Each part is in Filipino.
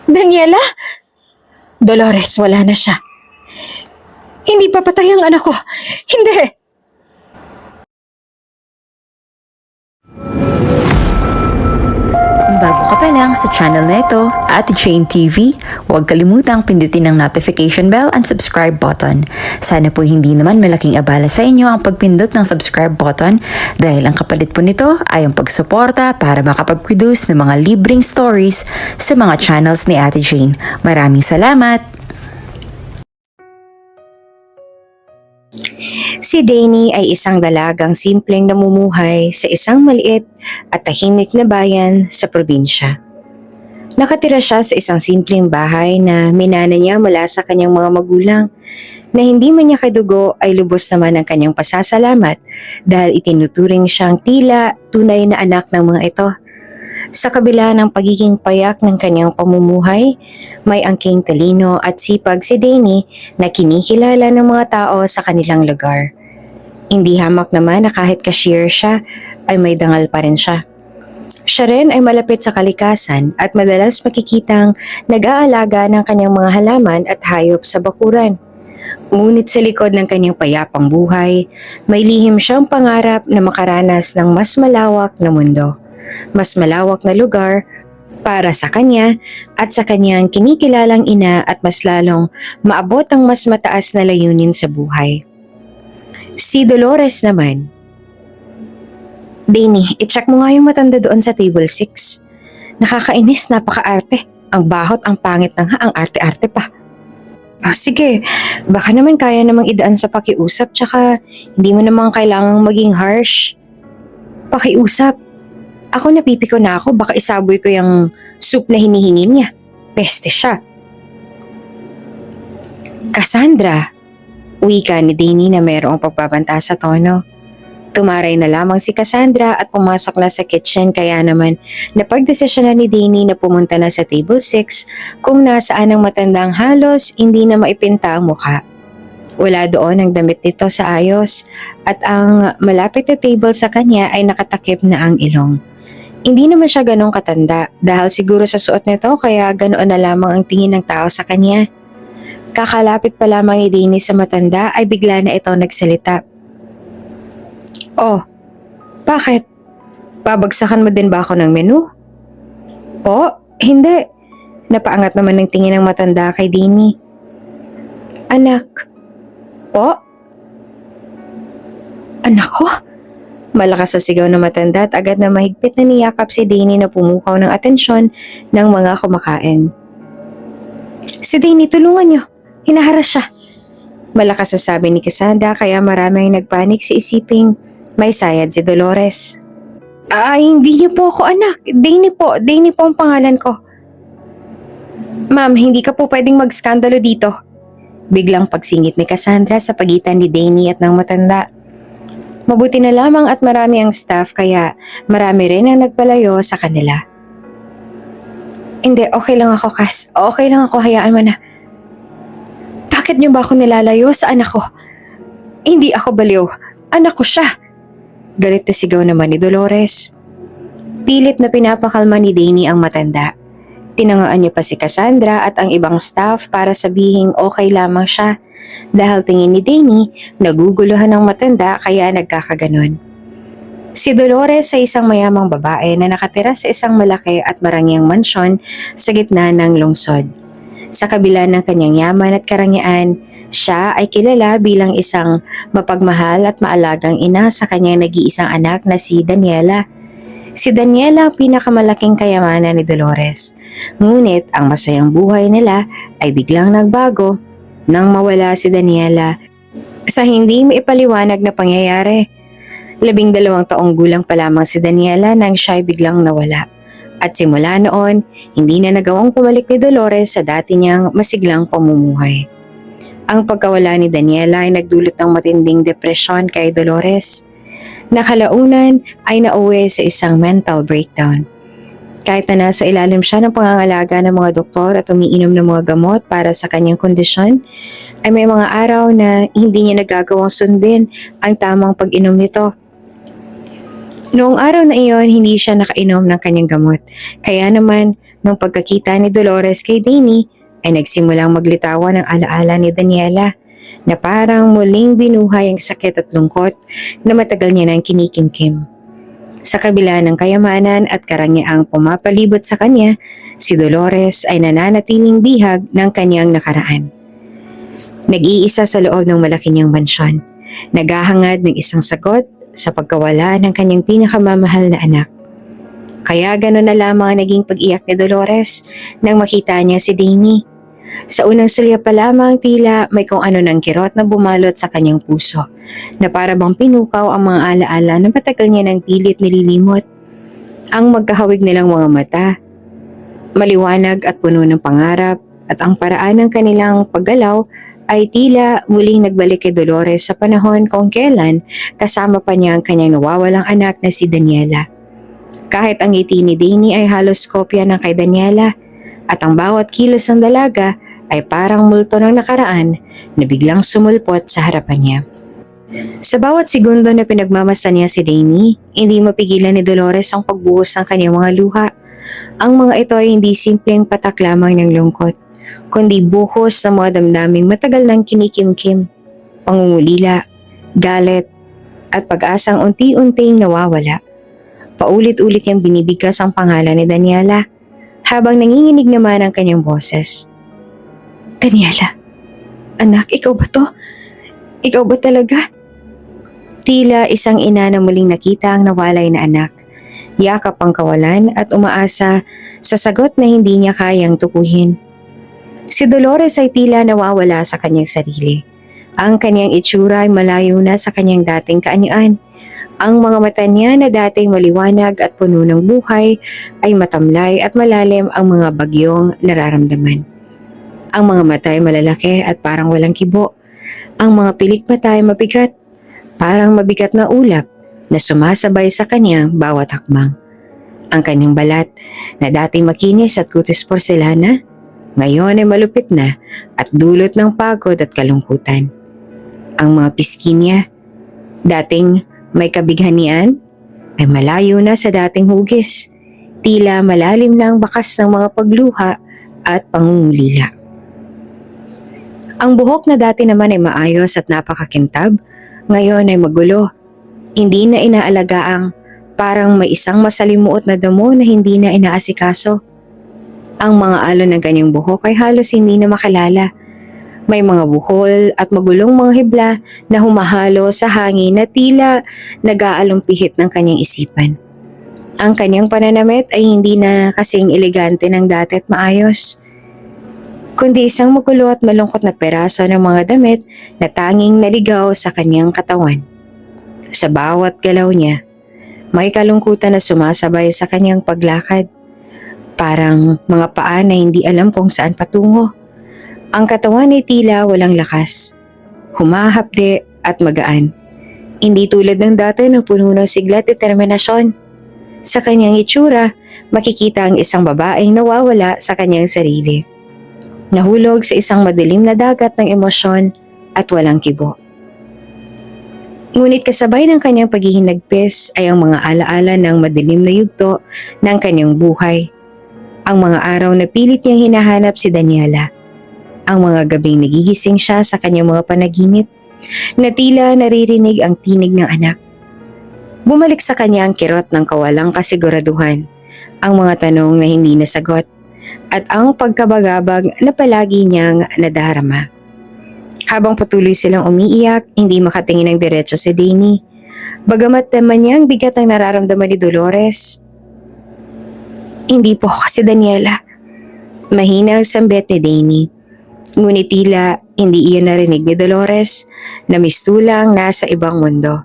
Daniela? Dolores, wala na siya. Hindi pa patay ang anak ko. Hindi! Kung bago ka pa lang sa channel na ito, Ate Jane TV, huwag kalimutang pindutin ang notification bell and subscribe button. Sana po hindi naman malaking abala sa inyo ang pagpindot ng subscribe button dahil ang kapalit po nito ay ang pagsuporta para makapag-produce ng mga libreng stories sa mga channels ni Ate Jane. Maraming salamat! Si Danny ay isang dalagang simpleng namumuhay sa isang maliit at tahimik na bayan sa probinsya. Nakatira siya sa isang simpleng bahay na minana niya mula sa kanyang mga magulang na hindi man niya kadugo ay lubos naman ang kanyang pasasalamat dahil itinuturing siyang tila tunay na anak ng mga ito. Sa kabila ng pagiging payak ng kanyang pamumuhay, may angking talino at sipag si Danny na kinikilala ng mga tao sa kanilang lugar. Hindi hamak naman na kahit cashier siya, ay may dangal pa rin siya. Siya rin ay malapit sa kalikasan at madalas makikitang nag-aalaga ng kanyang mga halaman at hayop sa bakuran. Ngunit sa likod ng kanyang payapang buhay, may lihim siyang pangarap na makaranas ng mas malawak na mundo. Mas malawak na lugar para sa kanya at sa kanyang kinikilalang ina at mas lalong maabot ang mas mataas na layunin sa buhay. Si Dolores naman. Danny, i-check mo nga yung matanda doon sa table 6. Nakakainis, napaka-arte. Ang bahot, ang pangit na nga, ang arte-arte pa. Oh, sige, baka naman kaya namang idaan sa pakiusap tsaka hindi mo naman kailangang maging harsh. Pakiusap? Ako napipiko na ako, baka isaboy ko yung soup na hinihingi niya. Peste siya. Cassandra, wika ni Danny na mayroong pagbabanta sa tono. Tumaray na lamang si Cassandra at pumasok na sa kitchen kaya naman napagdesisyonan ni Danny na pumunta na sa table 6 kung nasaan ang matandang halos hindi na maipinta ang mukha. Wala doon ang damit nito sa ayos at ang malapit na table sa kanya ay nakatakip na ang ilong. Hindi naman siya ganong katanda dahil siguro sa suot nito kaya ganoon na lamang ang tingin ng tao sa kanya. Kakalapit pa lamang ni Danny sa matanda ay bigla na ito nagsalita. Oh, bakit? Babagsakan mo din ba ako ng menu? Po, hindi. Napaangat naman ng tingin ng matanda kay Danny. Anak. Po? Anak ko? Malakas sa sigaw ng matanda at agad na mahigpit na niyakap si Danny na pumukaw ng atensyon ng mga kumakain. Si Danny, tulungan niyo. Hinaharas siya. Malakas sa sabi ni Cassandra kaya maraming nagpanik sa isiping may sayad si Dolores. Ay, hindi niyo po ako anak. Danny po. Danny po ang pangalan ko. Ma'am, hindi ka po pwedeng magskandalo dito. Biglang pagsingit ni Cassandra sa pagitan ni Danny at ng matanda. Mabuti na lamang at marami ang staff kaya marami rin ang nagpalayo sa kanila. Hindi, okay lang ako, Cass. Okay lang ako, hayaan mo na. Bakit niyo ba ako nilalayo sa anak ko? Hindi ako baliw. Anak ko siya. Galit na sigaw naman ni Dolores. Pilit na pinapakalma ni Danny ang matanda. Tinangaan niya pa si Cassandra at ang ibang staff para sabihing okay lamang siya. Dahil tingin ni Danny, naguguluhan ng matanda kaya nagkakaganon. Si Dolores ay isang mayamang babae na nakatira sa isang malaki at marangyang mansyon sa gitna ng lungsod. Sa kabila ng kanyang yaman at karangyaan, siya ay kilala bilang isang mapagmahal at maalagang ina sa kanyang nag-iisang anak na si Daniela. Si Daniela ang pinakamalaking kayamanan ni Dolores. Ngunit ang masayang buhay nila ay biglang nagbago nang mawala si Daniela sa hindi maipaliwanag na pangyayari. 12 taong gulang pa lamang si Daniela nang siya ay biglang nawala. At simula noon, hindi na nagawang pumalik ni Dolores sa dati niyang masiglang pamumuhay. Ang pagkawala ni Daniela ay nagdulot ng matinding depresyon kay Dolores. Nakalaunan ay nauwi sa isang mental breakdown. Kahit na nasa ilalim siya ng pangangalaga ng mga doktor at umiinom ng mga gamot para sa kanyang kondisyon, ay may mga araw na hindi niya nagagawang sundin ang tamang pag-inom nito. Noong araw na iyon, hindi siya nakainom ng kanyang gamot. Kaya naman, Nung pagkakita ni Dolores kay Danny, ay nagsimulang maglitawan ng alaala ni Daniela na parang muling binuhay ang sakit at lungkot na matagal niya nang kinikimkim. Sa kabila ng kayamanan at karangyang pumapalibot sa kanya, si Dolores ay nananatiling bihag ng kanyang nakaraan. Nag-iisa sa loob ng malaki niyang mansyon, naghahangad ng isang sagot sa pagkawala ng kanyang pinakamamahal na anak. Kaya gano'n na lamang ang naging pag-iyak ni Dolores nang makita niya si Danny. Sa unang sulyap pa lamang tila may kung ano ng kirot na bumalot sa kanyang puso, na para bang pinukaw ang mga alaala na matagal niya ng pilit nililimot. Ang magkahawig nilang mga mata, maliwanag at puno ng pangarap, at ang paraan ng kanilang paggalaw ay tila muling nagbalik kay Dolores sa panahon kung kailan kasama pa niya ang kanyang nawawalang anak na si Daniela. Kahit ang ngiti ni Danny ay halos kopya ng kay Daniela, at ang bawat kilos ng dalaga ay parang multo ng nakaraan na biglang sumulpot sa harapan niya. Sa bawat segundo na pinagmamasdan niya si Danny, hindi mapigilan ni Dolores ang pagbuhos ng kanyang mga luha. Ang mga ito ay hindi simpleng patak lamang ng lungkot, kundi buhos ng mga damdaming matagal nang kinikimkim, pangungulila, galit, at pag-asang unti-unting nawawala. Paulit-ulit niyang binibigkas ang pangalan ni Daniela, habang nanginginig naman ang kanyang boses. Daniela, anak, ikaw ba to? Ikaw ba talaga? Tila isang ina na muling nakita ang nawalay na anak. Yakap ang kawalan at umaasa sa sagot na hindi niya kayang tukuyin. Si Dolores ay tila nawawala sa kanyang sarili. Ang kanyang itsura ay malayo na sa kanyang dating kaanyuan. Ang mga mata niya na dating maliwanag at puno ng buhay ay matamlay at malalim ang mga bagyong nararamdaman. Ang mga mata ay malalaki at parang walang kibo. Ang mga pilik mata ay mabigat, parang mabigat na ulap na sumasabay sa kanyang bawat hakbang. Ang kanyang balat na dating makinis at kutis porselana, ngayon ay malupit na at dulot ng pagod at kalungkutan. Ang mga pisngi niya, dating may kabighanian, ay malayo na sa dating hugis. Tila malalim na ang bakas ng mga pagluha at pangungulila. Ang buhok na dati naman ay maayos at napakakintab, ngayon ay magulo. Hindi na inaalagaang parang may isang masalimuot na damo na hindi na inaasikaso. Ang mga alon ng kanyang buhok ay halos hindi na makalala. May mga buhol at magulong mga hibla na humahalo sa hangin na tila nag-aalumpihit ng kanyang isipan. Ang kanyang pananamit ay hindi na kasing elegante ng dati at maayos, kundi isang magulo at malungkot na peraso ng mga damit na tanging naligaw sa kanyang katawan. Sa bawat galaw niya, may kalungkutan na sumasabay sa kanyang paglakad. Parang mga paa na hindi alam kung saan patungo. Ang katawan ay tila walang lakas, humahapde at magaan. Hindi tulad ng dati na puno ng sigla at determinasyon. Sa kanyang itsura, makikita ang isang babaeng nawawala sa kanyang sarili. Nahulog sa isang madilim na dagat ng emosyon at walang kibo. Ngunit kasabay ng kanyang paghihinagpis ay ang mga alaala ng madilim na yugto ng kanyang buhay. Ang mga araw na pilit niyang hinahanap si Daniela. Ang mga gabing nagigising siya sa kanyang mga panaginip na tila naririnig ang tinig ng anak. Bumalik sa kanya ang kirot ng kawalang kasiguraduhan, ang mga tanong na hindi nasagot, at ang pagkabagabag na palagi niyang nadarama. Habang patuloy silang umiiyak, hindi makatingin ng diretso si Danny. Bagamat naman niyang bigat ang nararamdaman ni Dolores. Hindi po kasi Daniela. Mahina ang sambit ni Danny. Ngunit tila hindi iyon narinig ni Dolores na mistulang nasa ibang mundo.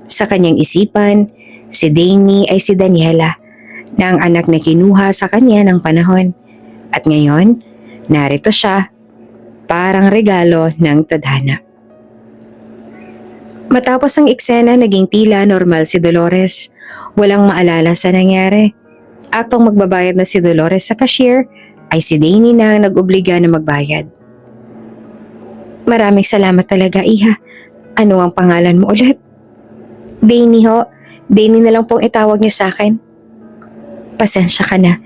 Sa kanyang isipan, si Danny ay si Daniela, na ang anak na kinuha sa kanya ng panahon. At ngayon, narito siya, parang regalo ng tadhana. Matapos ang eksena, naging tila normal si Dolores. Walang maalala sa nangyari. Aktong magbabayad na si Dolores sa cashier, ay si Danny na ang nag-obliga na magbayad. Maraming salamat talaga, Iha. Ano ang pangalan mo ulit? Danny ho. Danny na lang pong itawag niyo sa akin. Pasensya ka na.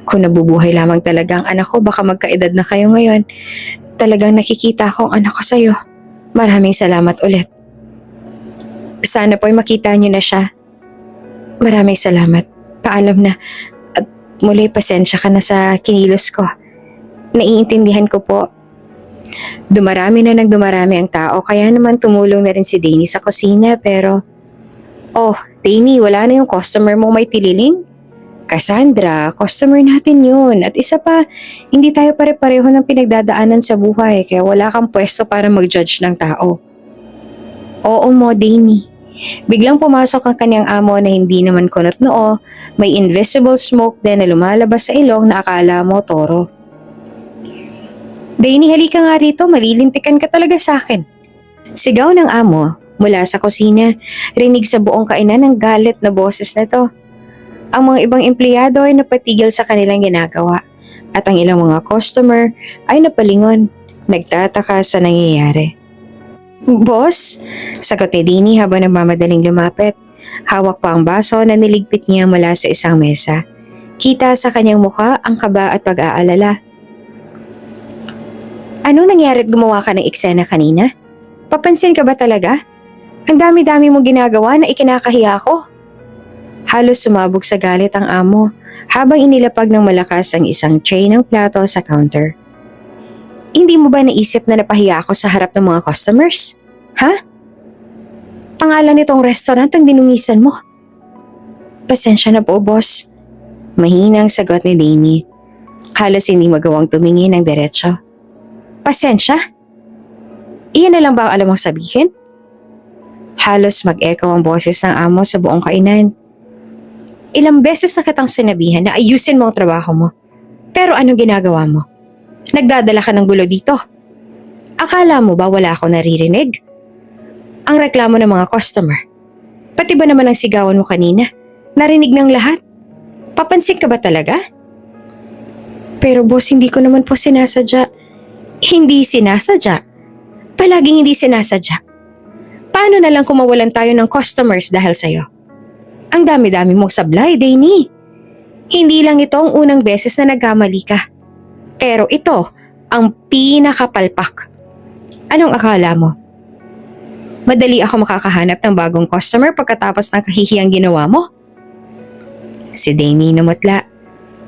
Kung nabubuhay lamang talaga ang anak ko, baka magkaedad na kayo ngayon. Talagang nakikita ko ang anak ko sa'yo. Maraming salamat ulit. Sana po'y makita niyo na siya. Maraming salamat. Paalam na. At muli, pasensya ka na sa kinilos ko. Naiintindihan ko po. Dumarami na nagdumarami ang tao, kaya naman tumulong na rin si Danny sa kusina, pero... Oh, Danny, wala na yung customer mo may tililing? Cassandra, customer natin yun. At isa pa, hindi tayo pare-pareho ng pinagdadaanan sa buhay, kaya wala kang pwesto para mag-judge ng tao. Oo mo, Danny. Biglang pumasok ang kanyang amo na hindi naman kunot noo, may invisible smoke din na lumalabas sa ilong na akala mo toro. Danny, halika nga rito, malilintikan ka talaga sa akin. Sigaw ng amo mula sa kusina, rinig sa buong kainan ng galit na boses na to. Ang mga ibang empleyado ay napatigil sa kanilang ginagawa at ang ilang mga customer ay napalingon, nagtataka sa nangyayari. Boss? Sagot ni Danny habang nagmamadaling lumapit. Hawak pa ang baso na niligpit niya mula sa isang mesa. Kita sa kanyang mukha ang kaba at pag-aalala. Anong nangyari at gumawa ka ng eksena kanina? Papansin ka ba talaga? Ang dami-dami mong ginagawa na ikinakahiya ko. Halos sumabog sa galit ang amo habang inilapag ng malakas ang isang tray ng plato sa counter. Hindi mo ba naisip na napahiya ako sa harap ng mga customers? Ha? Pangalan nitong restaurant ang dinungisan mo. Pasensya na po, boss. Mahinang sagot ni Danny. Halos hindi magawang tumingin ng diretsyo. Pasensya? Iyan na lang ba ang alam mong sabihin? Halos mag-echo ang boses ng amo sa buong kainan. Ilang beses na kitang sinabihan na ayusin mo ang trabaho mo. Pero anong ginagawa mo? Nagdadala ka ng gulo dito. Akala mo ba wala ako naririnig? Ang reklamo ng mga customer. Pati ba naman ang sigawan mo kanina? Narinig ng lahat? Papansin ka ba talaga? Pero boss, hindi ko naman po sinasadya. Hindi sinasadya? Palaging hindi sinasadya. Paano na lang kung mawalan tayo ng customers dahil sa'yo? Ang dami-dami mong sablay, Danny. Hindi lang ito ang unang beses na nagkamali ka. Pero ito, ang pinakapalpak. Anong akala mo? Madali ako makakahanap ng bagong customer pagkatapos ng kahihiyang ginawa mo? Si Danny namutla.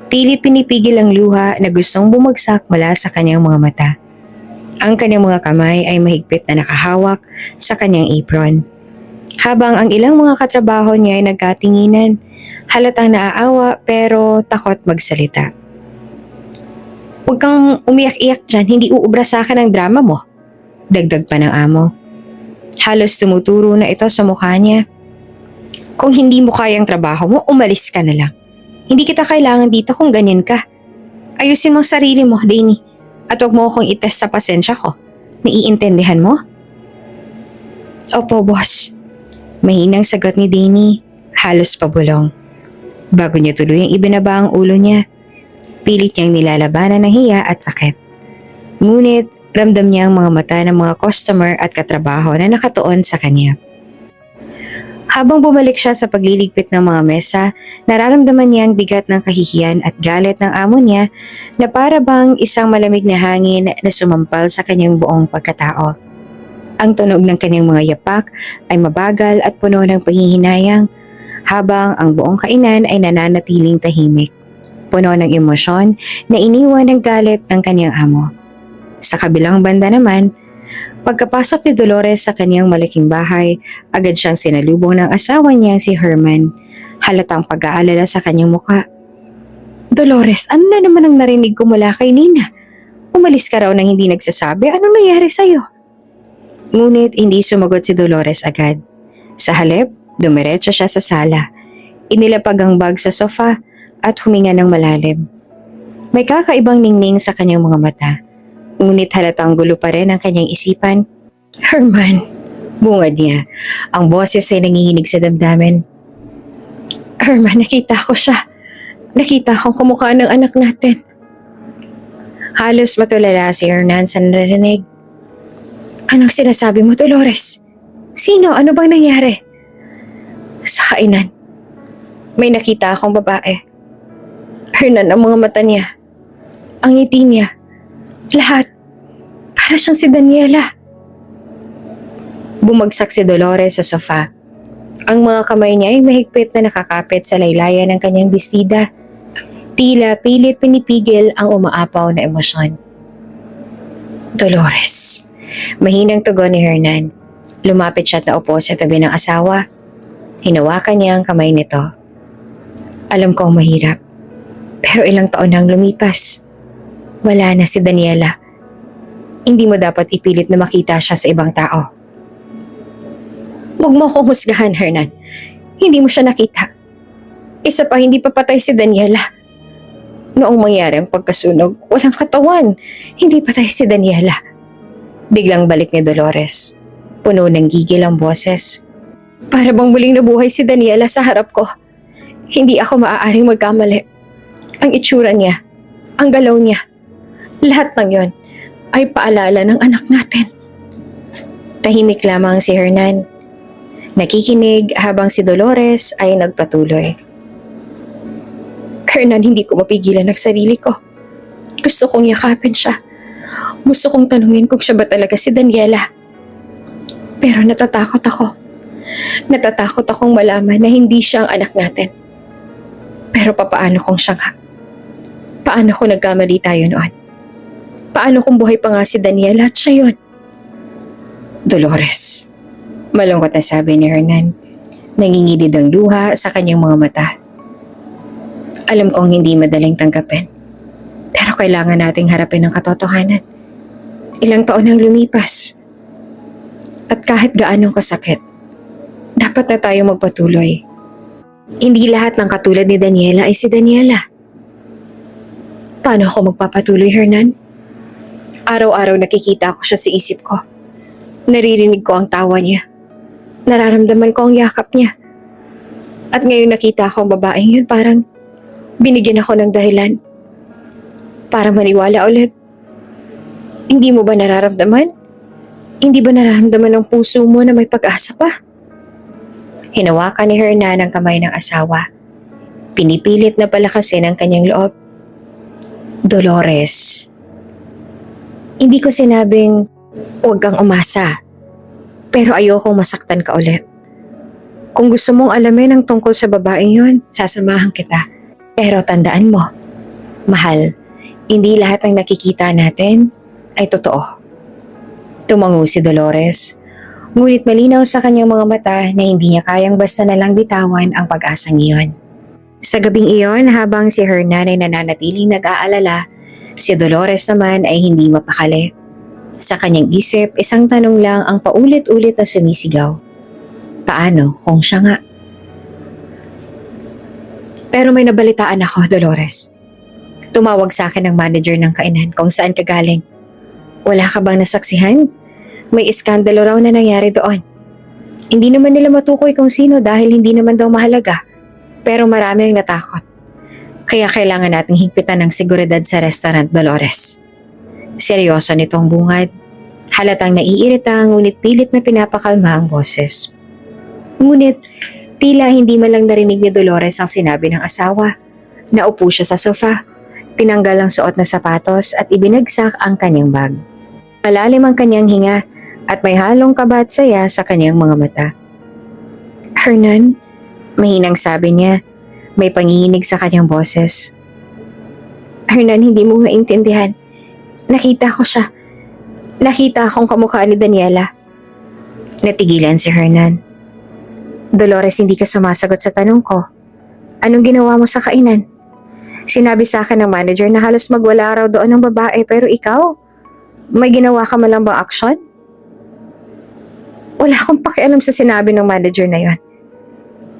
Pilit pinipigil ang luha na gustong bumagsak mula sa kanyang mga mata. Ang kanyang mga kamay ay mahigpit na nakahawak sa kanyang apron. Habang ang ilang mga katrabaho niya ay nagkatinginan, halatang naaawa pero takot magsalita. Huwag kang umiyak-iyak dyan, hindi uubra sa akin ang drama mo. Dagdag pa ng amo. Halos tumuturo na ito sa mukha niya. Kung hindi mo kayang trabaho mo, umalis ka na lang. Hindi kita kailangan dito kung ganyan ka. Ayusin mo ang sarili mo, Danny. At huwag mo akong itest sa pasensya ko. Naiintindihan mo? Opo, boss. Mahinang sagot ni Danny, halos pabulong. Bago niya tuluyang ibinaba ang ulo niya, pilit niyang nilalabanan ng hiya at sakit. Ngunit ramdam niya ang mga mata ng mga customer at katrabaho na nakatuon sa kanya. Habang bumalik siya sa pagliligpit ng mga mesa, nararamdaman niya ang bigat ng kahihiyan at galit ng amo niya na para bang isang malamig na hangin na sumampal sa kanyang buong pagkatao. Ang tunog ng kanyang mga yapak ay mabagal at puno ng panghihinayang habang ang buong kainan ay nananatiling tahimik, puno ng emosyon na iniwan ng galit ng kanyang amo. Sa kabilang banda naman, pagkapasok ni Dolores sa kanyang malaking bahay, agad siyang sinalubong ng asawa niya si Herman, halatang pag-aalala sa kanyang mukha. Dolores, ano na naman ang narinig ko mula kay Nina? Umalis ka raw nang hindi nagsasabi, anong nangyari sa'yo? Ngunit hindi sumagot si Dolores agad. Sa halip, dumiretso siya sa sala. Inilapag ang bag sa sofa at huminga ng malalim. May kakaibang ningning sa kanyang mga mata. Ngunit halatang gulo pa rin ang kanyang isipan. Herman, bungad niya. Ang boses ay nanginginig sa damdamin. Herman, nakita ko siya. Nakita kong kumukha ng anak natin. Halos matulala si Hernan sa narinig. Anong sinasabi mo, Dolores? Sino? Ano bang nangyari? Sa kainan. May nakita akong babae. Hernan, ang mga mata niya, ang ngiti niya, lahat, para siyang si Daniela. Bumagsak si Dolores sa sofa. Ang mga kamay niya ay mahigpit na nakakapit sa laylayan ng kanyang bestida. Tila pilit pinipigil ang umaapaw na emosyon. Dolores. Mahinang tugon ni Hernan. Lumapit siya at naupo sa tabi ng asawa. Hinawakan niya ang kamay nito. Alam kong mahirap. Pero ilang taon nang lumipas. Wala na si Daniela. Hindi mo dapat ipilit na makita siya sa ibang tao. Huwag mo akong husgahan, Hernan. Hindi mo siya nakita. Isa pa, hindi pa patay si Daniela. Noong mangyari ang pagkasunog, walang katawan. Hindi patay si Daniela. Biglang balik ni Dolores. Puno ng gigil ang boses. Para bang muling nabuhay si Daniela sa harap ko. Hindi ako maaaring magkamali. Ang itsura niya, ang galaw niya, lahat ng yon ay paalala ng anak natin. Tahimik lamang si Hernan. Nakikinig habang si Dolores ay nagpatuloy. Hernan, hindi ko mapigilan ang sarili ko. Gusto kong yakapin siya. Gusto kong tanungin kung siya ba talaga si Daniela. Pero natatakot ako. Natatakot akong malaman na hindi siya ang anak natin. Pero papaano kung siya nga? Paano kung nagkamali tayo noon? Paano kung buhay pa nga si Daniela at siya yun? Dolores. Malungkot na sabi ni Hernan. Nangingilid ang luha sa kanyang mga mata. Alam kong hindi madaling tanggapin. Pero kailangan nating harapin ang katotohanan. Ilang taon nang lumipas. At kahit gaanong kasakit, dapat na tayo magpatuloy. Hindi lahat ng katulad ni Daniela ay si Daniela. Paano ako magpapatuloy, Hernan? Araw-araw nakikita ko siya sa isip ko. Naririnig ko ang tawa niya. Nararamdaman ko ang yakap niya. At ngayon nakita ko ang babaeng yun, parang binigyan ako ng dahilan para maniwala ulit. Hindi mo ba nararamdaman? Hindi ba nararamdaman ng puso mo na may pag-asa pa? Hinawakan ni Hernan ang kamay ng asawa. Pinipilit na palakasin ang kanyang loob. Dolores, hindi ko sinabing huwag kang umasa, pero ayokong masaktan ka ulit. Kung gusto mong alamin ang tungkol sa babaeng yun, sasamahan kita. Pero tandaan mo, mahal, hindi lahat ng nakikita natin ay totoo. Tumango si Dolores, ngunit malinaw sa kanyang mga mata na hindi niya kayang basta na lang bitawan ang pag-asang iyon. Sa gabing iyon, habang si Hernan ay nananatiling nag-aalala, si Dolores naman ay hindi mapakali. Sa kanyang isip, isang tanong lang ang paulit-ulit na sumisigaw. Paano kung siya nga? Pero may nabalitaan ako, Dolores. Tumawag sa akin ng manager ng kainan kung saan ka galing. Wala ka bang nasaksihan? May iskandalo raw na nangyari doon. Hindi naman nila matukoy kung sino dahil hindi naman daw mahalaga. Pero marami ang natakot. Kaya kailangan nating higpitan ng seguridad sa restaurant, Dolores. Seryoso nitong bungad. Halatang naiirita ngunit pilit na pinapakalma ang boses. Ngunit tila hindi man lang narinig ni Dolores ang sinabi ng asawa. Naupo siya sa sofa, tinanggal ang suot na sapatos at ibinagsak ang kanyang bag. Malalim ang kanyang hinga at may halong kaba at saya sa kanyang mga mata. Hernan, mahinang sabi niya, may panginginig sa kanyang boses. Hernan, hindi mo maintindihan. Nakita ko siya. Nakita akong kamukha ni Daniela. Natigilan si Hernan. Dolores, hindi ka sumasagot sa tanong ko. Anong ginawa mo sa kainan? Sinabi sa akin ng manager na halos magwala raw doon ng babae, pero ikaw, may ginawa ka man lang bang aksyon? Wala akong pakialam sa sinabi ng manager na yon.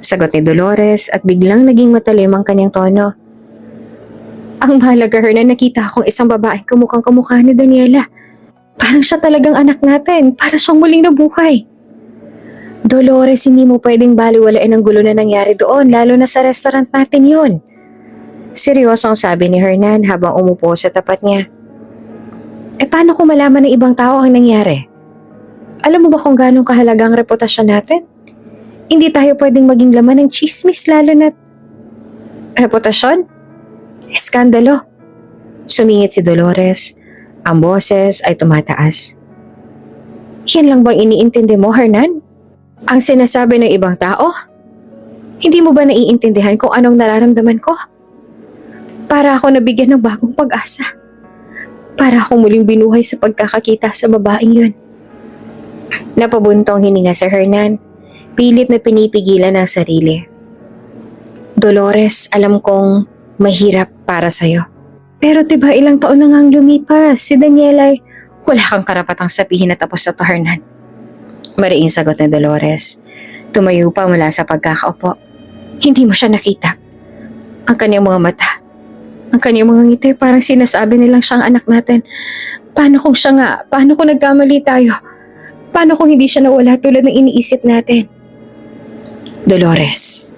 Sagot ni Dolores at biglang naging matalim ang kanyang tono. Ang mahalaga, Hernan, nakita akong isang babaeng kamukhang-kamukha ni Daniela. Parang siya talagang anak natin, para siyang muling nabuhay. Dolores, hindi mo pwedeng baliwalain ang gulo na nangyari doon, lalo na sa restaurant natin yun. Seryoso ang sabi ni Hernan habang umupo sa tapat niya. Paano kung malaman ng ibang tao ang nangyari? Alam mo ba kung gano'ng kahalaga ang reputasyon natin? Hindi tayo pwedeng maging laman ng chismis lalo na't... Reputasyon? Eskandalo. Sumingit si Dolores. Ang boses ay tumataas. Yan lang bang iniintindi mo, Hernan? Ang sinasabi ng ibang tao? Hindi mo ba naiintindihan kung anong nararamdaman ko? Para ako nabigyan ng bagong pag-asa. Para akong muling binuhay sa pagkakakita sa babaeng yun. Napabuntong hininga si Hernan. Pilit na pinipigilan ang sarili. Dolores, alam kong mahirap para sa'yo. Pero diba ilang taon na ngang lumipas, si Daniela ay wala kang karapatang sabihin na tapos na to, Hernan. Mariing sagot ni Dolores. Tumayo pa mula sa pagkakaupo. Hindi mo siya nakita. Ang kanyang mga mata, ang kanyang mga ngiti, parang sinasabi nilang siyang anak natin. Paano kung siya nga? Paano kung nagkamali tayo? Paano kung hindi siya nawala tulad ng iniisip natin? Dolores,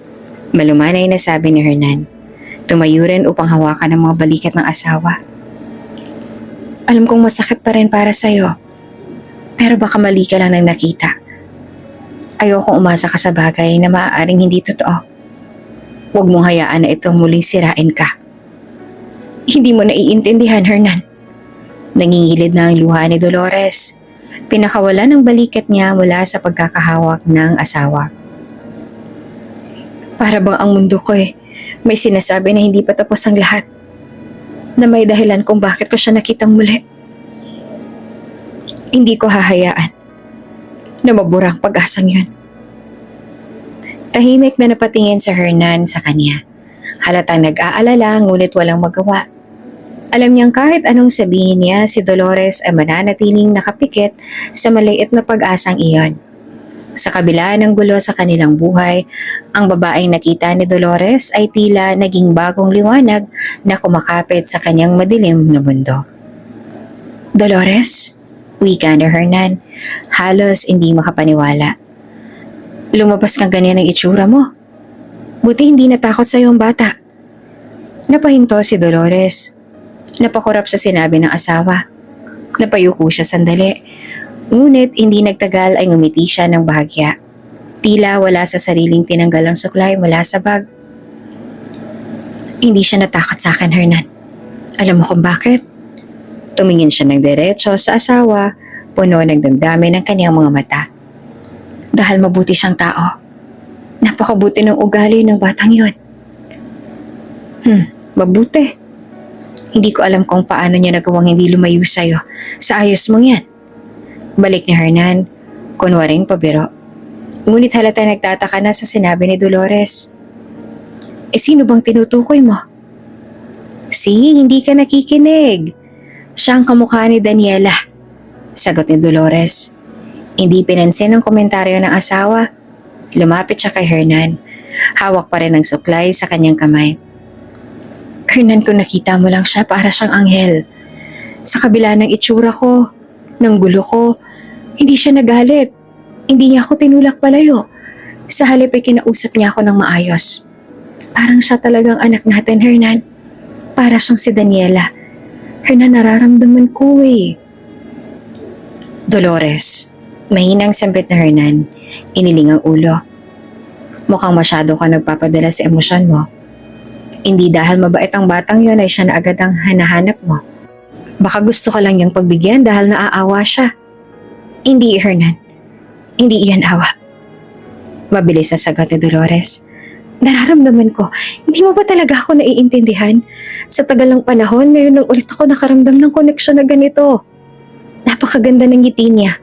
malumanay na sabi ni Hernan. Tumayo rin upang hawakan ang mga balikat ng asawa. Alam kong masakit pa rin para sa'yo. Pero baka mali ka lang nang nakita. Ayokong umasa ka sa bagay na maaaring hindi totoo. Huwag mong hayaan na ito muling sirain ka. Hindi mo naiintindihan, Hernan. Nangingilid na ang luha ni Dolores. Pinakawalan ng balikat niya mula sa pagkakahawak ng asawa. Para bang ang mundo ko may sinasabi na hindi pa tapos ang lahat. Na may dahilan kung bakit ko siya nakitang muli. Hindi ko hahayaan na mabura ang pag-asang yun. Tahimik na napatingin sa Hernan sa kanya. Halatang nag-aalala ngunit walang magawa. Alam niyang kahit anong sabihin niya, si Dolores ay mananatiling nakapikit sa maliit na pag-asang iyon. Sa kabila ng gulo sa kanilang buhay, ang babaeng nakita ni Dolores ay tila naging bagong liwanag na kumakapit sa kanyang madilim na mundo. Dolores, wika ni Hernan, halos hindi makapaniwala. Lumabas kang ganyan ang itsura mo. Buti hindi natakot sa iyong bata. Napahinto si Dolores. Napakurap sa sinabi ng asawa. Napayuko siya sandali. Ngunit hindi nagtagal ay ngumiti siya ng bahagya. Tila wala sa sariling tinanggal ang suklay mula sa bag. Hindi siya natakot sa akin, Hernan. Alam mo kung bakit? Tumingin siya ng diretso sa asawa, puno ng damdamin ng kanyang mga mata. Dahil mabuti siyang tao. Napakabuti ng ugali ng batang yon. Mabuti. Hindi ko alam kung paano niya nagawang hindi lumayo sa'yo. Sa ayos mong yan. Balik ni Hernan, kunwaring pabiro. Ngunit halata nagtataka na sa sinabi ni Dolores. Sino bang tinutukoy mo? Hindi ka nakikinig. Siya ang kamukha ni Daniela. Sagot ni Dolores. Hindi pinansin ang komentaryo ng asawa. Lumapit siya kay Hernan. Hawak pa rin ang suklay sa kanyang kamay. Hernan, kung nakita mo lang siya, para siyang anghel. Sa kabila ng itsura ko, ng gulo ko, hindi siya nagalit. Hindi niya ako tinulak palayo. Sa halip ay kinausap niya ako ng maayos. Parang siya talagang anak natin, Hernan. Para siyang si Daniela. Hernan, nararamdaman ko Dolores, mahinang sambit na Hernan, iniling ang ulo. Mukhang masyado ka nagpapadala sa emosyon mo. Hindi dahil mabait ang batang yon ay siya na agad ang hanahanap mo. Baka gusto ka lang niyang pagbigyan dahil naaawa siya. Hindi, Hernan. Hindi iyan awa. Mabilis na sagot ni Dolores. Nararamdaman ko, hindi mo ba talaga ako naiintindihan? Sa tagal ng panahon, ngayon lang ulit ako nakaramdam ng koneksyon na ganito. Napakaganda ng ngiti niya.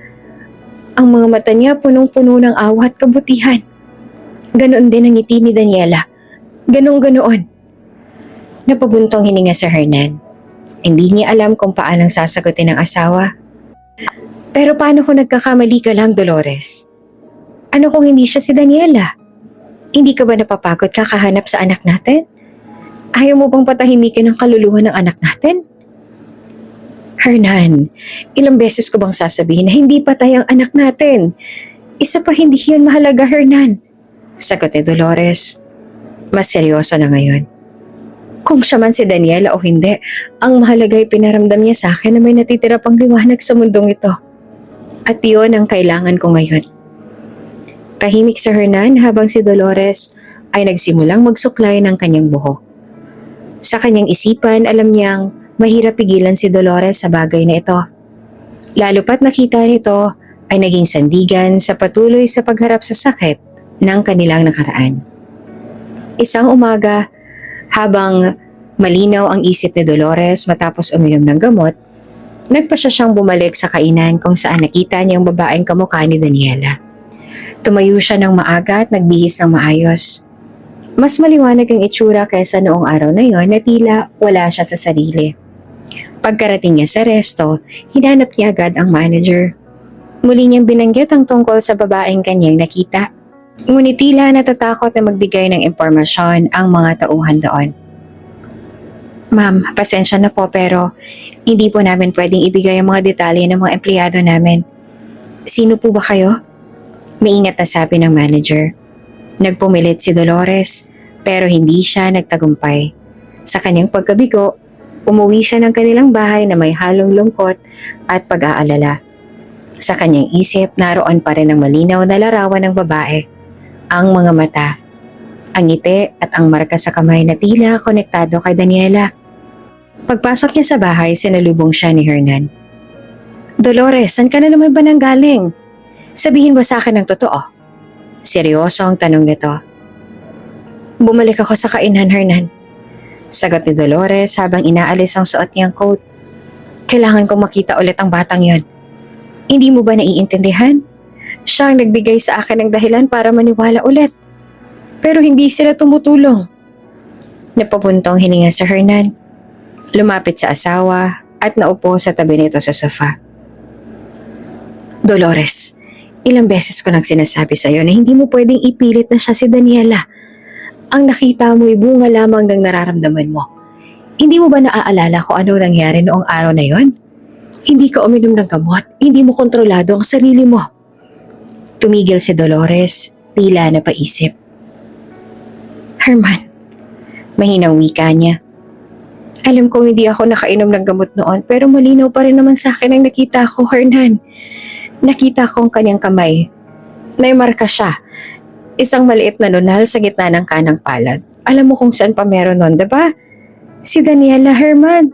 Ang mga mata niya punong-puno ng awa at kabutihan. Ganoon din ang ngiti ni Daniela. Ganoon. Napabuntong hininga sa Hernan. Hindi niya alam kung paanong sasagutin ng asawa. Pero paano kung nagkakamali ka lang, Dolores? Ano kung hindi siya si Daniela? Hindi ka ba napapagod kakahanap sa anak natin? Ayaw mo bang patahimikin ang kaluluwa ng anak natin? Hernan, ilang beses ko bang sasabihin na hindi patay ang anak natin? Isa pa, hindi yan mahalaga, Hernan. Sagot ni Dolores. Mas seryoso na ngayon. Kung siya man si Daniela o hindi, ang mahalaga ay pinaramdam niya sa akin na may natitira pang liwanag sa mundong ito. At yun ang kailangan ko ngayon. Tahimik si Hernan habang si Dolores ay nagsimulang magsuklay ng kanyang buhok. Sa Sa kanyang isipan, alam niyang mahirap pigilan si Dolores sa bagay na ito. Lalo pat nakita nito ay naging sandigan sa patuloy sa pagharap sa sakit ng kanilang nakaraan. Isang umaga, habang malinaw ang isip ni Dolores matapos uminom ng gamot, nagpasya siyang bumalik sa kainan kung saan nakita niyang babaeng kamukha ni Daniela. Tumayo siya ng maaga at nagbihis ng maayos. Mas maliwanag ang itsura kaysa noong araw na yon na tila wala siya sa sarili. Pagkarating niya sa resto, hinanap niya agad ang manager. Muli niyang binanggit ang tungkol sa babaeng kanyang nakita. Ngunit tila natatakot na magbigay ng impormasyon ang mga tauhan doon. Ma'am, pasensya na po pero hindi po namin pwedeng ibigay ang mga detalye ng mga empleyado namin. Sino po ba kayo? Maingat na sabi ng manager. Nagpumilit si Dolores pero hindi siya nagtagumpay. Sa kanyang pagkabigo, umuwi siya ng kanilang bahay na may halong lungkot at pag-aalala. Sa kanyang isip, naroon pa rin ang malinaw na larawan ng babae. Ang mga mata, ang ngiti at ang marka sa kamay na tila konektado kay Daniela. Pagpasok niya sa bahay, sinalubong siya ni Hernan. Dolores, saan ka na naman ba nanggaling? Sabihin ba sa akin ang totoo? Seryoso ang tanong nito. Bumalik ako sa kainan, Hernan. Sagot ni Dolores habang inaalis ang suot niyang coat. Kailangan kong makita ulit ang batang yon. Hindi mo ba naiintindihan? Siya ang nagbigay sa akin ng dahilan para maniwala ulit. Pero hindi sila tumutulong. Napapuntong hininga sa Hernan. Lumapit sa asawa at naupo sa tabi nito sa sofa. Dolores, ilang beses ko nang sinasabi sa iyo na hindi mo pwedeng ipilit na siya si Daniela. Ang nakita mo ay bunga lamang ng nararamdaman mo. Hindi mo ba naaalala kung ano nangyari noong araw na yon? Hindi ka uminom ng gamot, hindi mo kontrolado ang sarili mo. Tumigil si Dolores, tila napaisip. Herman, mahinang wika niya. Alam kong hindi ako nakainom ng gamot noon pero malinaw pa rin naman sa akin ang nakita ko, Hernan. Nakita ko ang kanyang kamay. May marka siya. Isang maliit na nunal sa gitna ng kanang palad. Alam mo kung saan pa meron nun, diba? Si Daniela, Herman.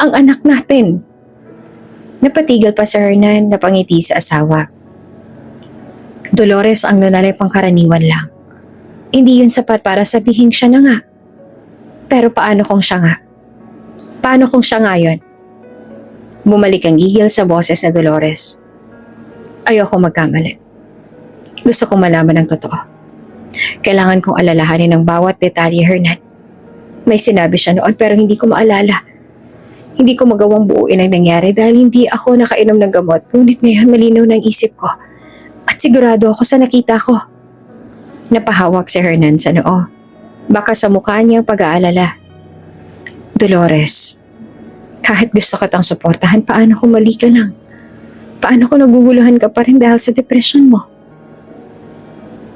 Ang anak natin. Napatigil pa si Hernan, napangiti sa asawa. Dolores, ang nunal ay pangkaraniwan lang. Hindi yun sapat para sabihin siya na nga. Pero paano kung siya nga? Paano kung siya nga yun? Bumalik ang gigil sa boses ni Dolores. Ayoko magkamali. Gusto kong malaman ang totoo. Kailangan kong alalahanin ang bawat detalye, Hernan. May sinabi siya noon pero hindi ko maalala. Hindi ko magawang buuin ang nangyari dahil hindi ako nakainom ng gamot. Ngunit ngayon malinaw ng isip ko. At sigurado ako sa nakita ko. Napahawak si Hernan sa noo. Baka sa mukha niyang pag-aalala. Dolores, kahit gusto kitang suportahan, paano kung mali ka lang? Paano kung naguguluhan ka pa rin dahil sa depression mo?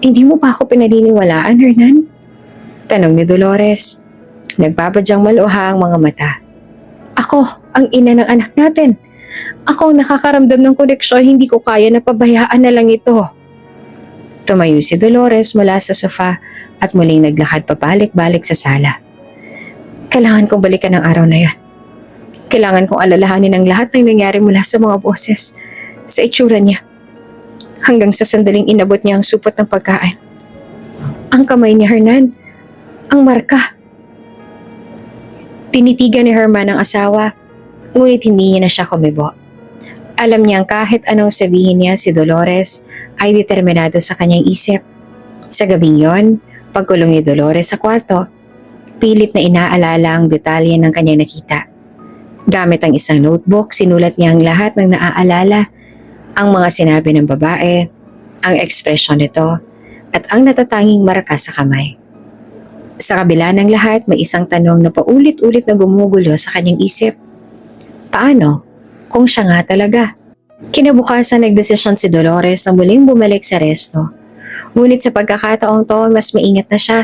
Hindi mo ba ako pinaniniwalaan, Hernan? Tanong ni Dolores. Nagbabadyang maluha ang mga mata. Ako, ang ina ng anak natin. Ako ang nakakaramdam ng koneksyon, hindi ko kaya na pabayaan na lang ito. Tumayo si Dolores mula sa sofa at muling naglakad pabalik-balik sa sala. Kailangan kong balikan ang araw na yan. Kailangan kong alalahanin ang lahat ng nangyari mula sa mga boses, sa itsura niya, hanggang sa sandaling inabot niya ang supot ng pagkain. Ang kamay ni Hernan, ang marka. Tinitigan ni Herman ang asawa, ngunit hindi niya na siya kumibo. Alam niyang kahit anong sabihin niya si Dolores ay determinado sa kanyang isip. Sa gabing yon, pagkulong ni Dolores sa kwarto, pilit na inaalala ang detalye ng kanyang nakita. Gamit ang isang notebook, sinulat niya ang lahat ng naaalala, ang mga sinabi ng babae, ang ekspresyon nito, at ang natatanging marka sa kamay. Sa kabila ng lahat, may isang tanong na paulit-ulit na gumugulo sa kanyang isip. Paano? Kung siya nga talaga. Kinabukasan nagdesisyon si Dolores na muling bumalik sa resto. Ngunit sa pagkakataong to, mas maingat na siya.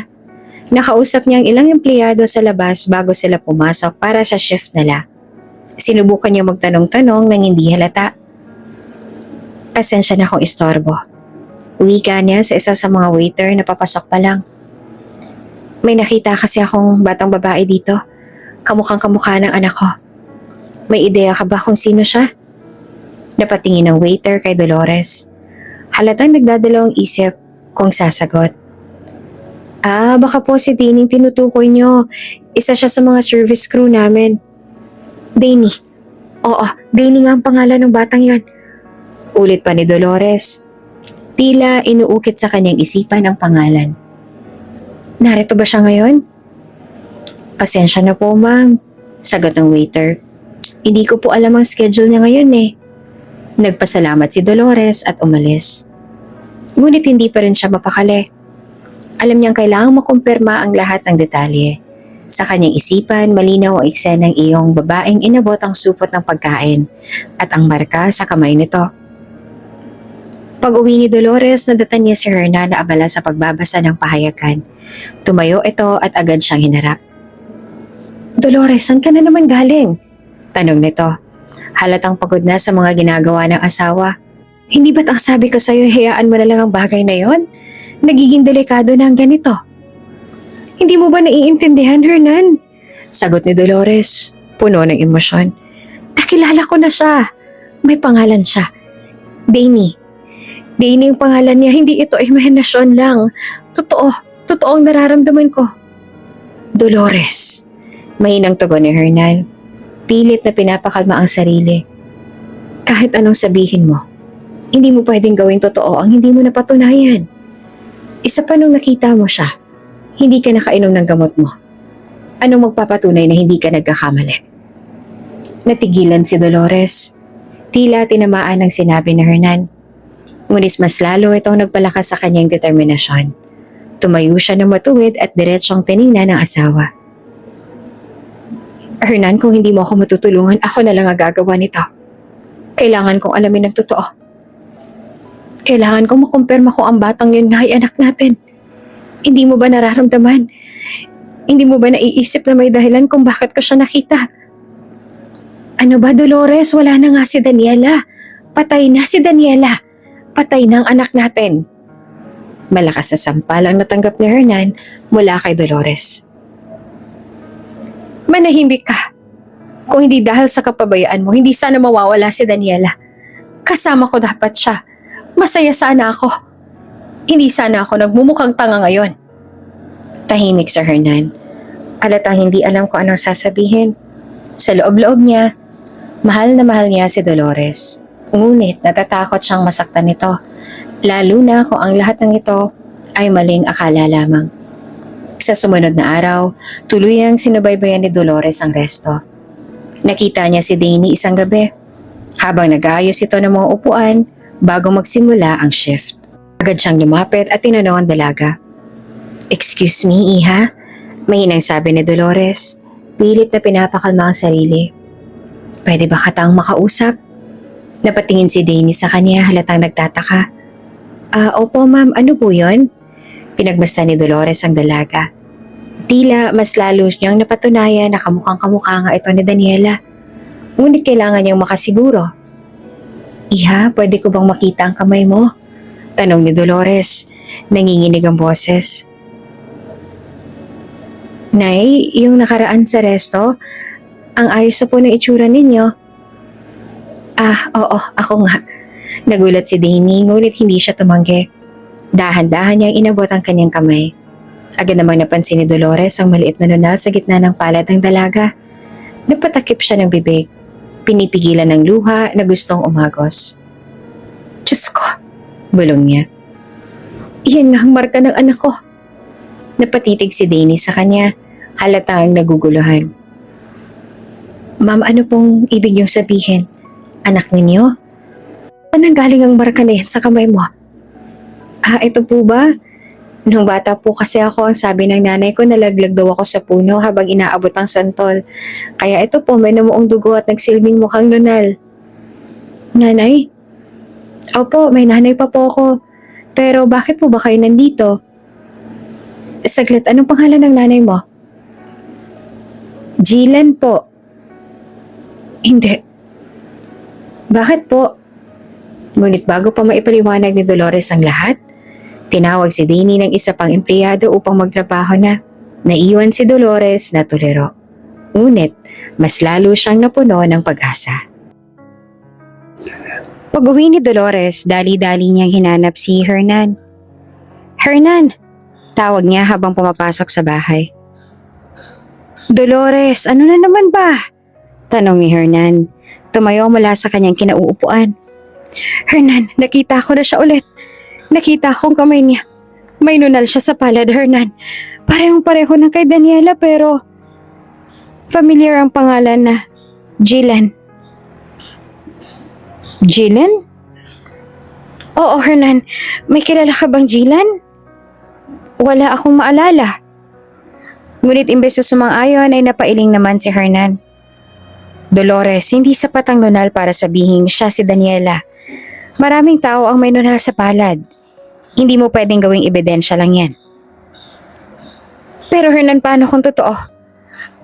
Nakausap niya ang ilang empleyado sa labas bago sila pumasok para sa shift nila. Sinubukan niya magtanong-tanong nang hindi halata. Pasensya na kung istorbo. Wika niya sa isa sa mga waiter na papasok pa lang. May nakita kasi akong batang babae dito. Kamukhang kamukha ng anak ko. May ideya ka ba kung sino siya? Napatingin ng waiter kay Dolores. Halatang nagdadalawang isip kung sasagot. Baka po si Tining tinutukoy nyo. Isa siya sa mga service crew namin. Danny. Oo, Danny nga ang pangalan ng batang yon. Ulit pa ni Dolores. Tila inuukit sa kanyang isipan ang pangalan. Narito ba siya ngayon? Pasensya na po, ma'am. Sagot ng waiter. Hindi ko po alam ang schedule niya ngayon eh. Nagpasalamat si Dolores at umalis. Ngunit hindi pa rin siya mapakali. Alam niyang kailangang makumpirma ang lahat ng detalye. Sa kanyang isipan, malinaw ang eksenang iyong babaeng inabot ang supot ng pagkain at ang marka sa kamay nito. Pag-uwi ni Dolores, nadatan niya si Hernan na abala sa pagbabasa ng pahayagan. Tumayo ito at agad siyang hinarap. Dolores, saan ka na naman galing? Tanong nito. Halatang pagod na sa mga ginagawa ng asawa. Hindi ba't ang sabi ko sa'yo, hayaan mo na lang ang bagay na yon? Nagiging delikado na ang ganito. Hindi mo ba naiintindihan, Hernan? Sagot ni Dolores, puno ng emosyon. Nakilala ko na siya. May pangalan siya. Danny. Danny ang pangalan niya, hindi ito imahinasyon lang. Totoo ang nararamdaman ko. Dolores. Mahinang tugon ni Hernan. Pilit na pinapakalma ang sarili. Kahit anong sabihin mo, hindi mo pwedeng gawing totoo ang hindi mo napatunayan. Isa pa nung nakita mo siya, hindi ka nakainom ng gamot mo. Anong magpapatunay na hindi ka nagkakamali? Natigilan si Dolores. Tila tinamaan ng sinabi ni Hernan. Ngunit mas lalo itong nagpalakas sa kanyang determinasyon. Tumayo siya ng matuwid at diretsyong tiningnan ng asawa. Hernan, kung hindi mo ako matutulungan, ako na lang ang gagawa nito. Kailangan kong alamin ang totoo. Kailangan kong makumpirma kung ang batang yun nga ay anak natin. Hindi mo ba nararamdaman? Hindi mo ba naiisip na may dahilan kung bakit ko siya nakita? Ano ba, Dolores? Wala na nga si Daniela. Patay na si Daniela. Patay na ang anak natin. Malakas na sampal ang natanggap ni Hernan mula kay Dolores. Manahimik ka. Kung hindi dahil sa kapabayaan mo, hindi sana mawawala si Daniela. Kasama ko dapat siya. Masaya sana ako. Hindi sana ako nagmumukhang tanga ngayon. Tahimik si Hernan. Alatang hindi alam kung anong sasabihin. Sa loob-loob niya, mahal na mahal niya si Dolores. Ngunit natatakot siyang masaktan nito. Lalo na kung ang lahat ng ito ay maling akala lamang. Sa sumunod na araw, tuluyang sinubaybayan ni Dolores ang resto. Nakita niya si Danny isang gabi. Habang nag-aayos ito ng mga upuan, bago magsimula ang shift. Agad siyang lumapit at tinanong ang dalaga. Excuse me, Iha? Mahinang sabi ni Dolores. Pilit na pinapakalma ang sarili. Pwede ba katang makausap? Napatingin si Danny sa kanya halatang nagtataka. Opo ma'am, ano po yun? Pinagmasta ni Dolores ang dalaga. Tila mas lalo niyang napatunayan na kamukhang kamukha nga ito ni Daniela. Ngunit kailangan niyang makasiguro. Iha, pwede ko bang makita ang kamay mo? Tanong ni Dolores. Nanginginig ang boses. Nay, yung nakaraan sa resto, ang ayos na po ng itsura ninyo. Oo, ako nga. Nagulat si Danny, ngunit hindi siya tumanggi. Dahan-dahan niyang inabot ang kanyang kamay. Agad namang napansin ni Dolores ang maliit na nunal sa gitna ng palad ng dalaga. Napatakip siya ng bibig. Pinipigilan ng luha na gustong umagos. Diyos ko, bulong niya. Iyan nga ang marka ng anak ko. Napatitig si Danny sa kanya, halatang naguguluhan. Ma'am, ano pong ibig niyong sabihin? Anak ninyo? Anong galing ang marka na yan sa kamay mo? Ito po ba? Nung bata po kasi ako, ang sabi ng nanay ko, nalaglag daw ako sa puno habang inaabot ang santol. Kaya ito po, may namuong dugo at nagsilbing mukhang nunal. Nanay? Opo, may nanay pa po ako. Pero bakit po ba kayo nandito? Saglit, anong pangalan ng nanay mo? Jilan po. Hindi. Bakit po? Ngunit bago pa maipaliwanag ni Dolores ang lahat, tinawag si Danny ng isa pang empleyado upang magtrabaho na. Naiwan si Dolores na tuliro. Ngunit, mas lalo siyang napuno ng pag-asa. Pag-uwi ni Dolores, dali-dali niyang hinanap si Hernan. Hernan! Tawag niya habang pumapasok sa bahay. Dolores, ano na naman ba? Tanong ni Hernan. Tumayo mula sa kanyang kinauupuan. Hernan, nakita ko na siya ulit. Nakita ko ang kamay niya. May nunal siya sa palad, Hernan. Parehong-pareho na kay Daniela pero familiar ang pangalan na Jillian. Jillian? Oo, Hernan. May kilala ka bang Jillian? Wala akong maalala. Ngunit imbes na sumang-ayon ay napailing naman si Hernan. Dolores, hindi sapat ang nunal para sabihin siya si Daniela. Maraming tao ang may nunal sa palad. Hindi mo pwedeng gawing ebidensya lang yan. Pero Hernan, paano kung totoo?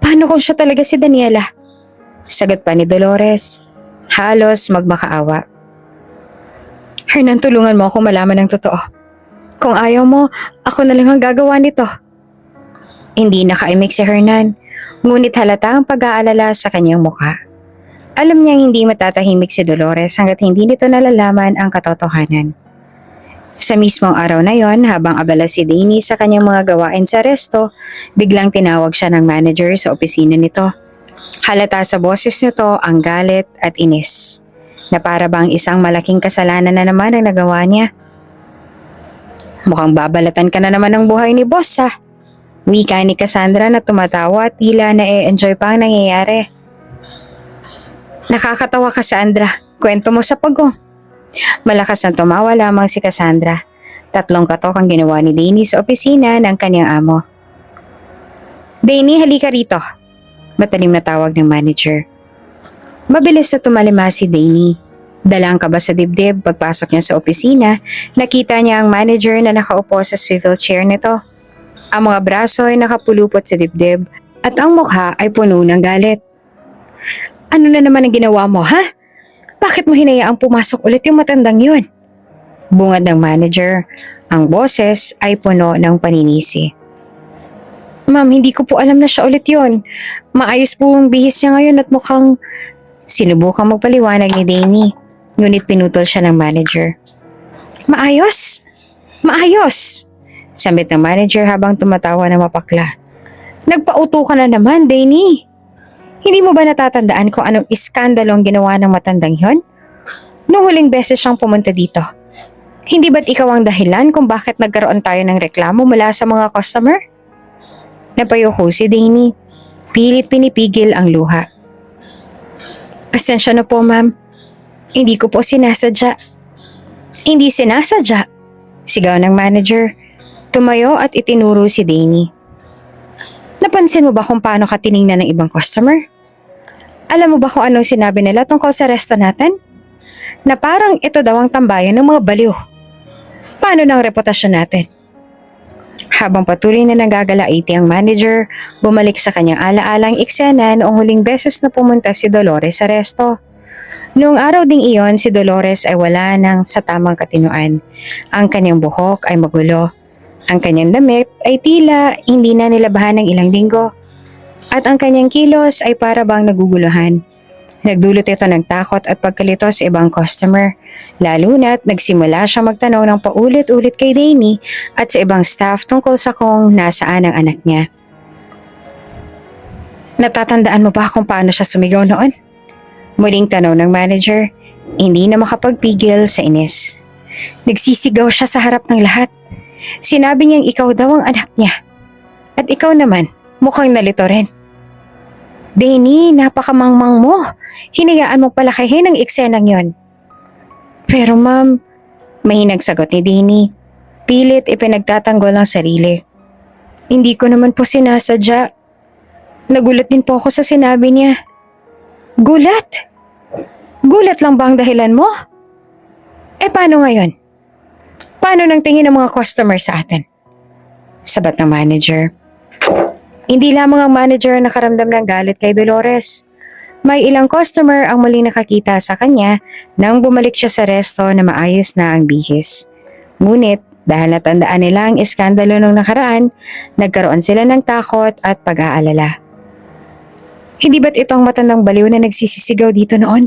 Paano kung siya talaga si Daniela? Sagot pa ni Dolores. Halos magmakaawa. Hernan, tulungan mo ako malaman ng totoo. Kung ayaw mo, ako na lang ang gagawa nito. Hindi nakaimik si Hernan, ngunit halata ang pag-aalala sa kanyang mukha. Alam niyang hindi matatahimik si Dolores hanggat hindi nito nalalaman ang katotohanan. Sa mismong araw na yon, habang abala si Danny sa kanyang mga gawain sa resto, biglang tinawag siya ng manager sa opisina nito. Halata sa boses nito ang galit at inis, na para bang isang malaking kasalanan na naman ang nagawa niya. Mukhang babalatan ka na naman ng buhay ni boss ha. Wika ni Cassandra na tumatawa at tila na-enjoy pa ang nangyayari. Nakakatawa, Cassandra. Kwento mo sa pagong. Malakas na tumawa lamang si Cassandra. 3 katok ang ginawa ni Danny sa opisina ng kanyang amo. Danny, halika rito. Matalim na tawag ng manager. Mabilis na tumalima si Danny. Dalang kaba sa dibdib pagpasok niya sa opisina, nakita niya ang manager na nakaupo sa swivel chair nito. Ang mga braso ay nakapulupot sa dibdib at ang mukha ay puno ng galit. Ano na naman ang ginawa mo, ha? Bakit mo hinayaang pumasok ulit yung matandang yun? Bungad ng manager, ang boses ay puno ng paninisi. Ma'am, hindi ko po alam na siya ulit yun. Maayos po ang bihis niya ngayon at mukhang sinubukang magpaliwanag ni Danny. Ngunit pinutol siya ng manager. Maayos? Maayos! Sambit ng manager habang tumatawa na mapakla. Nagpauto ka na naman, Danny. Hindi mo ba natatandaan kung anong iskandalo ang ginawa ng matandang yon? Noong huling beses siyang pumunta dito. Hindi ba't ikaw ang dahilan kung bakit nagkaroon tayo ng reklamo mula sa mga customer? Napayuko si Danny. Pilit pinipigil ang luha. Pasensya na po, ma'am. Hindi ko po sinasadya. Hindi sinasadya? Sigaw ng manager. Tumayo at itinuro si Danny. Napansin mo ba kung paano ka tiningnan ng ibang customer? Alam mo ba kung anong sinabi nila tungkol sa resto natin? Na parang ito daw ang tambayan ng mga baliw. Paano na ang reputasyon natin? Habang patuloy na nagagalaiti ang manager, bumalik sa kanyang ala-alang eksena noong huling beses na pumunta si Dolores sa resto. Noong araw ding iyon, si Dolores ay wala nang sa tamang katinuan. Ang kanyang buhok ay magulo. Ang kanyang damit ay tila hindi na nilabahan ng ilang linggo. At ang kanyang kilos ay para bang naguguluhan. Nagdulot ito ng takot at pagkalito sa ibang customer. Lalo na't nagsimula siya magtanong ng paulit-ulit kay Danny at sa ibang staff tungkol sa kung nasaan ang anak niya. Natatandaan mo ba kung paano siya sumigaw noon? Muling tanong ng manager, hindi na makapagpigil sa inis. Nagsisigaw siya sa harap ng lahat. Sinabi niyang ikaw daw ang anak niya. At ikaw naman, mukhang nalito rin. Danny, napakamangmang mo. Hinayaan mong palakihin ang eksenang yon. Pero ma'am, mahinang sagot ni Danny. Pilit ipinagtatanggol ang sarili. Hindi ko naman po sinasadya. Nagulat din po ako sa sinabi niya. Gulat? Gulat lang ba ang dahilan mo? Eh paano ngayon? Paano nang tingin ng mga customer sa atin? Sabat ng manager. Hindi lamang ang manager ang nakaramdam ng galit kay Dolores. May ilang customer ang muling nakakita sa kanya nang bumalik siya sa resto na maayos na ang bihis. Ngunit Dahil natandaan nila ang iskandalo nung nakaraan, nagkaroon sila ng takot at pag-aalala. Hindi ba't itong matandang baliw na nagsisisigaw dito noon?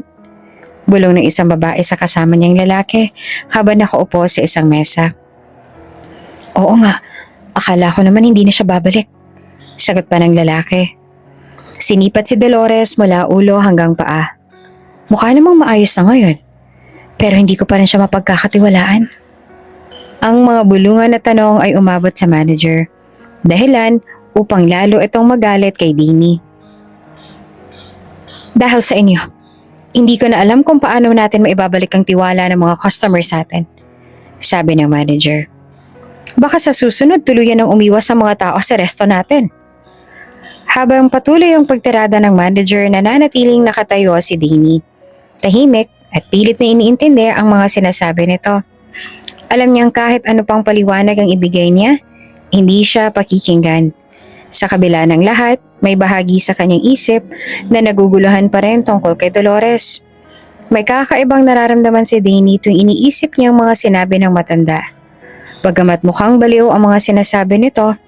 Bulong ng isang babae sa kasama niyang lalaki habang nakaupo sa isang mesa. Oo nga, akala ko naman hindi na siya babalik. Sagot pa ng lalaki. Sinipat si Dolores mula ulo hanggang paa. Mukha namang maayos na ngayon, pero hindi ko pa rin siya mapagkakatiwalaan. Ang mga bulungan na tanong ay umabot sa manager. Dahilan upang lalo itong magalit kay Dini. Dahil sa inyo, hindi ko na alam kung paano natin maibabalik ang tiwala ng mga customer sa atin, sabi ng manager. Baka sa susunod tuluyan ng umiwas ang mga tao sa resto natin. Habang patuloy ang pagtirada ng manager, nananatiling nakatayo si Dini. Tahimik at pilit na iniintindi ang mga sinasabi nito. Alam niyang kahit ano pang paliwanag ang ibigay niya, hindi siya pakikinggan. Sa kabila ng lahat, may bahagi sa kanyang isip na naguguluhan pa rin tungkol kay Dolores. May kakaibang nararamdaman si Dini tuwing iniisip niya ang mga sinabi ng matanda. Bagamat mukhang baliw ang mga sinasabi nito,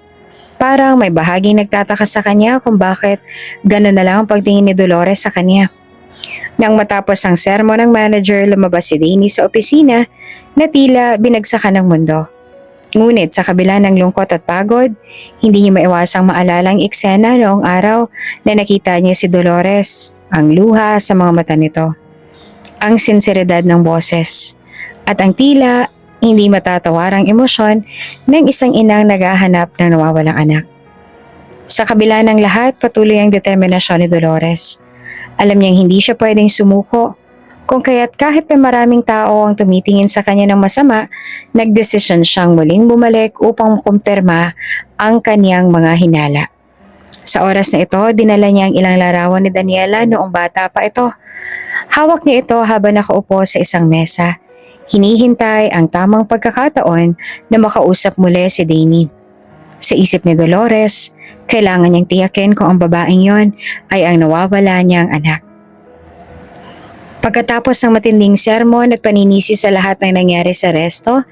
parang may bahaging nagtataka sa kanya kung bakit gano'n na lang ang pagtingin ni Dolores sa kanya. Nang matapos ang sermon ng manager, lumabas si Dini sa opisina na tila binagsakan ng mundo. Ngunit sa kabila ng lungkot at pagod, hindi niya maiwasang maalala ang eksena noong araw na nakita niya si Dolores, ang luha sa mga mata nito, ang sinseridad ng boses, at ang tila hindi matatawarang emosyon ng isang inang naghahanap ng nawawalang anak. Sa kabila ng lahat, patuloy ang determinasyon ni Dolores. Alam niyang hindi siya pwedeng sumuko, kung kaya't kahit may maraming tao ang tumitingin sa kanya ng masama, nagdesisyon siyang muling bumalik upang kumpirma ang kanyang mga hinala. Sa oras na ito, dinala niya ang ilang larawan ni Daniela noong bata pa ito. Hawak niya ito habang nakaupo sa isang mesa. Hinihintay ang tamang pagkakataon na makausap muli si Dani. Sa isip ni Dolores, kailangan niyang tiyakin kung ang babaeng yon ay ang nawawala niyang anak. Pagkatapos ng matinding sermon at paninisi sa lahat ng nangyari sa resto,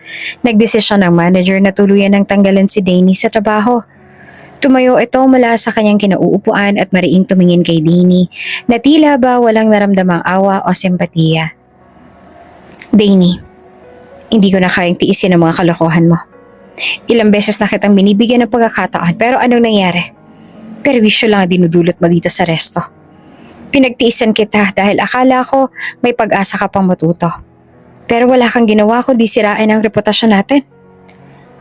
nagdesisyon ng manager na tuluyan ng tanggalan si Dani sa trabaho. Tumayo ito mula sa kanyang kinauupuan at mariing tumingin kay Dani na tila ba walang naramdamang awa o simpatiya. Dani, hindi ko na kayang tiisin ang mga kalokohan mo. Ilang beses na kitang binibigyan ng pagkakataon pero anong nangyari? Perwisyo lang ang dinudulot mo dito sa resto. Pinagtiisan kita dahil akala ko may pag-asa ka pang matuto. Pero wala kang ginawa kundi sirain ang reputasyon natin.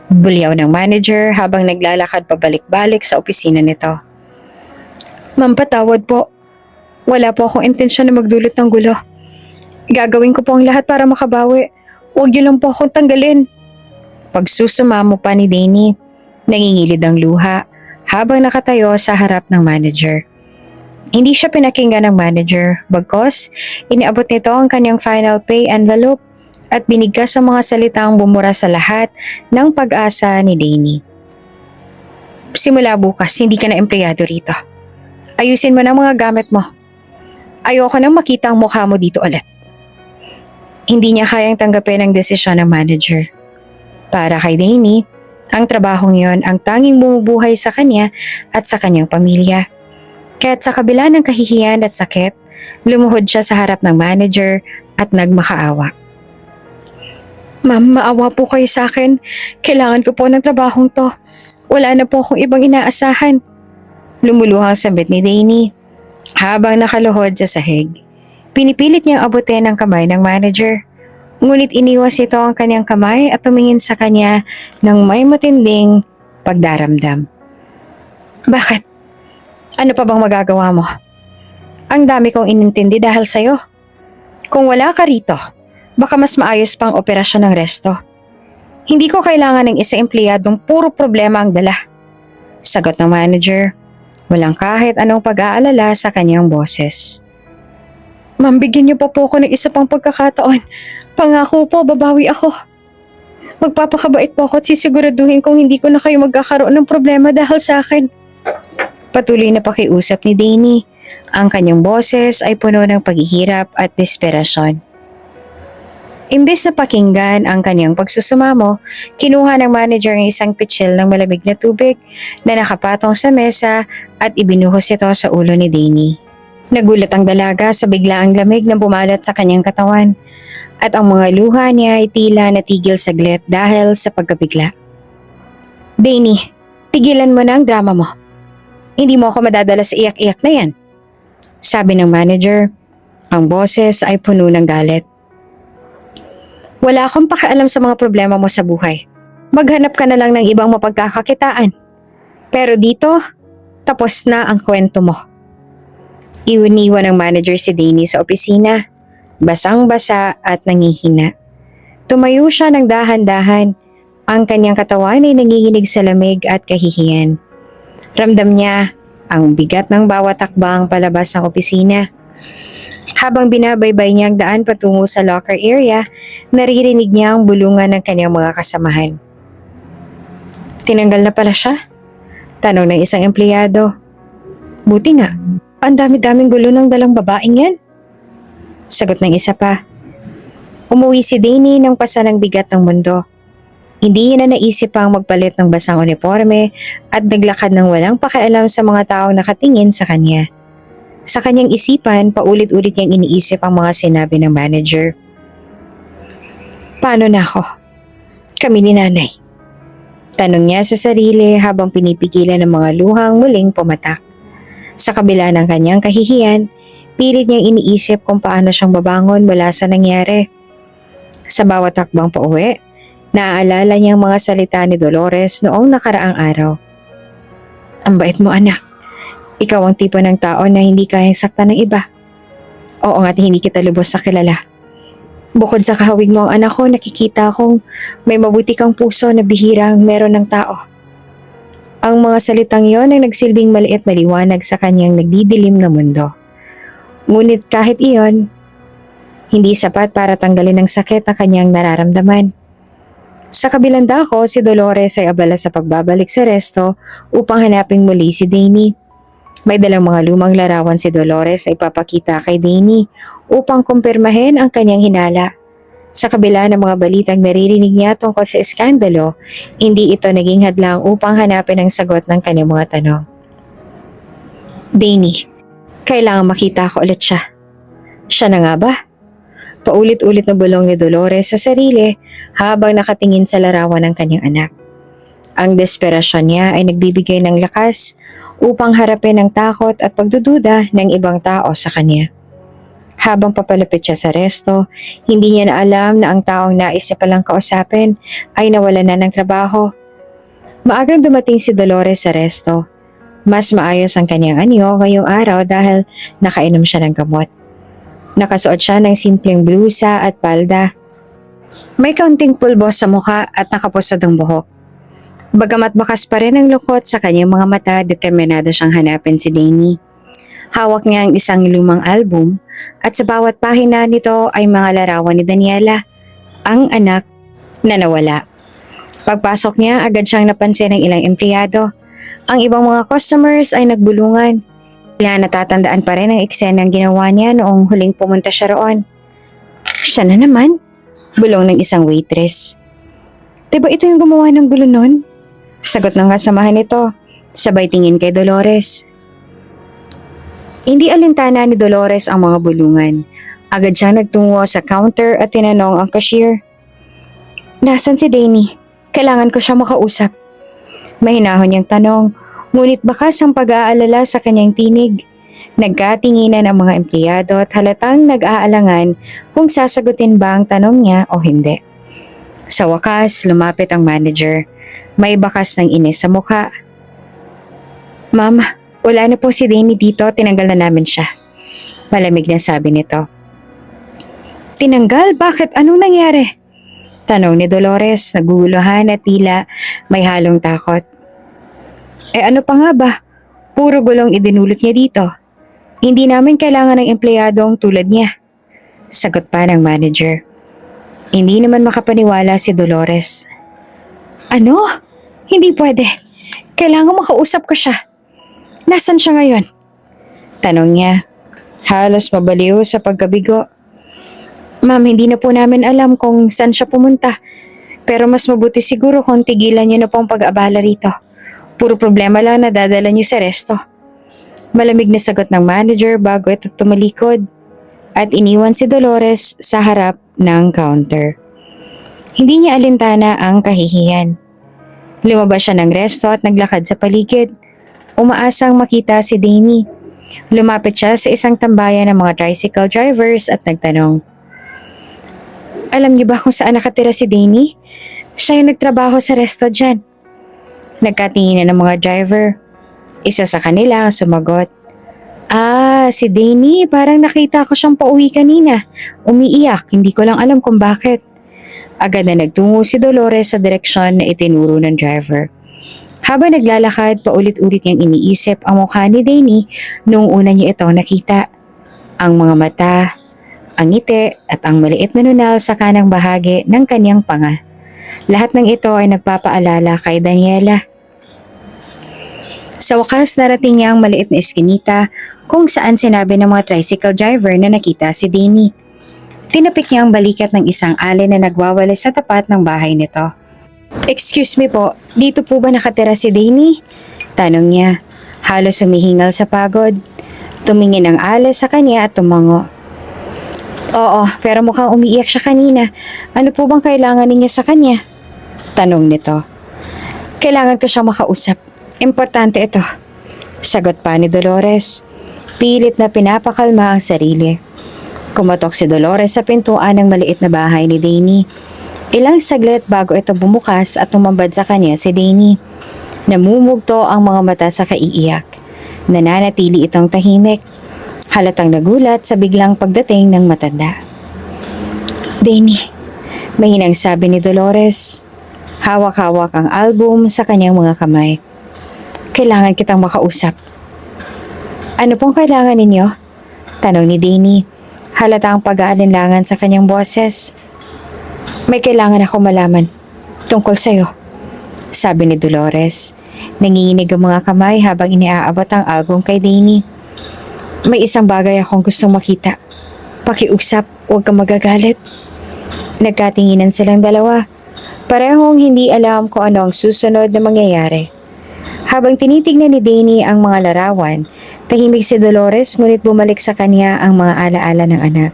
Bulyaw ng manager habang naglalakad pabalik-balik sa opisina nito. Ma'am, patawad po. Wala po akong intensyon na magdulot ng gulo. Gagawin ko po ang lahat para makabawi. Huwag niyo lang po akong tanggalin. Pagsusumamo pa ni Dani, nangingilid ang luha habang nakatayo sa harap ng manager. Hindi siya pinakinggan ng manager, bagkos iniabot nito ang kanyang final pay envelope at binigkas ang mga salitang bumura sa lahat ng pag-asa ni Dani. Simula bukas, hindi ka na empleyado rito. Ayusin mo na mga gamit mo. Ayoko nang makita ang mukha mo dito ulit. Hindi niya kayang tanggapin ang desisyon ng manager. Para kay Dani, ang trabahong yon ang tanging bumubuhay sa kanya at sa kanyang pamilya. Kaya't sa kabila ng kahihiyan at sakit, lumuhod siya sa harap ng manager at nagmakaawa. Ma'am, maawa po kayo sa akin. Kailangan ko po ng trabahong to. Wala na po akong ibang inaasahan. Lumuluhang sambit ni Dani habang nakaluhod sa sahig. Pinipilit niyang abutin ang kamay ng manager. Ngunit iniwas ito ang kanyang kamay at tumingin sa kanya ng may matinding pagdaramdam. Bakit? Ano pa bang magagawa mo? Ang dami kong inintindi dahil sa'yo. Kung wala ka rito, baka mas maayos pang operasyon ng resto. Hindi ko kailangan ng isang empleyadong puro problema ang dala. Sagot ng manager, walang kahit anong pag-aalala sa kanyang boses. Ma'am, bigyan niyo pa po ako ng isa pang pagkakataon. Pangako po, babawi ako. Magpapakabait po ako at sisiguraduhin kung hindi ko na kayo magkakaroon ng problema dahil sa akin. Patuloy na pakiusap ni Dani. Ang kanyang boses ay puno ng paghihirap at desperasyon. Imbes na pakinggan ang kanyang pagsusumamo, kinuha ng manager ang isang pitsil ng malamig na tubig na nakapatong sa mesa at ibinuhos ito sa ulo ni Danny. Nagulat ang dalaga sa biglaang lamig na bumalat sa kanyang katawan at ang mga luha niya ay tila natigil saglit dahil sa pagkabigla. Danny, pigilan mo na ang drama mo. Hindi mo ako madadala sa iyak-iyak na yan. Sabi ng manager, ang boses ay puno ng galit. Wala akong pakialam sa mga problema mo sa buhay. Maghanap ka na lang ng ibang mapagkakakitaan. Pero dito, tapos na ang kwento mo. Iwiniwan ng manager si Danny sa opisina, basang-basa at nangihina. Tumayo siya ng dahan-dahan. Ang kanyang katawan ay nanginginig sa lamig at kahihiyan. Ramdam niya ang bigat ng bawat takbang palabas ng opisina. Habang binabaybay niya ang daan patungo sa locker area, naririnig niya ang bulungan ng kanyang mga kasamahan. Tinanggal na pala siya? Tanong ng isang empleyado. Buti nga, ang dami-daming gulo ng dalang babaeng yan. Sagot ng isa pa. Umuwi si Danny ng pasanang bigat ng mundo. Hindi niya na naisip pang magpalit ng basang uniforme at naglakad ng walang pakialam sa mga taong nakatingin sa kanya. Sa kanyang isipan, paulit-ulit niyang iniisip ang mga sinabi ng manager. Paano na ako? Kami ni nanay. Tanong niya sa sarili habang pinipigilan ng mga luhang muling pumatak. Sa kabila ng kanyang kahihiyan, pilit niyang iniisip kung paano siyang babangon mula sa nangyari. Sa bawat takbang pauwi, naaalala niyang mga salita ni Dolores noong nakaraang araw. Ang bait mo anak. Ikaw ang tipo ng tao na hindi kayang saktan ng iba. Oo nga't hindi kita lubos na kilala. Bukod sa kahawig mo ang anak ko, nakikita kong may mabuti kang puso na bihirang meron ng tao. Ang mga salitang yon ay nagsilbing maliit na liwanag sa kanyang nagdidilim na mundo. Ngunit kahit iyon, hindi sapat para tanggalin ang sakit na kanyang nararamdaman. Sa kabilang dako, si Dolores ay abala sa pagbabalik sa resto upang hanapin muli si Danny. May dalang mga lumang larawan si Dolores na ipapakita kay Danny upang kumpirmahin ang kanyang hinala. Sa kabila ng mga balitang naririnig niya tungkol sa iskandalo, hindi ito naging hadlang upang hanapin ang sagot ng kanyang mga tanong. Danny, kailangan makita ko ulit siya. Siya na nga ba? Paulit-ulit na bulong ni Dolores sa sarili habang nakatingin sa larawan ng kanyang anak. Ang desperasyon niya ay nagbibigay ng lakas upang harapin ang takot at pagdududa ng ibang tao sa kanya. Habang papalapit siya sa resto, hindi niya na alam na ang taong nais niya palang kausapin ay nawalan na ng trabaho. Maagang dumating si Dolores sa resto. Mas maayos ang kanyang anyo ngayong araw dahil nakainom siya ng gamot. Nakasuot siya ng simpleng blusa at palda. May kaunting pulbo sa mukha at nakapusod ang buhok. Bagamat bakas pa rin ang lukot sa kanyang mga mata, determinado siyang hanapin si Danny. Hawak niya ang isang lumang album at sa bawat pahina nito ay mga larawan ni Daniela, ang anak na nawala. Pagpasok niya, agad siyang napansin ng ilang empleyado. Ang ibang mga customers ay nagbulungan. Kaya natatandaan pa rin ang eksenang ginawa niya noong huling pumunta siya roon. Siya na naman, bulong ng isang waitress. Diba ito yung gumawa ng gulo nun? Sagot ng kasamahan nito, sabay tingin kay Dolores. Hindi alintana ni Dolores ang mga bulungan. Agad siyang nagtungo sa counter at tinanong ang cashier. Nasaan si Danny? Kailangan ko siya makausap. Mahinahon niyang tanong, ngunit bakas ang pag-aalala sa kanyang tinig. Nagkatinginan ang mga empleyado at halatang nag-aalangan kung sasagutin ba ang tanong niya o hindi. Sa wakas, lumapit ang manager. May bakas ng inis sa mukha. Ma'am, wala na po si Danny dito, tinanggal na namin siya. Malamig na sabi nito. Tinanggal? Bakit? Anong nangyari? Tanong ni Dolores, naguguluhan at tila may halong takot. Ano pa nga ba? Puro gulong idinulot niya dito. Hindi namin kailangan ng empleyadong tulad niya. Sagot pa ng manager. Hindi naman makapaniwala si Dolores. Ano? Hindi pwede. Kailangan makausap ko siya. Nasaan siya ngayon? Tanong niya. Halos mabaliw sa pagkabigo. Ma'am, hindi na po namin alam kung saan siya pumunta. Pero mas mabuti siguro kung tigilan niyo na po ang pag-abala rito. Puro problema lang na dadala niyo sa resto. Malamig na sagot ng manager bago ito tumalikod at iniwan si Dolores sa harap ng counter. Hindi niya alintana ang kahihiyan. Lumabas siya ng resto at naglakad sa paligid. Umaasang makita si Danny. Lumapit siya sa isang tambayan ng mga tricycle drivers at nagtanong. Alam niyo ba kung saan nakatira si Danny? Siya yung nagtrabaho sa resto dyan. Nagkatinginan ng mga driver. Isa sa kanila ang sumagot. Ah, si Danny, parang nakita ko siyang pauwi kanina. Umiiyak, hindi ko lang alam kung bakit. Agad na nagtungo si Dolores sa direksyon na itinuro ng driver. Habang naglalakad, paulit-ulit niyang iniisip ang mukha ni Danny noong una niya ito nakita. Ang mga mata, ang ngiti at ang maliit na nunal sa kanang bahagi ng kanyang panga. Lahat ng ito ay nagpapaalala kay Daniela. Sa wakas narating niya ang maliit na eskinita kung saan sinabi ng mga tricycle driver na nakita si Danny. Tinapik niya ang balikat ng isang allen na nagwawalis sa tapat ng bahay nito. Excuse me po, dito po ba nakatira si Danny? Tanong niya, halos humihingal sa pagod. Tumingin ang allen sa kanya at tumango. Oo, pero mukhang umiiyak siya kanina. Ano po bang kailangan niya sa kanya? Tanong nito. Kailangan ko siyang makausap. Importante ito. Sagot pa ni Dolores. Pilit na pinapakalma ang sarili. Kumatok si Dolores sa pintuan ng maliit na bahay ni Danny. Ilang saglit bago ito bumukas at tumambad sa kanya si Danny. Namumugto ang mga mata sa kaiiyak. Nananatili itong tahimik. Halatang nagulat sa biglang pagdating ng matanda. Danny, mahinang sabi ni Dolores. Hawak-hawak ang album sa kanyang mga kamay. Kailangan kitang makausap. Ano pong kailangan ninyo? Tanong ni Danny. Halatang pag-aalinlangan sa kanyang boses. May kailangan ako malaman tungkol sa'yo, sabi ni Dolores. Nanginginig ang mga kamay habang iniaabot ang album kay Danny. May isang bagay akong gustong makita. Pakiusap, huwag kang magagalit. Nagkatinginan silang dalawa. Parehong hindi alam kung ano ang susunod na mangyayari. Habang tinitignan ni Danny ang mga larawan, tahimik si Dolores ngunit bumalik sa kanya ang mga alaala ng anak.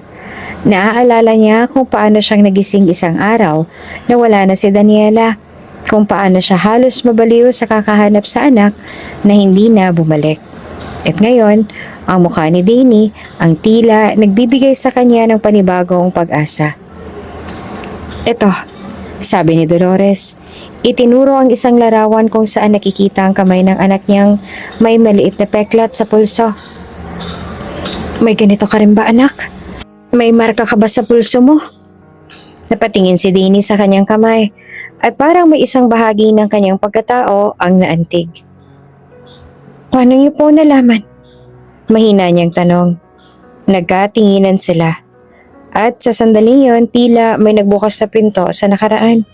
Naaalala niya kung paano siyang nagising isang araw na wala na si Daniela, kung paano siya halos mabaliw sa kakahanap sa anak na hindi na bumalik. At ngayon, ang mukha ni Danny ang tila nagbibigay sa kanya ng panibagong pag-asa. Ito, sabi ni Dolores. Itinuro ang isang larawan kung saan nakikita ang kamay ng anak niyang may maliit na peklat sa pulso. May ganito ka rin ba, anak? May marka ka ba sa pulso mo? Napatingin si Danny sa kanyang kamay at parang may isang bahagi ng kanyang pagkatao ang naantig. Paano niyo po nalaman? Mahina niyang tanong. Nagkatinginan sila. At sa sandaling yon, tila may nagbukas sa pinto sa nakaraan.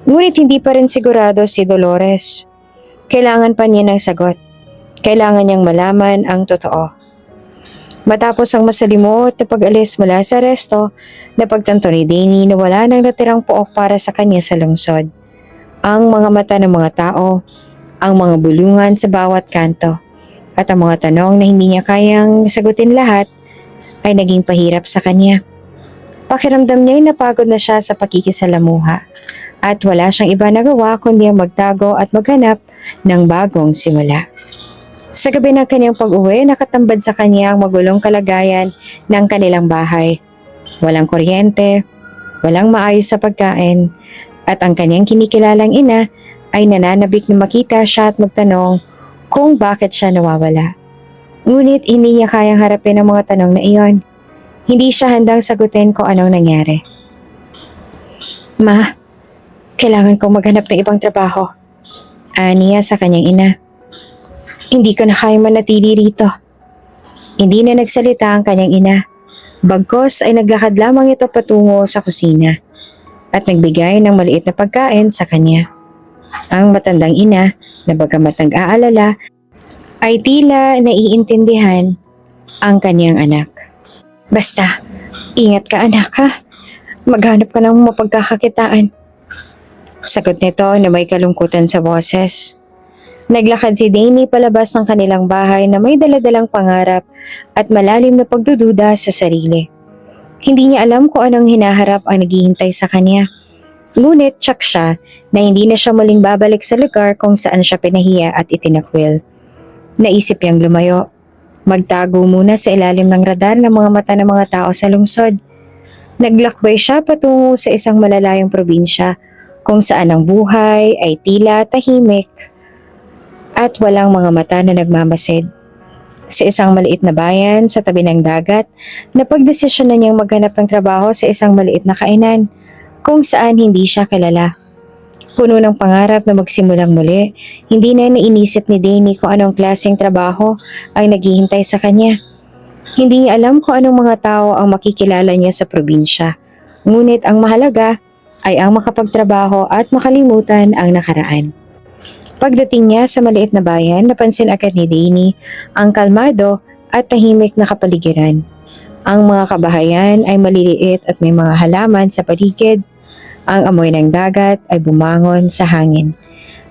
Ngunit hindi pa rin sigurado si Dolores. Kailangan pa niya ng sagot. Kailangan niyang malaman ang totoo. Matapos ang masalimot na pag-alis mula sa resto, napagtanto ni Danny na wala nang natirang pook para sa kanya sa lungsod. Ang mga mata ng mga tao, ang mga bulungan sa bawat kanto, at ang mga tanong na hindi niya kayang sagutin lahat ay naging pahirap sa kanya. Pakiramdam niya ay napagod na siya sa pakikisalamuha at wala siyang iba nagawa kundi ang magtago at maghanap ng bagong simula. Sa gabi ng kanyang pag-uwi, nakatambad sa kanya ang magulong kalagayan ng kanilang bahay. Walang kuryente, walang maayos sa pagkain, at ang kanyang kinikilalang ina ay nananabik na makita siya at magtanong kung bakit siya nawawala. Ngunit hindi niya kayang harapin ang mga tanong na iyon. Hindi siya handang sagutin kung anong nangyari. Ma, kailangan kong maghanap ng ibang trabaho. Aniya sa kanyang ina. Hindi ko na kayang manatili rito. Hindi na nagsalita ang kanyang ina. Bagkos ay naglakad lamang ito patungo sa kusina at nagbigay ng maliit na pagkain sa kanya. Ang matandang ina, na bagamat nag-aalala, ay tila naiintindihan ang kanyang anak. Basta, Ingat ka anak ha. Maghanap ka ng mapagkakakitaan. Sagot nito na may kalungkutan sa boses. Naglakad si Danny palabas ng kanilang bahay na may daladalang pangarap at malalim na pagdududa sa sarili. Hindi niya alam kung anong hinaharap ang naghihintay sa kanya. Ngunit tsak siya na hindi na siya muling babalik sa lugar kung saan siya pinahiya at itinakwil. Naisip niyang lumayo. Magtago muna sa ilalim ng radar ng mga mata ng mga tao sa lungsod. Naglakbay siya patungo sa isang malalayong probinsya kung saan ang buhay ay tila tahimik at walang mga mata na nagmamasid. Sa isang maliit na bayan sa tabi ng dagat, napagdesisyon na niyang maghanap ng trabaho sa isang maliit na kainan kung saan hindi siya kilala. Puno ng pangarap na magsimulang muli, hindi na nainisip ni Danny kung anong klaseng trabaho ang naghihintay sa kanya. Hindi niya alam kung anong mga tao ang makikilala niya sa probinsya. Ngunit ang mahalaga ay ang makapagtrabaho at makalimutan ang nakaraan. Pagdating niya sa maliit na bayan, napansin agad ni Danny ang kalmado at tahimik na kapaligiran. Ang mga kabahayan ay maliliit at may mga halaman sa paligid. Ang amoy ng dagat ay bumangon sa hangin.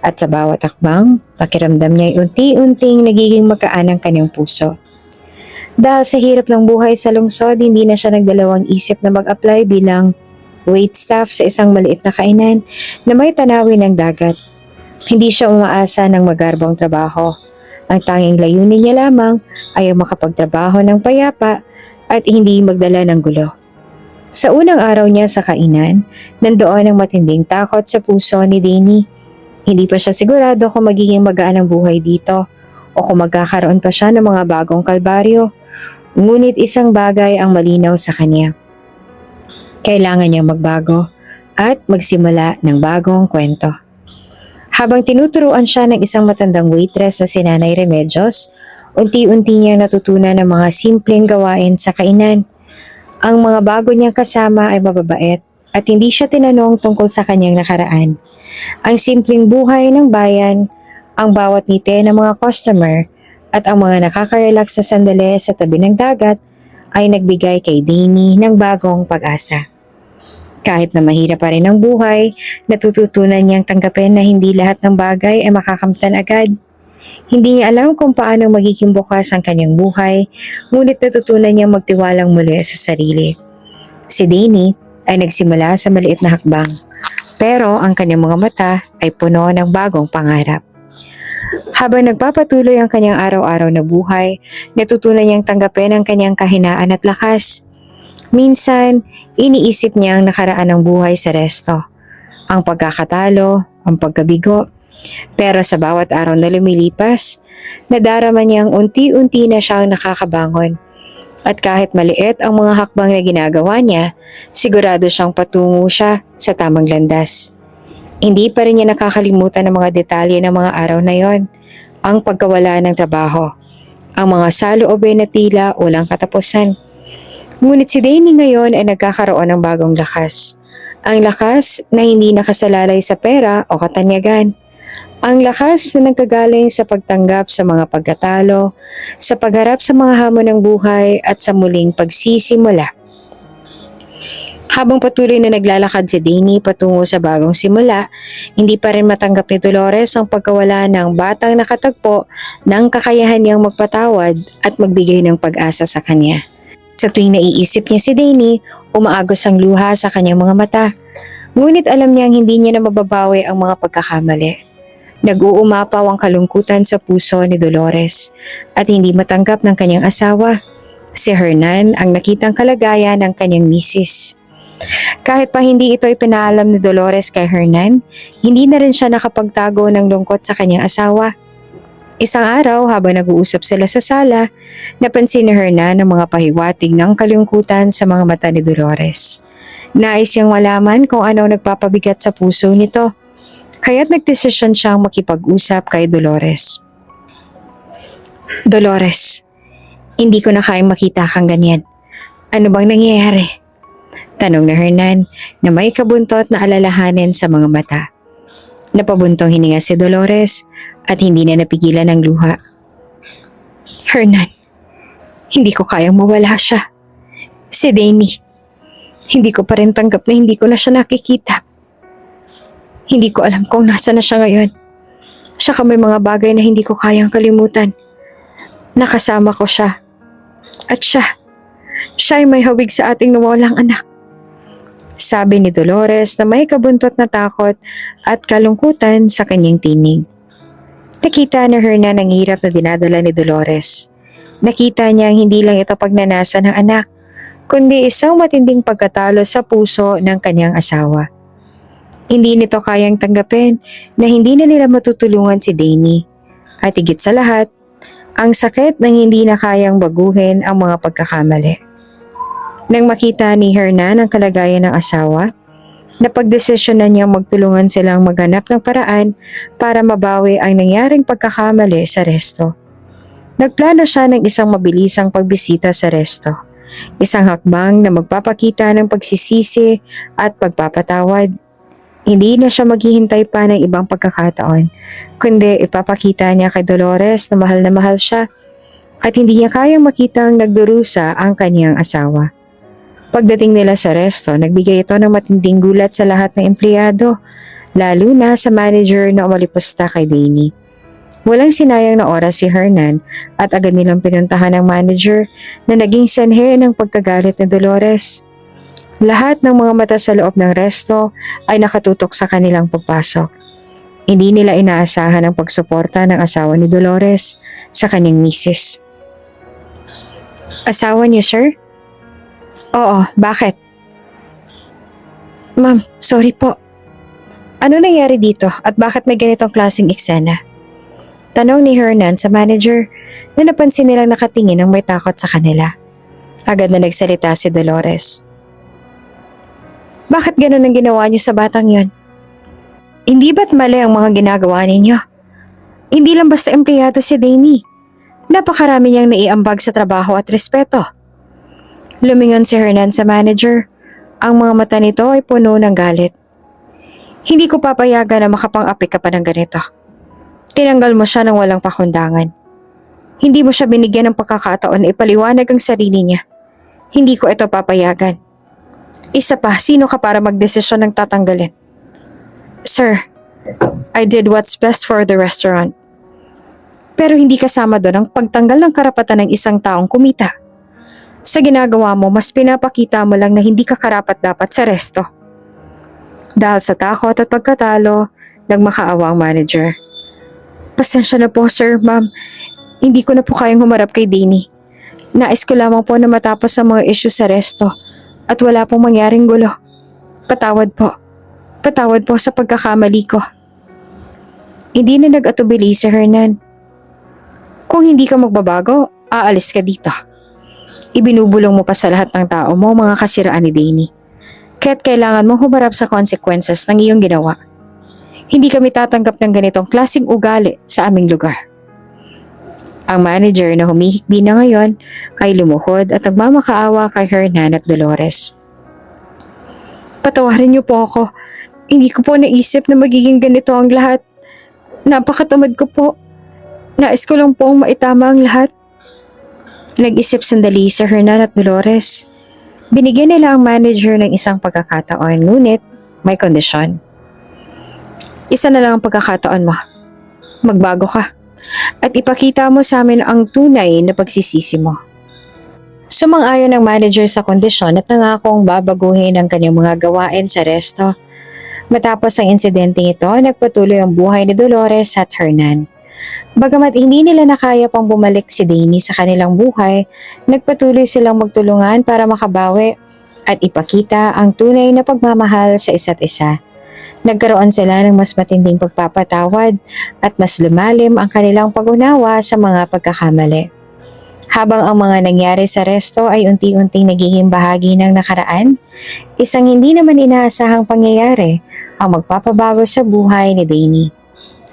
At sa bawat akbang, pakiramdam niya ay unti-unting nagiging magaan ang kanyang puso. Dahil sa hirap ng buhay sa lungsod, hindi na siya nagdalawang isip na mag-apply bilang waitstaff sa isang maliit na kainan na may tanawin ng dagat. Hindi siya umaasa ng magarbong trabaho. Ang tanging layunin niya lamang ay ang makapagtrabaho ng payapa at hindi magdala ng gulo. Sa unang araw niya sa kainan, nandoon ang matinding takot sa puso ni Danny. Hindi pa siya sigurado kung magiging magaan ang buhay dito o kung magkakaroon pa siya ng mga bagong kalbaryo. Ngunit isang bagay ang malinaw sa kanya. Kailangan niyang magbago at magsimula ng bagong kwento. Habang tinuturuan siya ng isang matandang waitress na si Nanay Remedios, unti-unti niyang natutunan ng mga simpleng gawain sa kainan. Ang mga bago niyang kasama ay mababait at hindi siya tinanong tungkol sa kanyang nakaraan. Ang simpleng buhay ng bayan, ang bawat ngiti ng mga customer at ang mga nakaka-relax sa sandali sa tabi ng dagat ay nagbigay kay Danny ng bagong pag-asa. Kahit na mahirap pa rin ang buhay, natututunan niyang tanggapin na hindi lahat ng bagay ay makakamtan agad. Hindi niya alam kung paano magiging bukas ang kanyang buhay, ngunit natutunan niyang magtiwalang muli sa sarili. Si Danny ay nagsimula sa maliit na hakbang, pero ang kanyang mga mata ay puno ng bagong pangarap. Habang nagpapatuloy ang kanyang araw-araw na buhay, natutunan niyang tanggapin ang kanyang kahinaan at lakas. Minsan, iniisip niya ang nakaraan ng buhay sa resto, ang pagkakatalo, ang pagkabigo. Pero sa bawat araw na lumilipas, nadarama niyang unti-unti na siyang nakakabangon. At kahit maliit ang mga hakbang na ginagawa niya, sigurado siyang patungo siya sa tamang landas. Hindi pa rin niya nakakalimutan ang mga detalye ng mga araw na yon, ang pagkawala ng trabaho, ang mga saloobin na tila walang katapusan. Ngunit si Danny ngayon ay nagkakaroon ng bagong lakas. Ang lakas na hindi nakasalalay sa pera o katanyagan. Ang lakas na nagkagaling sa pagtanggap sa mga pagkatalo, sa pagharap sa mga hamon ng buhay at sa muling pagsisimula. Habang patuloy na naglalakad si Danny patungo sa bagong simula, hindi pa rin matanggap ni Dolores ang pagkawala ng batang nakatagpo ng kakayahan niyang magpatawad at magbigay ng pag-asa sa kanya. Sa tuwing naiisip niya si Danny, umaagos ang luha sa kanyang mga mata. Ngunit alam niyang hindi niya na mababawi ang mga pagkakamali. Nag-uumapaw ang kalungkutan sa puso ni Dolores at hindi matanggap ng kanyang asawa. Si Hernan ang nakitang kalagayan ng kanyang misis. Kahit pa hindi ito ipinaalam ni Dolores kay Hernan, hindi na rin siya nakapagtago ng lungkot sa kanyang asawa. Isang araw habang nag-uusap sila sa sala, napansin ni Hernan ang mga pahiwatig ng kalungkutan sa mga mata ni Dolores. Nais niyang malaman kung ano nagpapabigat sa puso nito, kaya't nagdesisyon siyang makipag-usap kay Dolores. Dolores, hindi ko na kayang makita kang ganyan. Ano bang nangyayari? Tanong ni Hernan na may kabuntot na alalahanin sa mga mata. Napabuntong hininga si Dolores at hindi na napigilan ang luha. Hernan, hindi ko kayang mawala siya. Si Danny, Hindi ko pa rin tanggap na hindi ko na siya nakikita. Hindi ko alam kung nasa na siya ngayon. Saka may mga bagay na hindi ko kayang kalimutan. Nakasama ko siya. At siya ay may hawig sa ating nawawalang anak. Sabi ni Dolores na may kabuntot na takot at kalungkutan sa kanyang tinig. Nakita ni Hernan ang hirap na dinadala ni Dolores. Nakita niyang hindi lang ito pagnanasa ng anak, kundi isang matinding pagkatalo sa puso ng kanyang asawa. Hindi nito kayang tanggapin na hindi na nila matutulungan si Danny. At higit sa lahat, ang sakit ng hindi na kayang baguhin ang mga pagkakamali. Nang makita ni Hernan ang kalagayan ng asawa, napagdesisyonan niyang magtulungan silang maghanap ng paraan para mabawi ang nangyaring pagkakamali sa resto. Nagplano siya ng isang mabilisang pagbisita sa resto. Isang hakbang na magpapakita ng pagsisisi at pagpapatawad. Hindi na siya maghihintay pa ng ibang pagkakataon, kundi ipapakita niya kay Dolores na mahal siya at hindi niya kayang makitang nagdurusa ang kanyang asawa. Pagdating nila sa resto, nagbigay ito ng matinding gulat sa lahat ng empleyado, lalo na sa manager na umalipusta kay Danny. Walang sinayang na oras si Hernan at agad nilang pinuntahan ng manager na naging sanhe ng pagkagalit ni Dolores. Lahat ng mga mata sa loob ng resto ay nakatutok sa kanilang pagpasok. Hindi nila inaasahan ang pagsuporta ng asawa ni Dolores sa kanyang misis. Asawa niyo, sir? Oo, bakit? Ma'am, sorry po. Ano nangyari dito at bakit may ganitong klaseng eksena? Tanong ni Hernan sa manager na napansin nilang nakatingin ng may takot sa kanila. Agad na nagsalita si Dolores. Bakit ganun ang ginawa niyo sa batang yon? Hindi ba't mali ang mga ginagawa ninyo? Hindi lang basta empleyado si Danny. Napakarami niyang naiambag sa trabaho at respeto. Lumingon si Hernan sa manager. Ang mga mata nito ay puno ng galit. Hindi ko papayagan na makapang-api ka pa ng ganito. Tinanggal mo siya ng walang pakundangan. Hindi mo siya binigyan ng pagkakataon na ipaliwanag ang sarili niya. Hindi ko ito papayagan. Isa pa, sino ka para magdesisyon ng tatanggalin? Sir, I did what's best for the restaurant. Pero hindi kasama doon ang pagtanggal ng karapatan ng isang taong kumita. Sa ginagawa mo, mas pinapakita mo lang na hindi ka karapat-dapat sa resto. Dahil sa takot at pagkatalo, nagmakaawa ang manager. Pasensya na po, sir, ma'am. Hindi ko na po kayang humarap kay Danny. Nais ko lamang po na matapos ang mga issue sa resto at wala pong mangyaring gulo. Patawad po. Patawad po sa pagkakamali ko. Hindi na nag-atubili si Hernan. Kung hindi ka magbabago, aalis ka dito. Ibinubulong mo pa sa lahat ng tao mo mga kasiraan ni Danny. Kaya't kailangan mong humarap sa consequences ng iyong ginawa. Hindi kami tatanggap ng ganitong klaseng ugali sa aming lugar. Ang manager na humihikbi na ngayon ay lumuhod at nagmamakaawa kay Hernan at Dolores. Patawarin niyo po ako. Hindi ko po naisip na magiging ganito ang lahat. Napakatamad ko po. Nais ko lang pong maitama ang lahat. Nag-isip sandali si Hernan at Dolores. Binigyan nila ang manager ng isang pagkakataon, ngunit may kondisyon. Isa na lang ang pagkakataon mo. Magbago ka at ipakita mo sa amin ang tunay na pagsisisi mo. Sumang-ayon ang manager sa kondisyon at nangakong babaguhin ang kanyang mga gawain sa resto. Matapos ang insidenteng ito, nagpatuloy ang buhay ni Dolores at Hernan. Bagamat hindi nila nakaya pang bumalik si Danny sa kanilang buhay, nagpatuloy silang magtulungan para makabawi at ipakita ang tunay na pagmamahal sa isa't isa. Nagkaroon sila ng mas matinding pagpapatawad at mas lumalim ang kanilang pag-unawa sa mga pagkakamali. Habang ang mga nangyari sa resto ay unti-unting nagiging bahagi ng nakaraan, isang hindi naman inaasahang pangyayari ang magpapabago sa buhay ni Danny.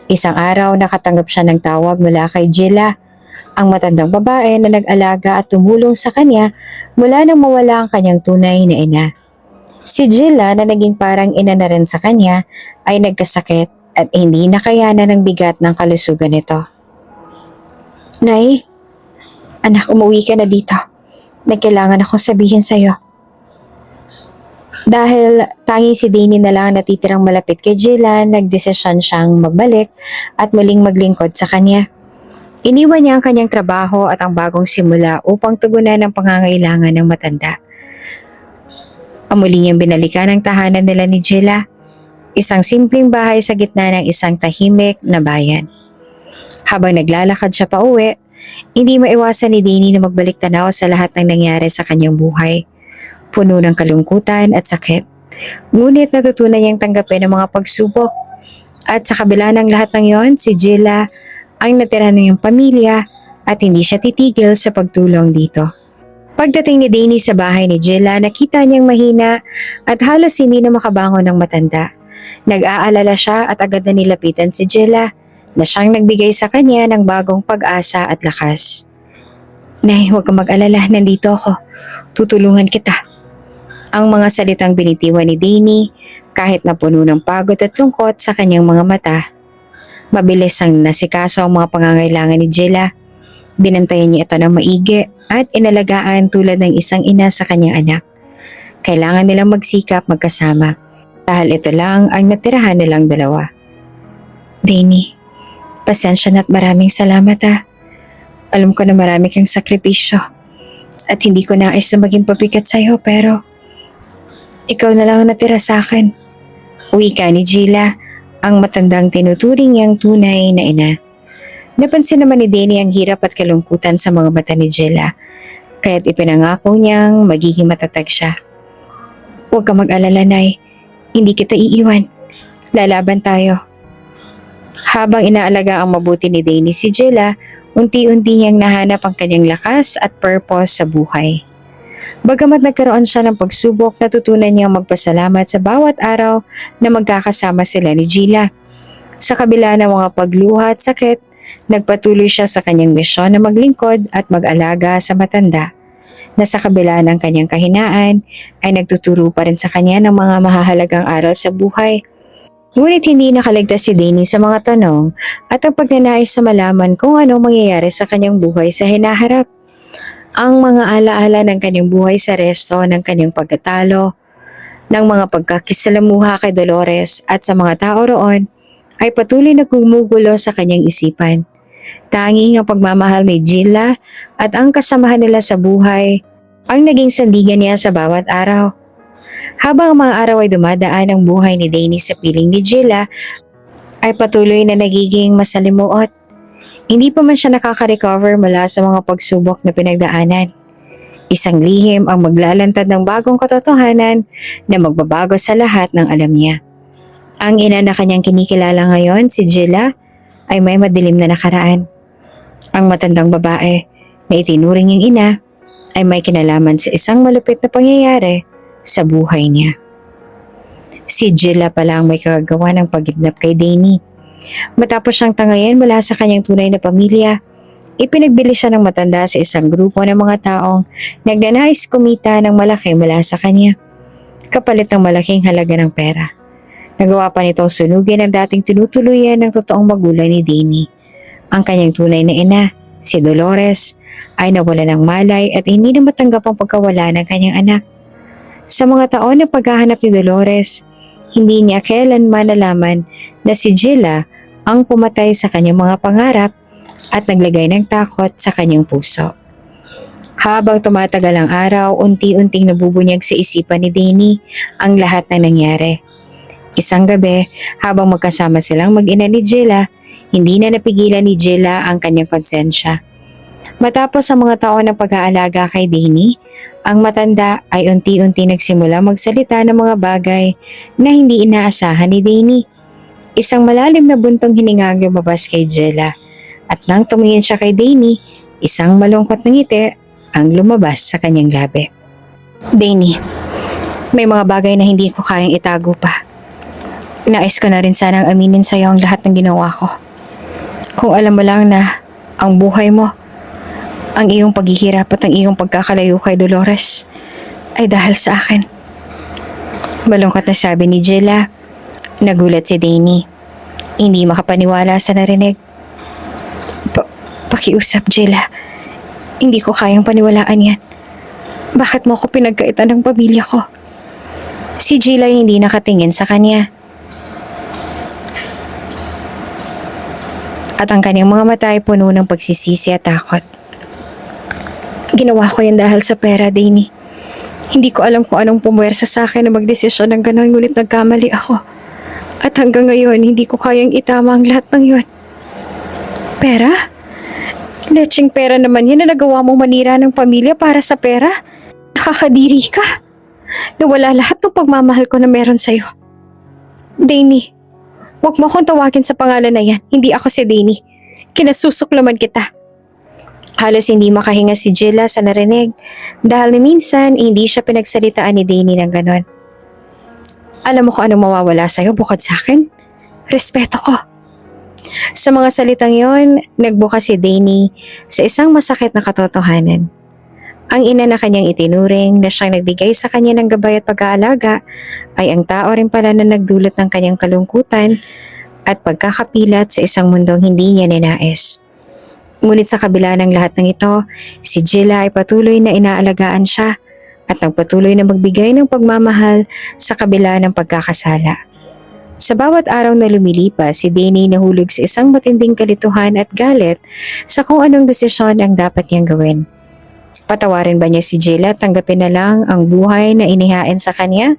Isang araw nakatanggap siya ng tawag mula kay Gilla, ang matandang babae na nag-alaga at tumulong sa kanya mula nang mawala ang kanyang tunay na ina. Si Gilla na naging parang ina na rin sa kanya ay nagkasakit at hindi nakayanan ng bigat ng kalusugan nito. Nay, anak, umuwi ka na dito. May kailangan akong sabihin sa'yo. Dahil tanging si Danny na lang ang natitirang malapit kay Jilla, nagdesisyon siyang magbalik at muling maglingkod sa kanya. Iniwan niya ang kanyang trabaho at ang bagong simula upang tugunan ang pangangailangan ng matanda. Muli niyang binalikan ang tahanan nila ni Jilla, isang simpleng bahay sa gitna ng isang tahimik na bayan. Habang naglalakad siya pa uwi, hindi maiwasan ni Danny na magbalik tanaw sa lahat ng nangyari sa kanyang buhay. Puno ng kalungkutan at sakit. Ngunit natutunan niyang tanggapin ang mga pagsubok. At sa kabila ng lahat ng yon, si Jilla ang natira ng iyong pamilya at hindi siya titigil sa pagtulong dito. Pagdating ni Danny sa bahay ni Jilla, nakita niyang mahina at halos hindi na makabangon ng matanda. Nag-aalala siya at agad na nilapitan si Jilla na siyang nagbigay sa kanya ng bagong pag-asa at lakas. Nay, huwag kang mag-alala, nandito ako. Tutulungan kita. Ang mga salitang binitiwan ni Danny kahit na puno ng pagod at lungkot sa kanyang mga mata. Mabilis ang nasikaso ang mga pangangailangan ni Jilla. Binantayan niya ito ng maigi at inalagaan tulad ng isang ina sa kanyang anak. Kailangan nilang magsikap magkasama dahil ito lang ang natirahan nilang dalawa. Danny, pasensya na at maraming salamat ha. Alam ko na marami kang sakripisyo at hindi ko nais na maging pabigat sa'yo pero ikaw na lang ang natira sa akin. Wika ni Jilla, ang matandang tinuturing niyang tunay na ina. Napansin naman ni Danny ang hirap at kalungkutan sa mga mata ni Jilla, kaya't ipinangako niyang magiging matatag siya. Huwag ka mag-alala, Nay. Hindi kita iiwan. Lalaban tayo. Habang inaalaga ang mabuti ni Danny si Jilla, unti-unti niyang nahanap ang kanyang lakas at purpose sa buhay. Bagamat nagkaroon siya ng pagsubok, natutunan niyang magpasalamat sa bawat araw na magkakasama sila ni Jilla. Sa kabila ng mga pagluha at sakit, nagpatuloy siya sa kanyang misyon na maglingkod at mag-alaga sa matanda, na sa kabila ng kanyang kahinaan ay nagtuturo pa rin sa kanya ng mga mahahalagang aral sa buhay. Ngunit hindi nakaligtas si Danny sa mga tanong at ang pagnanais sa malaman kung ano mangyayari sa kanyang buhay sa hinaharap. Ang mga alaala ng kanyang buhay sa resto ng kanyang pagkatalo, ng mga pagkakisalamuha kay Dolores at sa mga tao roon ay patuloy na gumugulo sa kanyang isipan. Tanging ang pagmamahal ni Jilla at ang kasamahan nila sa buhay ang naging sandigan niya sa bawat araw. Habang ang mga araw ay dumadaan, ang buhay ni Danny sa piling ni Jilla ay patuloy na nagiging masalimuot. Hindi pa man siya nakaka-recover mula sa mga pagsubok na pinagdaanan. Isang lihim ang maglalantad ng bagong katotohanan na magbabago sa lahat ng alam niya. Ang ina na kanyang kinikilala ngayon, si Jilla, ay may madilim na nakaraan. Ang matandang babae na itinuring niyang ina ay may kinalaman sa isang malupit na pangyayari sa buhay niya. Si Jilla pala ang may kagagawa ng pagkidnap kay Danny. Matapos siyang tangayin mula sa kanyang tunay na pamilya, ipinagbili siya ng matanda sa isang grupo ng mga taong nagnanais kumita ng malaki mula sa kanya, kapalit ng malaking halaga ng pera. Nagawa pa nitong sunugin ang dating tinutuluyan ng totoong magulang ni Danny. Ang kanyang tunay na ina, si Dolores, ay nawala ng malay at hindi na matanggap ang pagkawala ng kanyang anak. Sa mga taon ng paghahanap ni Dolores, hindi niya kailanman nalaman na si Jilla ang pumatay sa kanyang mga pangarap at naglagay ng takot sa kanyang puso. Habang tumatagal ang araw, unti-unting nabubunyag sa isipan ni Danny ang lahat ng nangyari. Isang gabi, habang magkasama silang mag-ina ni Jilla, hindi na napigilan ni Jilla ang kanyang konsensya. Matapos ang mga taon ng pag-aalaga kay Danny, ang matanda ay unti-unti nagsimula magsalita ng mga bagay na hindi inaasahan ni Danny. Isang malalim na buntong hininga ang lumabas kay Jilla at nang tumingin siya kay Danny, isang malungkot na ngiti ang lumabas sa kanyang labi. Danny, may mga bagay na hindi ko kayang itago pa. Nais ko na rin sanang aminin sa iyo ang lahat ng ginawa ko. Kung alam mo lang na ang buhay mo, ang iyong paghihirap at ang iyong pagkakalayo kay Dolores ay dahil sa akin. Malungkot na sabi ni Jilla. Nagulat si Danny. Hindi makapaniwala sa narinig. Pakiusap, Jilla. Hindi ko kayang paniwalaan yan. Bakit mo ako pinagkaitan ng pamilya ko? Si Jill ay hindi nakatingin sa kanya. At ang kanyang mga mata ay puno ng pagsisisi at takot. Ginawa ko yan dahil sa pera, Danny. Hindi ko alam kung anong pumuwersa sa akin na magdesisyon ng gano'n, ngunit nagkamali ako. At hanggang ngayon, hindi ko kayang itama ang lahat ng yun. Pera? Lecheng pera naman yan na nagawa mong manira ng pamilya para sa pera? Nakakadiri ka. Nawala lahat ng pagmamahal ko na meron sa'yo. Danny, huwag mo akong tawagin sa pangalan na yan. Hindi ako si Danny. Kinasusuklaman kita. Halos hindi makahinga si Jilla sa narinig dahil minsan hindi siya pinagsalitaan ni Danny ng ganon. Alam mo kung anong mawawala sa'yo bukod sa akin? Respeto ko. Sa mga salitang yon, nagbukas si Danny sa isang masakit na katotohanan. Ang ina na kanyang itinuring na siyang nagbigay sa kanya ng gabay at pag-aalaga ay ang tao rin pala na nagdulot ng kanyang kalungkutan at pagkakapilat sa isang mundong hindi niya ninais. Ngunit sa kabila ng lahat ng ito, si Jilla ay patuloy na inaalagaan siya at nagpatuloy na magbigay ng pagmamahal sa kabila ng pagkakasala. Sa bawat araw na lumilipas, si Danny nahulog sa isang matinding kalituhan at galit sa kung anong desisyon ang dapat niyang gawin. Patawarin ba niya si Jilla at tanggapin na lang ang buhay na inihain sa kanya?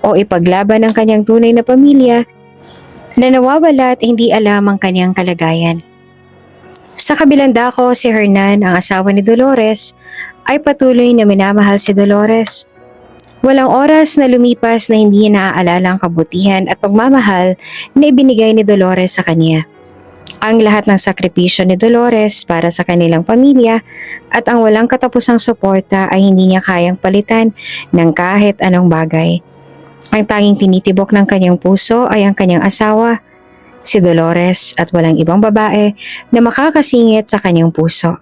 O ipaglaban ang kanyang tunay na pamilya na nawawala at hindi alam ang kanyang kalagayan? Sa kabilang dako, si Hernan, ang asawa ni Dolores, ay patuloy na minamahal si Dolores. Walang oras na lumipas na hindi niya naaalala ang kabutihan at pagmamahal na ibinigay ni Dolores sa kanya. Ang lahat ng sakripisyo ni Dolores para sa kanilang pamilya at ang walang katapusang suporta ay hindi niya kayang palitan ng kahit anong bagay. Ang tanging tinitibok ng kanyang puso ay ang kanyang asawa, si Dolores, at walang ibang babae na makakasingit sa kanyang puso.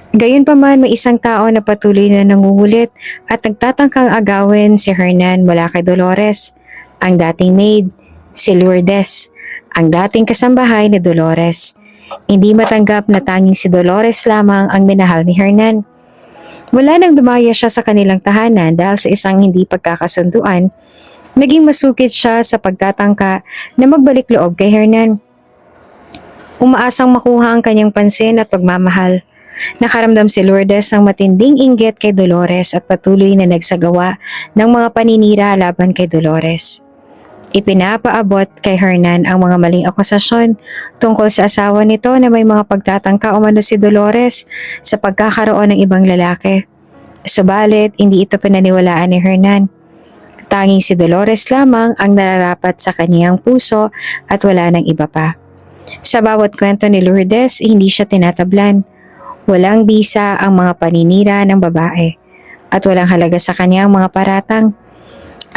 Gayunpaman, may isang tao na patuloy na nangungulit at nagtatangkang agawin si Hernan mula kay Dolores, ang dating maid, si Lourdes, ang dating kasambahay ni Dolores. Hindi matanggap na tanging si Dolores lamang ang minahal ni Hernan. Mula nang dumaya siya sa kanilang tahanan dahil sa isang hindi pagkakasunduan, naging masukit siya sa pagtatangka na magbalik loob kay Hernan. Umaasang makuha ang kanyang pansin at pagmamahal. Nakaramdam si Lourdes ng matinding inggit kay Dolores at patuloy na nagsagawa ng mga paninira laban kay Dolores. Ipinapaabot kay Hernan ang mga maling akusasyon tungkol sa asawa nito na may mga pagtatangka umano si Dolores sa pagkakaroon ng ibang lalaki. Subalit, hindi ito pinaniwalaan ni Hernan. Tanging si Dolores lamang ang nararapat sa kaniyang puso at wala nang iba pa. Sa bawat kwento ni Lourdes, hindi siya tinatablan. Walang bisa ang mga paninira ng babae at walang halaga sa kanyang mga paratang.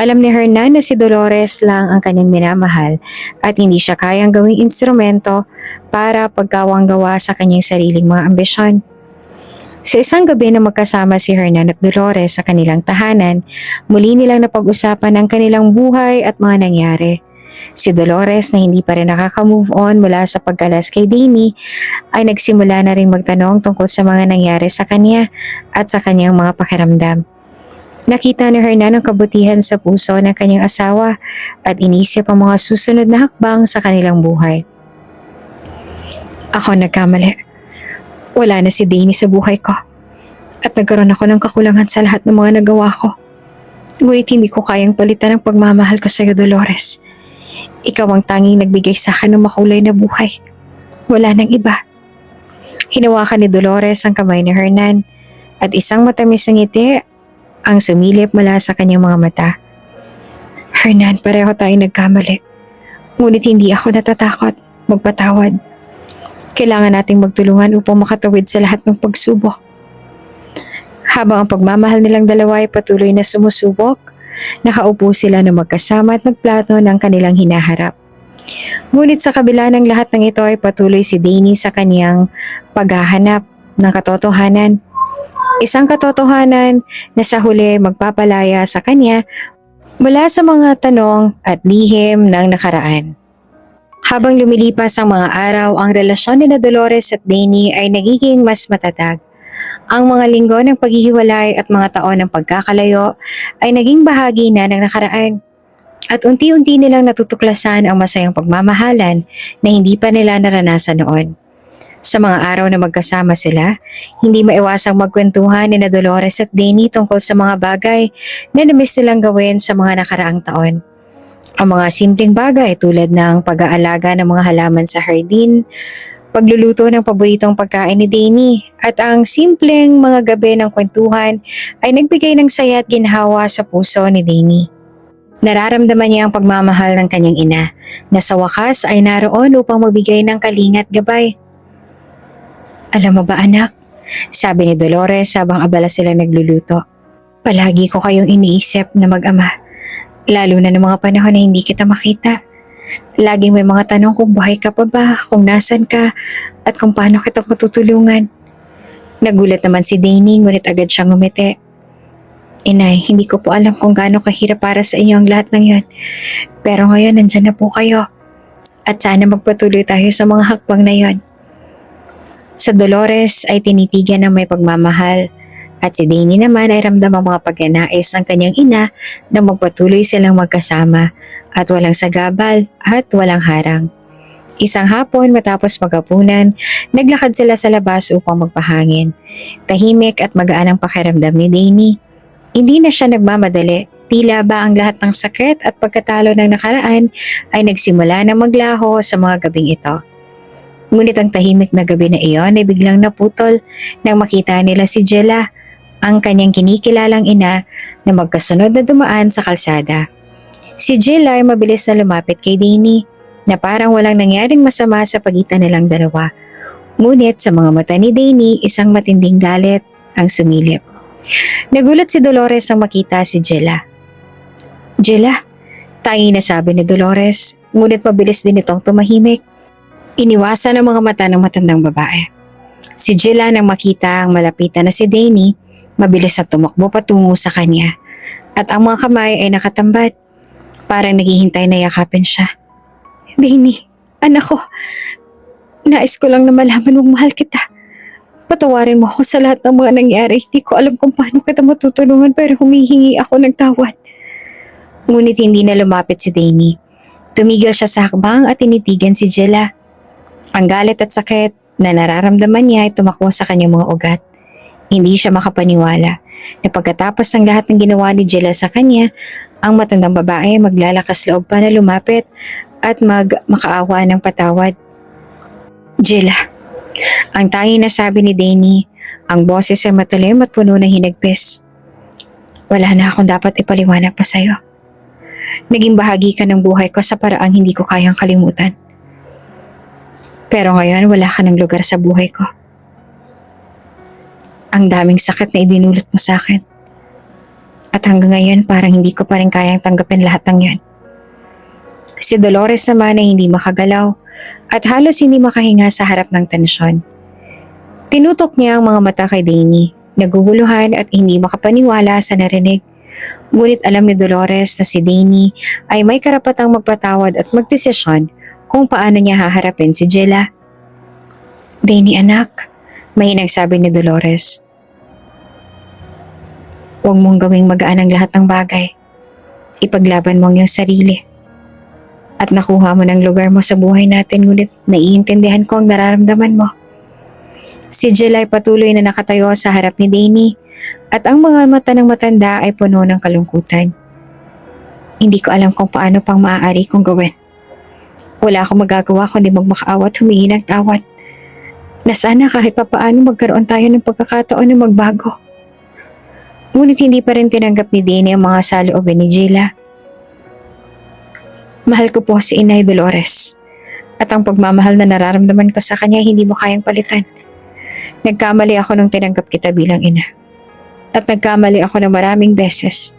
Alam ni Hernan na si Dolores lang ang kanyang minamahal at hindi siya kayang gawing instrumento para pagkawang-gawa sa kanyang sariling mga ambisyon. Sa isang gabi na magkasama si Hernan at Dolores sa kanilang tahanan, muli nilang napag-usapan ang kanilang buhay at mga nangyari. Si Dolores na hindi pa rin nakaka-move on mula sa pagkalas kay Danny ay nagsimula na rin magtanong tungkol sa mga nangyari sa kanya at sa kanyang mga pakiramdam. Nakita ni Hernan ang kabutihan sa puso ng kanyang asawa at inisip ang mga susunod na hakbang sa kanilang buhay. Ako nagkamali. Wala na si Danny sa buhay ko at nagkaroon ako ng kakulangan sa lahat ng mga nagawa ko. Ngunit hindi ko kayang palitan ang pagmamahal ko sa iyo, Dolores. Ikaw ang tanging nagbigay sa akin ng makulay na buhay. Wala nang iba. Hinawakan ni Dolores ang kamay ni Hernan at isang matamis na ngiti ang sumilip mula sa kanyang mga mata. Hernan, pareho tayong nagkamali. Ngunit hindi ako natatakot. Magpatawad. Kailangan nating magtulungan upang makatawid sa lahat ng pagsubok. Habang ang pagmamahal nilang dalawa ay patuloy na sumusubok, nakaupo sila na magkasama at nagplato ng kanilang hinaharap. Ngunit sa kabila ng lahat ng ito ay patuloy si Danny sa kanyang paghahanap ng katotohanan. Isang katotohanan na sa huli magpapalaya sa kanya mula sa mga tanong at lihim ng nakaraan. Habang lumilipas ang mga araw, ang relasyon ni Dolores at Danny ay nagiging mas matatag. Ang mga linggo ng paghihiwalay at mga taon ng pagkakalayo ay naging bahagi na ng nakaraan. At unti-unti nilang natutuklasan ang masayang pagmamahalan na hindi pa nila naranasan noon. Sa mga araw na magkasama sila, hindi maiwasang magkwentuhan ni Dolores at Danny tungkol sa mga bagay na namiss nilang gawin sa mga nakaraang taon. Ang mga simpleng bagay tulad ng pag-aalaga ng mga halaman sa hardin, pagluluto ng paboritong pagkain ni Danny, at ang simpleng mga gabi ng kwentuhan ay nagbigay ng saya at ginhawa sa puso ni Danny. Nararamdaman niya ang pagmamahal ng kanyang ina na sa wakas ay naroon upang magbigay ng kalinga at gabay. Alam mo ba anak, sabi ni Dolores habang abala sila nagluluto. Palagi ko kayong iniisip na mag-ama, lalo na ng mga panahon na hindi kita makita. Laging may mga tanong kung buhay ka pa ba, kung nasan ka, at kung paano kita matutulungan. Nagulat naman si Danny ngunit agad siyang ngumiti. Inay, hindi ko po alam kung gaano kahirap para sa inyo ang lahat ng yan. Pero ngayon nandyan na po kayo. At sana magpatuloy tayo sa mga hakbang na yon. Sa Dolores ay tinitigan ng may pagmamahal at si Danny naman ay ramdam ang mga pagnanais ng kanyang ina na magpatuloy silang magkasama at walang sagabal at walang harang. Isang hapon matapos maghapunan, naglakad sila sa labas upang magpahangin. Tahimik at magaan ang pakiramdam ni Danny. Hindi na siya nagmamadali, tila ba ang lahat ng sakit at pagkatalo ng nakaraan ay nagsimula na maglaho sa mga gabing ito. Ngunit ang tahimik na gabi na iyon ay biglang naputol nang makita nila si Jella, ang kanyang kinikilalang ina na magkasunod na dumaan sa kalsada. Si Jella ay mabilis na lumapit kay Danny na parang walang nangyaring masama sa pagitan nilang dalawa. Ngunit sa mga mata ni Danny, isang matinding galit ang sumilip. Nagulat si Dolores ang makita si Jella. Jella, tangi na sabi ni Dolores, ngunit mabilis din itong tumahimik. Iniwasan ang mga mata ng matandang babae. Si Jella nang makita ang malapitan na si Danny, mabilis na tumakbo patungo sa kanya at ang mga kamay ay nakatambat. Parang naghihintay na yakapin siya. Danny, anak ko, nais ko lang na malaman mong mahal kita. Patawarin mo ako sa lahat ng mga nangyari. Hindi ko alam kung paano kita matutulungan pero humihingi ako ng tawad. Ngunit hindi na lumapit si Danny. Tumigil siya sa hakbang at tinitigan si Jella. Ang galit at sakit na nararamdaman niya ay tumakbo sa kanyang mga ugat. Hindi siya makapaniwala na pagkatapos ng lahat ng ginawa ni Jella sa kanya, ang matandang babae maglalakas loob pa na lumapit at makaawa ng patawad. Jella, ang tanging nasabi ni Danny, ang boses ay matalim at puno ng hinagpis. Wala na akong dapat ipaliwanag pa sa'yo. Naging bahagi ka ng buhay ko sa paraang hindi ko kayang kalimutan. Pero ngayon wala ka ng lugar sa buhay ko. Ang daming sakit na idinulot mo sa akin. At hanggang ngayon parang hindi ko pa rin kayang tanggapin lahat ng yan. Si Dolores naman ay hindi makagalaw at halos hindi makahinga sa harap ng tensyon. Tinutok niya ang mga mata kay Danny, naguguluhan at hindi makapaniwala sa narinig. Ngunit alam ni Dolores na si Danny ay may karapatang magpatawad at magdesisyon kung paano niya haharapin si Jella. Danny anak, may nagsabi ni Dolores. Huwag mong gawing magaan ang lahat ng bagay. Ipaglaban mo ang iyong sarili. At nakuha mo ng lugar mo sa buhay natin ngunit naiintindihan ko ang nararamdaman mo. Si Jella ay patuloy na nakatayo sa harap ni Danny at ang mga mata ng matanda ay puno ng kalungkutan. Hindi ko alam kung paano pang maaari kong gawin. Wala akong magagawa kundi magmakaawa at humingi ng tawad. Na sana kahit papaano magkaroon tayo ng pagkakataon na magbago. Ngunit hindi pa rin tinanggap ni Danny ang mga saloobin ni Jella. Mahal ko po si Inay Dolores. At ang pagmamahal na nararamdaman ko sa kanya hindi mo kayang palitan. Nagkamali ako nung tinanggap kita bilang ina. At nagkamali ako ng maraming beses.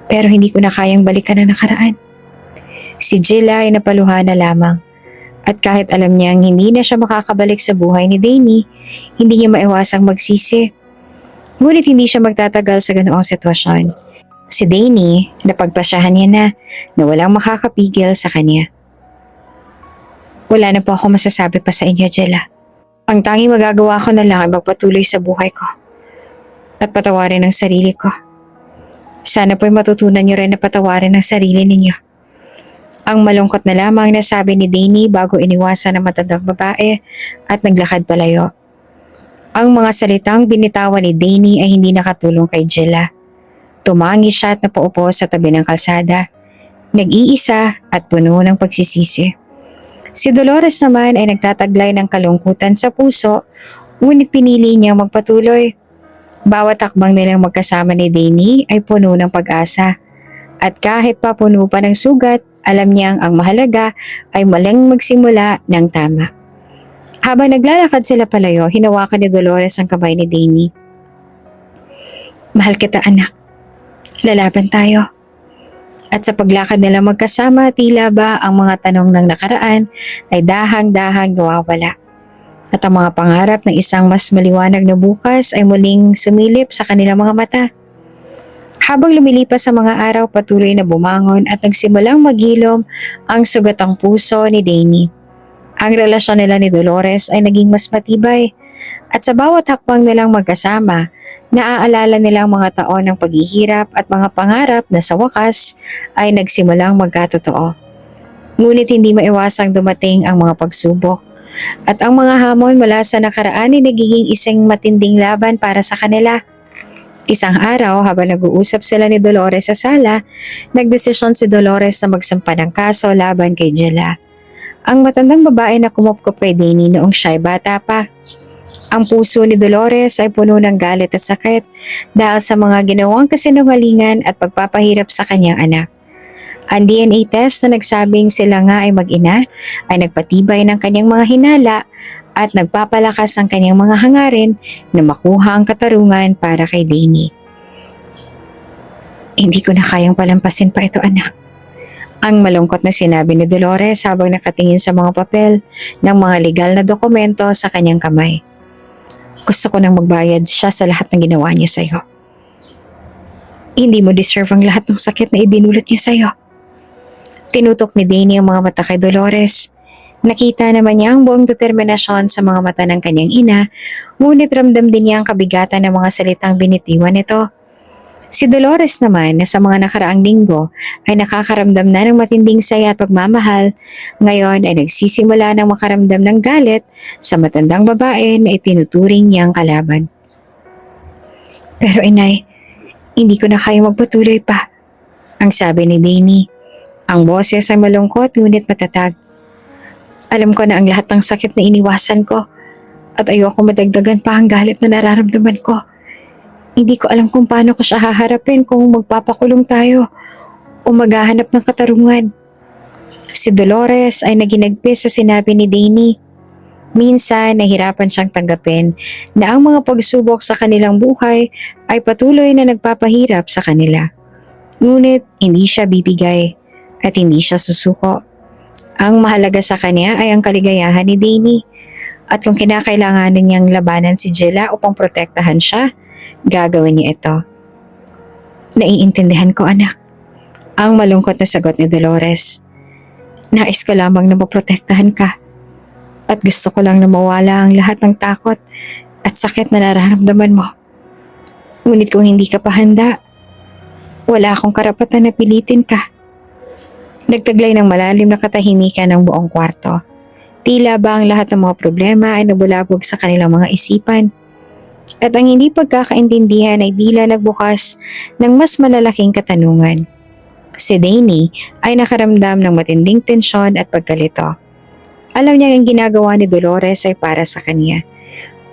Pero hindi ko na kayang balikan ang nakaraan. Si Jella ay napaluha na lamang at kahit alam niyang hindi na siya makakabalik sa buhay ni Danny, hindi niya maiwasang magsisi. Ngunit hindi siya magtatagal sa ganoong sitwasyon. Si Danny, napagpasyahan niya na walang makakapigil sa kanya. Wala na po ako masasabi pa sa inyo, Jella. Ang tanging magagawa ko na lang ay magpatuloy sa buhay ko at patawarin ang sarili ko. Sana po'y matutunan niyo rin na patawarin ang sarili ninyo. Ang malungkot na lamang na sabi ni Danny bago iniwasan ang matandang babae at naglakad palayo. Ang mga salitang binitawan ni Danny ay hindi nakatulong kay Jella. Tumangi siya at napaupo sa tabi ng kalsada, nag-iisa at puno ng pagsisisi. Si Dolores naman ay nagtataglay ng kalungkutan sa puso, ngunit pinili niyang magpatuloy. Bawat takbang nilang magkasama ni Danny ay puno ng pag-asa. At kahit pa puno pa ng sugat, alam niyang ang mahalaga ay maling magsimula ng tama. Habang naglalakad sila palayo, hinawakan ni Dolores ang kamay ni Danny. Mahal kita, anak. Lalaban tayo. At sa paglakad nila magkasama, tila ba ang mga tanong ng nakaraan ay dahang-dahang nawawala. At ang mga pangarap ng isang mas maliwanag na bukas ay muling sumilip sa kanilang mga mata. Habang lumilipas sa mga araw, patuloy na bumangon at nagsimulang maghilom ang sugatang puso ni Danny. Ang relasyon nila ni Dolores ay naging mas matibay at sa bawat hakbang nilang magkasama, naaalala nilang mga taon ng paghihirap at mga pangarap na sa wakas ay nagsimulang magkatotoo. Ngunit hindi maiwasang dumating ang mga pagsubok at ang mga hamon mula sa nakaraan ay nagiging isang matinding laban para sa kanila. Isang araw habang nag-uusap sila ni Dolores sa sala, nagdesisyon si Dolores na magsampa ng kaso laban kay Jella, ang matandang babae na kumupkop kay Danny noong siya'y bata pa. Ang puso ni Dolores ay puno ng galit at sakit dahil sa mga ginawang kasinungalingan at pagpapahirap sa kanyang anak. Ang DNA test na nagsabing sila nga ay mag-ina ay nagpatibay ng kanyang mga hinala at nagpapalakas ang kanyang mga hangarin na makuha ang katarungan para kay Danny. Hindi ko na kayang palampasin pa ito, anak. Ang malungkot na sinabi ni Dolores habang nakatingin sa mga papel ng mga legal na dokumento sa kanyang kamay. Gusto ko nang magbayad siya sa lahat ng ginawa niya sa'yo. Hindi mo deserve ang lahat ng sakit na ibinulot niya sa'yo. Tinutok ni Danny ang mga mata kay Dolores. Nakita naman niya ang buong determinasyon sa mga mata ng kanyang ina, ngunit ramdam din niya ang kabigatan ng mga salitang binitiwan nito. Si Dolores naman na sa mga nakaraang linggo ay nakakaramdam na ng matinding saya at pagmamahal, ngayon ay nagsisimula ng makaramdam ng galit sa matandang babae na itinuturing niyang kalaban. Pero inay, hindi ko na kaya magpatuloy pa, ang sabi ni Danny. Ang boses ay malungkot ngunit matatag. Alam ko na ang lahat ng sakit na iniwasan ko at ayoko madagdagan pa ang galit na nararamdaman ko. Hindi ko alam kung paano ko siya haharapin kung magpapakulong tayo o maghahanap ng katarungan. Si Dolores ay naginagpis sa sinabi ni Danny. Minsan nahirapan siyang tanggapin na ang mga pagsubok sa kanilang buhay ay patuloy na nagpapahirap sa kanila. Ngunit hindi siya bibigay at hindi siya susuko. Ang mahalaga sa kanya ay ang kaligayahan ni Danny at kung kinakailanganin niyang labanan si Jella upang protektahan siya, gagawin niya ito. Naiintindihan ko, anak. Ang malungkot na sagot ni Dolores. Nais ko lamang na maprotektahan ka at gusto ko lang na mawala ang lahat ng takot at sakit na nararamdaman mo. Ngunit kung hindi ka pa handa, wala akong karapatan na pilitin ka. Nagtaglay ng malalim na katahimikan ng buong kwarto. Tila ba ang lahat ng mga problema ay nabulabog sa kanilang mga isipan. At ang hindi pagkakaintindihan ay tila nagbukas ng mas malalaking katanungan. Si Danny ay nakaramdam ng matinding tensyon at pagkalito. Alam niya ang ginagawa ni Dolores ay para sa kanya.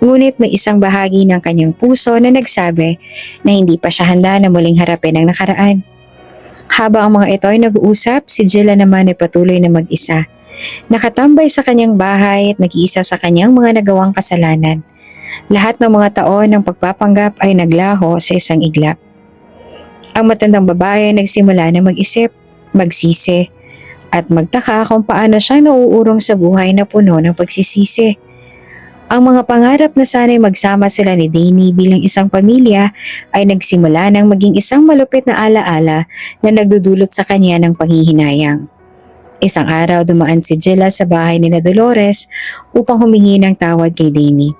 Ngunit may isang bahagi ng kanyang puso na nagsabi na hindi pa siya handa na muling harapin ang nakaraan. Habang ang mga ito ay nag-uusap, si Jella naman ay patuloy na mag-isa. Nakatambay sa kanyang bahay at nag-iisa sa kanyang mga nagawang kasalanan. Lahat ng mga taon ng pagpapanggap ay naglaho sa isang iglap. Ang matandang babae nagsimula na mag-isip, magsisi, at magtaka kung paano siya nauurong sa buhay na puno ng pagsisisi. Ang mga pangarap na sana'y magsama sila ni Danny bilang isang pamilya ay nagsimula ng maging isang malupit na alaala na nagdudulot sa kanya ng panghihinayang. Isang araw dumaan si Jilla sa bahay ni na Dolores upang humingi ng tawad kay Danny.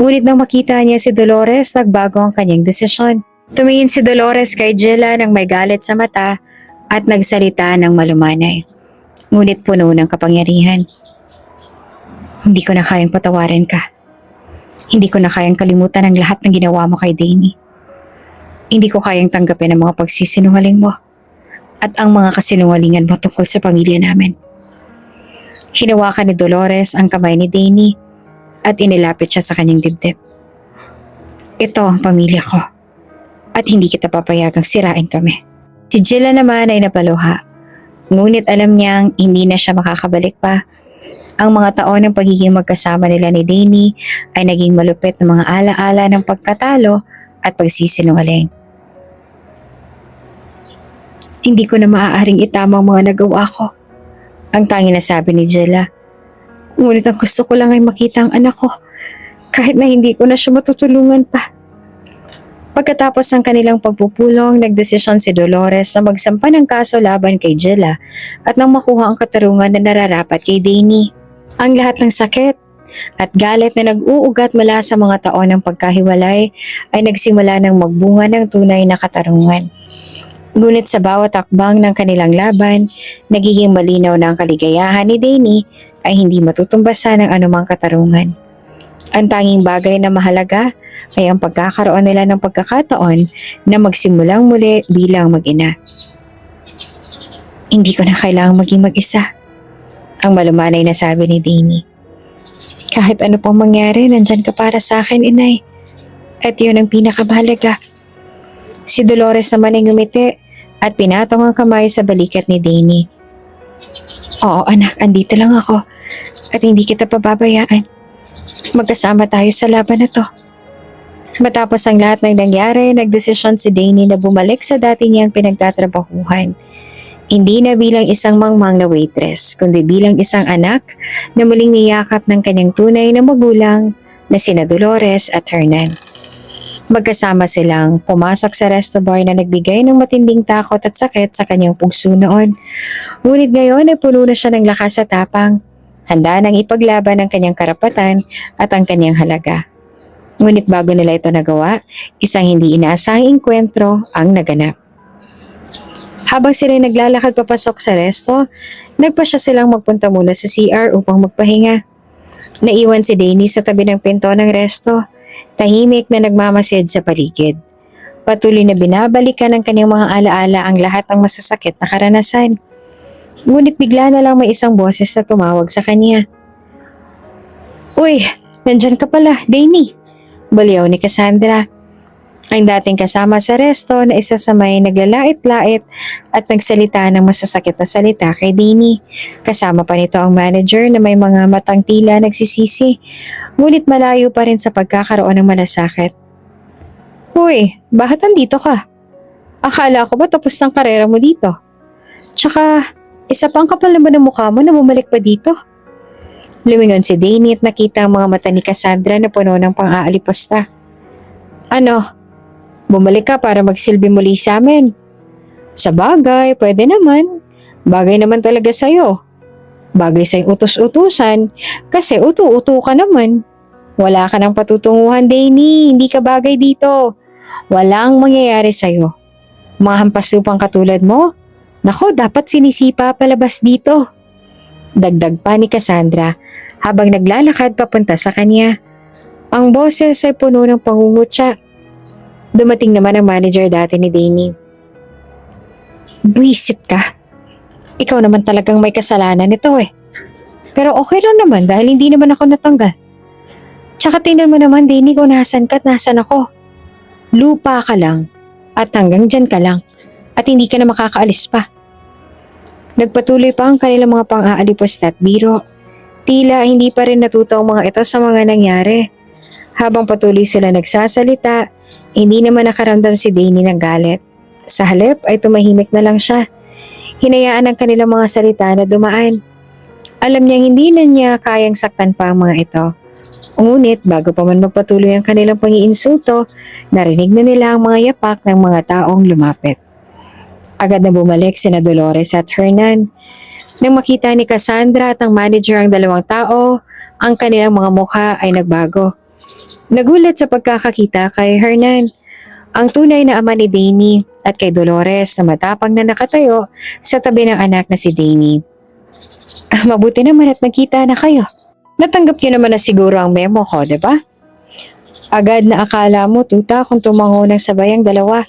Ngunit nang makita niya si Dolores, nagbago ang kanyang desisyon. Tumingin si Dolores kay Jilla nang may galit sa mata at nagsalita ng malumanay. Ngunit puno ng kapangyarihan. Hindi ko na kayang patawarin ka. Hindi ko na kayang kalimutan ang lahat ng ginawa mo kay Danny. Hindi ko kayang tanggapin ang mga pagsisinungaling mo at ang mga kasinungalingan mo tungkol sa pamilya namin. Hinawakan ni Dolores ang kamay ni Danny at inilapit siya sa kanyang dibdib. Ito ang pamilya ko at hindi kita papayagang sirain kami. Si Jilla naman ay napaluha. Ngunit alam niyang hindi na siya makakabalik pa. Ang mga taon ng pagiging magkasama nila ni Danny ay naging malupit na mga alaala ng pagkatalo at pagsisinungaling. Hindi ko na maaaring itama ang mga nagawa ko. Ang tanging nasabi ni Jilla. Ngunit ang gusto ko lang ay makita ang anak ko kahit na hindi ko na siya matutulungan pa. Pagkatapos ng kanilang pagpupulong, nagdesisyon si Dolores na magsampa ng kaso laban kay Jilla at nang makuha ang katarungan na nararapat kay Danny. Ang lahat ng sakit at galit na nag-uugat mula sa mga taon ng pagkahiwalay ay nagsimula ng magbunga ng tunay na katarungan. Ngunit sa bawat akbang ng kanilang laban, nagiging malinaw na ang kaligayahan ni Danny ay hindi matutumbasan ng anumang katarungan. Ang tanging bagay na mahalaga ay ang pagkakaroon nila ng pagkakataon na magsimulang muli bilang mag-ina. Hindi ko na kailangang maging mag-isa, ang malumanay na sabi ni Danny. Kahit ano pong mangyari, nandyan ka para sa akin, inay. At yun ang pinakamahalaga. Si Dolores naman ay ngumiti at pinatong ang kamay sa balikat ni Danny. Oo anak, andito lang ako at hindi kita pababayaan. Magkasama tayo sa laban na to. Matapos ang lahat ng nangyari, nagdesisyon si Danny na bumalik sa dati niyang pinagtatrabahuhan. Hindi na bilang isang mangmang na waitress, kundi bilang isang anak na muling niyakap ng kanyang tunay na magulang na sina Dolores at Hernan. Magkasama silang pumasok sa resto bar na nagbigay ng matinding takot at sakit sa kanyang puso noon. Ngunit ngayon ay puno na siya ng lakas at tapang. Handa nang ipaglaban ang kanyang karapatan at ang kanyang halaga. Ngunit bago nila ito nagawa, isang hindi inaasahang engkwentro ang naganap. Habang sila naglalakad papasok sa resto, nagpasya silang magpunta muna sa CR upang magpahinga. Naiwan si Danny sa tabi ng pinto ng resto, tahimik na nagmamasid sa paligid. Patuloy na binabalikan ng kanyang mga alaala ang lahat ng masasakit na karanasan. Ngunit bigla na lang may isang boses na tumawag sa kanya. Uy, nandyan ka pala, Danny. Baliw ni Cassandra. Ang dating kasama sa resto na isa sa may naglalait-lait at nagsalita ng masasakit na salita kay Danny. Kasama pa nito ang manager na may mga matang tila nagsisisi, ngunit malayo pa rin sa pagkakaroon ng malasakit. Uy, bakit andito ka? Akala ko ba tapos ng karera mo dito? Tsaka, isa pang kapal naman ng mukha mo na bumalik pa dito. Lumingon si Danny at nakita ang mga mata ni Cassandra na puno ng pang-aalipusta. Ano? Bumalik ka para magsilbi muli sa amin? Sa bagay, pwede naman. Bagay naman talaga sa'yo. Bagay sa'yo utos-utusan kasi utu-utu ka naman. Wala ka ng patutunguhan, Danny. Hindi ka bagay dito. Walang mangyayari sa'yo. Mga hampasupang katulad mo, nako, dapat sinisipa palabas dito. Dagdag pa ni Cassandra habang naglalakad papunta sa kanya. Ang boses ay puno ng pangungutya. Dumating naman ang manager dati ni Danny. Buisit ka. Ikaw naman talagang may kasalanan nito eh. Pero okay lang naman dahil hindi naman ako natanggal. Tsaka tingnan mo naman, Danny, kung nasan ka at nasan ako. Lupa ka lang at hanggang dyan ka lang at hindi ka na makakaalis pa. Nagpatuloy pa ang kanilang mga pang-aalipusta at biro. Tila hindi pa rin natuto ang mga ito sa mga nangyari. Habang patuloy sila nagsasalita, hindi naman nakaramdam si Danny ng galit. Sa halip ay tumahimik na lang siya. Hinayaan ang kanilang mga salita na dumaan. Alam niyang hindi na niya kayang saktan pa ang mga ito. Ngunit bago pa man magpatuloy ang kanilang pang-iinsulto, narinig na nila ang mga yapak ng mga taong lumapit. Agad na bumalik sina Dolores at Hernan. Nang makita ni Cassandra at ang manager ang dalawang tao, ang kanilang mga mukha ay nagbago. Nagulat sa pagkakakita kay Hernan, ang tunay na ama ni Danny, at kay Dolores na matapang na nakatayo sa tabi ng anak na si Danny. Mabuti naman at nagkita na kayo. Natanggap niyo naman na siguro ang memo ko, di ba? Agad na akala mo tuta kung tumango ng sabay ang dalawa.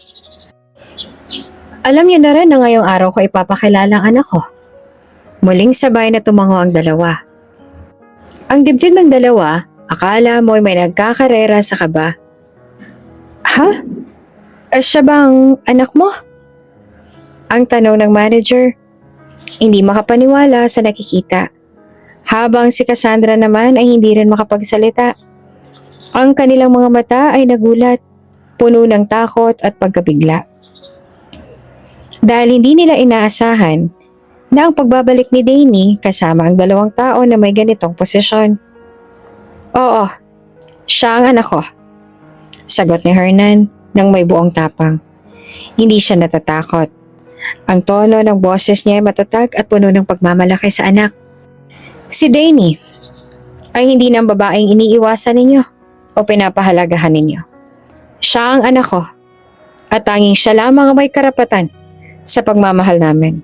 Alam niyo na rin na ngayong araw ko ipapakilala ang anak ko. Muling sabay na tumango ang dalawa. Ang dibdib ng dalawa, akala mo'y may nagkakarera sa kaba. Ha? Siya bang anak mo? Ang tanong ng manager. Hindi makapaniwala sa nakikita. Habang si Cassandra naman ay hindi rin makapagsalita. Ang kanilang mga mata ay nagulat, puno ng takot at pagkabigla. Dahil hindi nila inaasahan na ang pagbabalik ni Danny kasama ang dalawang tao na may ganitong posisyon. Oo, siya ang anak ko. Sagot ni Hernan nang may buong tapang. Hindi siya natatakot. Ang tono ng boses niya ay matatag at puno ng pagmamalaki sa anak. Si Danny ay hindi ng babaeng iniiwasan ninyo o pinapahalagahan ninyo. Siya ang anak ko at tanging siya lamang ang may karapatan sa pagmamahal namin.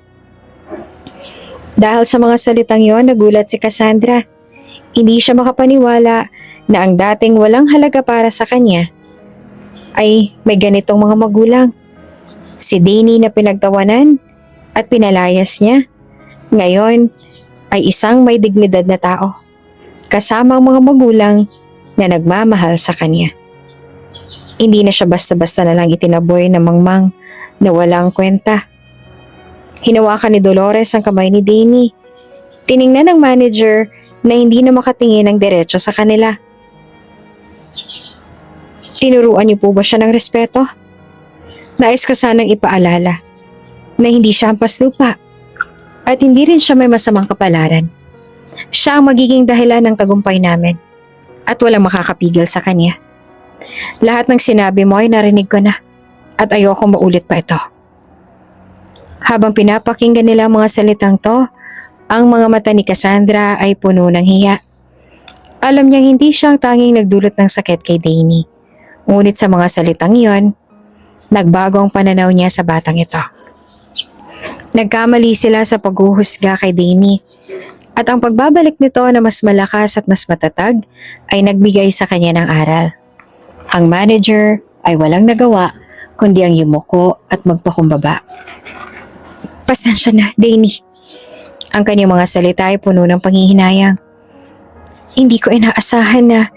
Dahil sa mga salitang yon, nagulat si Cassandra. Hindi siya makapaniwala na ang dating walang halaga para sa kanya ay may ganitong mga magulang. Si Danny na pinagtawanan at pinalayas niya, ngayon ay isang may dignidad na tao, kasama ang mga magulang na nagmamahal sa kanya. Hindi na siya basta-basta na lang itinaboy na mangmang na walang kwenta. Hinawakan ni Dolores ang kamay ni Danny. Tiningnan ng manager na hindi na makatingin ng diretso sa kanila. Tinuruan niyo po ba siya ng respeto? Nais ko sanang ipaalala na hindi siya hampas lupa at hindi rin siya may masamang kapalaran. Siya ang magiging dahilan ng tagumpay namin at walang makakapigil sa kanya. Lahat ng sinabi mo ay narinig ko na at ayoko maulit pa ito. Habang pinapakinggan nila ang mga salitang to, ang mga mata ni Cassandra ay puno ng hiya. Alam niyang hindi siya ang tanging nagdulot ng sakit kay Danny. Ngunit sa mga salitang iyon, nagbago ang pananaw niya sa batang ito. Nagkamali sila sa paghuhusga kay Danny at ang pagbabalik nito na mas malakas at mas matatag ay nagbigay sa kanya ng aral. Ang manager ay walang nagawa kundi ang yumuko at magpakumbaba. Pasensya na, Danny. Ang kanyang mga salita ay puno ng panghihinayang. Hindi ko inaasahan na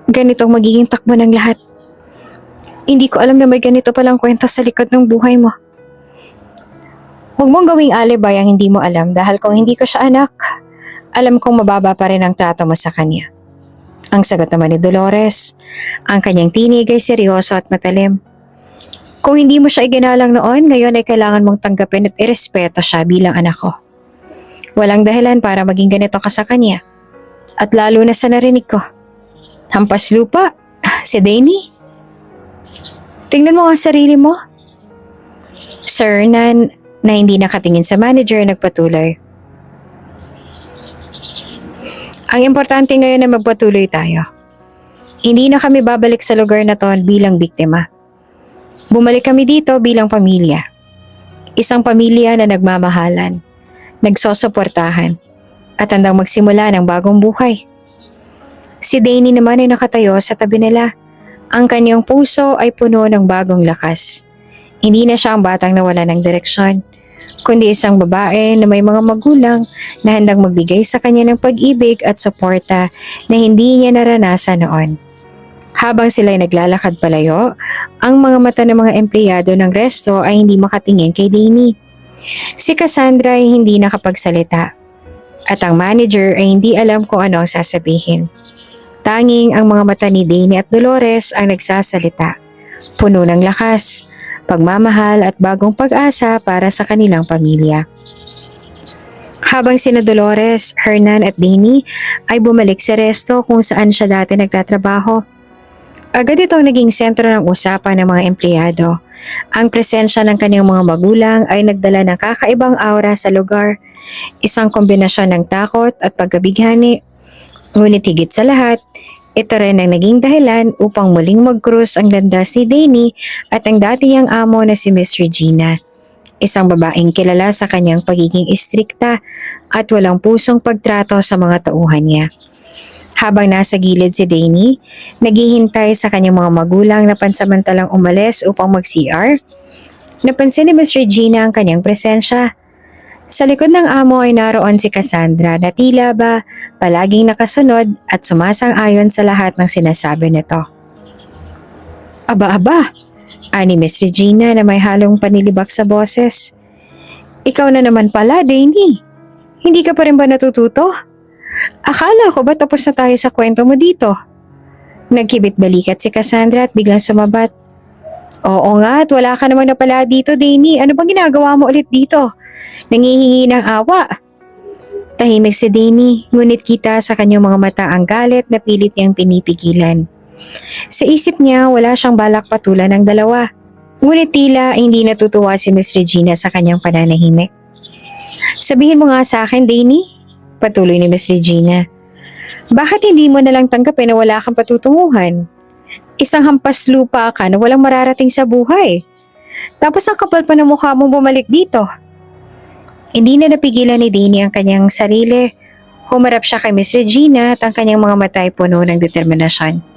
ganitong magiging takbo ng lahat. Hindi ko alam na may ganito palang kwento sa likod ng buhay mo. Huwag mong gawing alibay ang hindi mo alam dahil kung hindi ko siya anak, alam kong mababa pa rin ang trato mo sa kanya. Ang sagot naman ni Dolores, ang kanyang tinig ay seryoso at matalim. Kung hindi mo siya iginalang noon, ngayon ay kailangan mong tanggapin at irespeto siya bilang anak ko. Walang dahilan para maging ganito ka sa kanya. At lalo na sa narinig ko. Hampas lupa, si Danny. Tingnan mo ang sarili mo. Sir Hernan na hindi nakatingin sa manager nagpatuloy. Ang importante ngayon na magpatuloy tayo. Hindi na kami babalik sa lugar na to bilang biktima. Bumalik kami dito bilang pamilya. Isang pamilya na nagmamahalan, nagsosuportahan, at handang magsimula ng bagong buhay. Si Danny naman ay nakatayo sa tabi nila. Ang kanyang puso ay puno ng bagong lakas. Hindi na siya ang batang nawala ng direksyon, kundi isang babae na may mga magulang na handang magbigay sa kanya ng pag-ibig at suporta na hindi niya naranasan noon. Habang sila'y naglalakad palayo, ang mga mata ng mga empleyado ng resto ay hindi makatingin kay Danny. Si Cassandra ay hindi nakapagsalita at ang manager ay hindi alam kung ano ang sasabihin. Tanging ang mga mata ni Danny at Dolores ang nagsasalita, puno ng lakas, pagmamahal at bagong pag-asa para sa kanilang pamilya. Habang sina Dolores, Hernan at Danny ay bumalik sa resto kung saan siya dati nagtatrabaho. Agad itong naging sentro ng usapan ng mga empleyado Ang presensya ng kanyang mga magulang ay nagdala ng kakaibang aura sa lugar, isang kombinasyon ng takot at pagkabighani. Ngunit higit sa lahat, ito rin ang naging dahilan upang muling mag-cruise ang landas ni Danny at ang dati niyang amo na si Miss Regina. Isang babaeng kilala sa kanyang pagiging istrikta at walang pusong pagtrato sa mga tauhan niya. Habang nasa gilid si Danny, naghihintay sa kanyang mga magulang na pansamantalang umalis upang mag-CR, napansin ni Miss Regina ang kanyang presensya. Sa likod ng amo ay naroon si Cassandra na tila ba palaging nakasunod at sumasang-ayon sa lahat ng sinasabi nito. Aba, ani Miss Regina na may halong panilibak sa boses. Ikaw na naman pala, Danny. Hindi ka pa rin ba natututo? Akala ko ba tapos na tayo sa kwento mo dito? Nagkibit balikat si Cassandra at biglang sumabat. Oo nga at wala ka naman na pala dito, Danny. Ano bang ginagawa mo ulit dito? Nangihingi ng awa. Tahimik si Danny, ngunit kita sa kanyang mga mata ang galit na pilit niyang pinipigilan. Sa isip niya, wala siyang balak patulan ng dalawa. Ngunit tila hindi natutuwa si Miss Regina sa kanyang pananahimik. Sabihin mo nga sa akin, Danny, patuloy ni Miss Regina. Bakit hindi mo nalang tanggapin na wala kang patutunguhan? Isang hampas lupa ka na walang mararating sa buhay. Tapos ang kapal pa ng mukha mong bumalik dito. Hindi na napigilan ni Danny ang kanyang sarili. Humarap siya kay Miss Regina at ang kanyang mga mata ay puno ng determinasyon.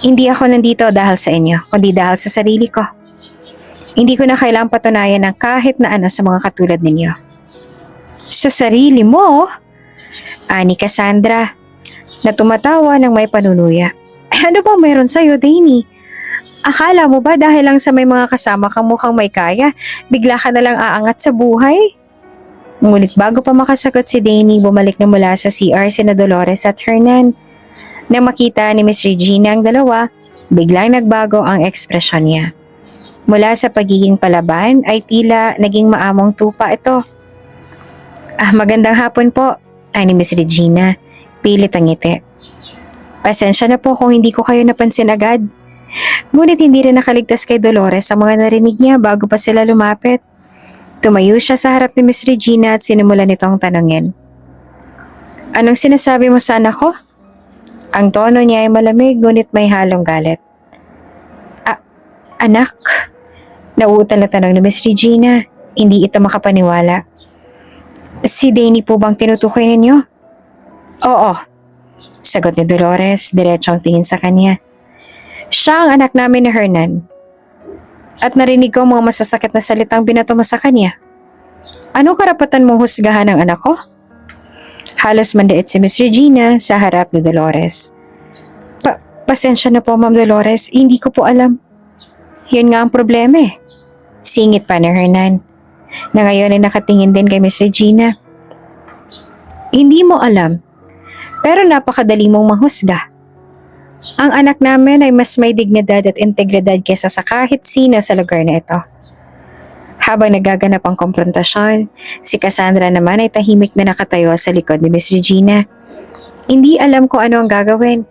Hindi ako nandito dahil sa inyo, kundi dahil sa sarili ko. Hindi ko na kailangang patunayan ng kahit na ano sa mga katulad ninyo. Sa sarili mo? Ani Cassandra, na tumatawa ng may panunuya. Ano bang meron sa'yo, Danny? Akala mo ba dahil lang sa may mga kasama kang mukhang may kaya, bigla ka na lang aangat sa buhay? Ngunit bago pa makasagot si Danny, bumalik na mula sa CR sina Dolores at Hernan. Nang makita ni Miss Regina ang dalawa, biglang nagbago ang ekspresyon niya. Mula sa pagiging palaban ay tila naging maamong tupa ito. Magandang hapon po, ani Miss Regina. Pilit ang ngiti. Pasensya na po kung hindi ko kayo napansin agad. Ngunit hindi rin nakaligtas kay Dolores ang mga narinig niya bago pa sila lumapit. Tumayo siya sa harap ni Miss Regina at sinimulan nitong tanungin. Anong sinasabi mo sa anak ko? Ang tono niya ay malamig ngunit may halong galit. Anak? Nauutal na tanong ni Miss Regina. Hindi ito makapaniwala. Si Danny po bang tinutukoy ninyo? Oo. Sagot ni Dolores, diretso ang tingin sa kanya. Siya ang anak namin ni Hernan. At narinig ko mga masasakit na salitang binato mo sa kanya. Anong karapatan mong husgahan ng anak ko? Halos mandait si Miss Regina sa harap ni Dolores. Pasensya na po, Ma'am Dolores. Hindi ko po alam. Yun nga ang problema eh. Singit pa ni Hernan, na ngayon ay nakatingin din kay Miss Regina. Hindi mo alam, pero napakadali mong mahusga. Ang anak namin ay mas may dignidad at integridad kaysa sa kahit sino sa lugar na ito. Habang nagaganap ang komprontasyon, si Cassandra naman ay tahimik na nakatayo sa likod ni Miss Regina. Hindi alam kung ano ang gagawin,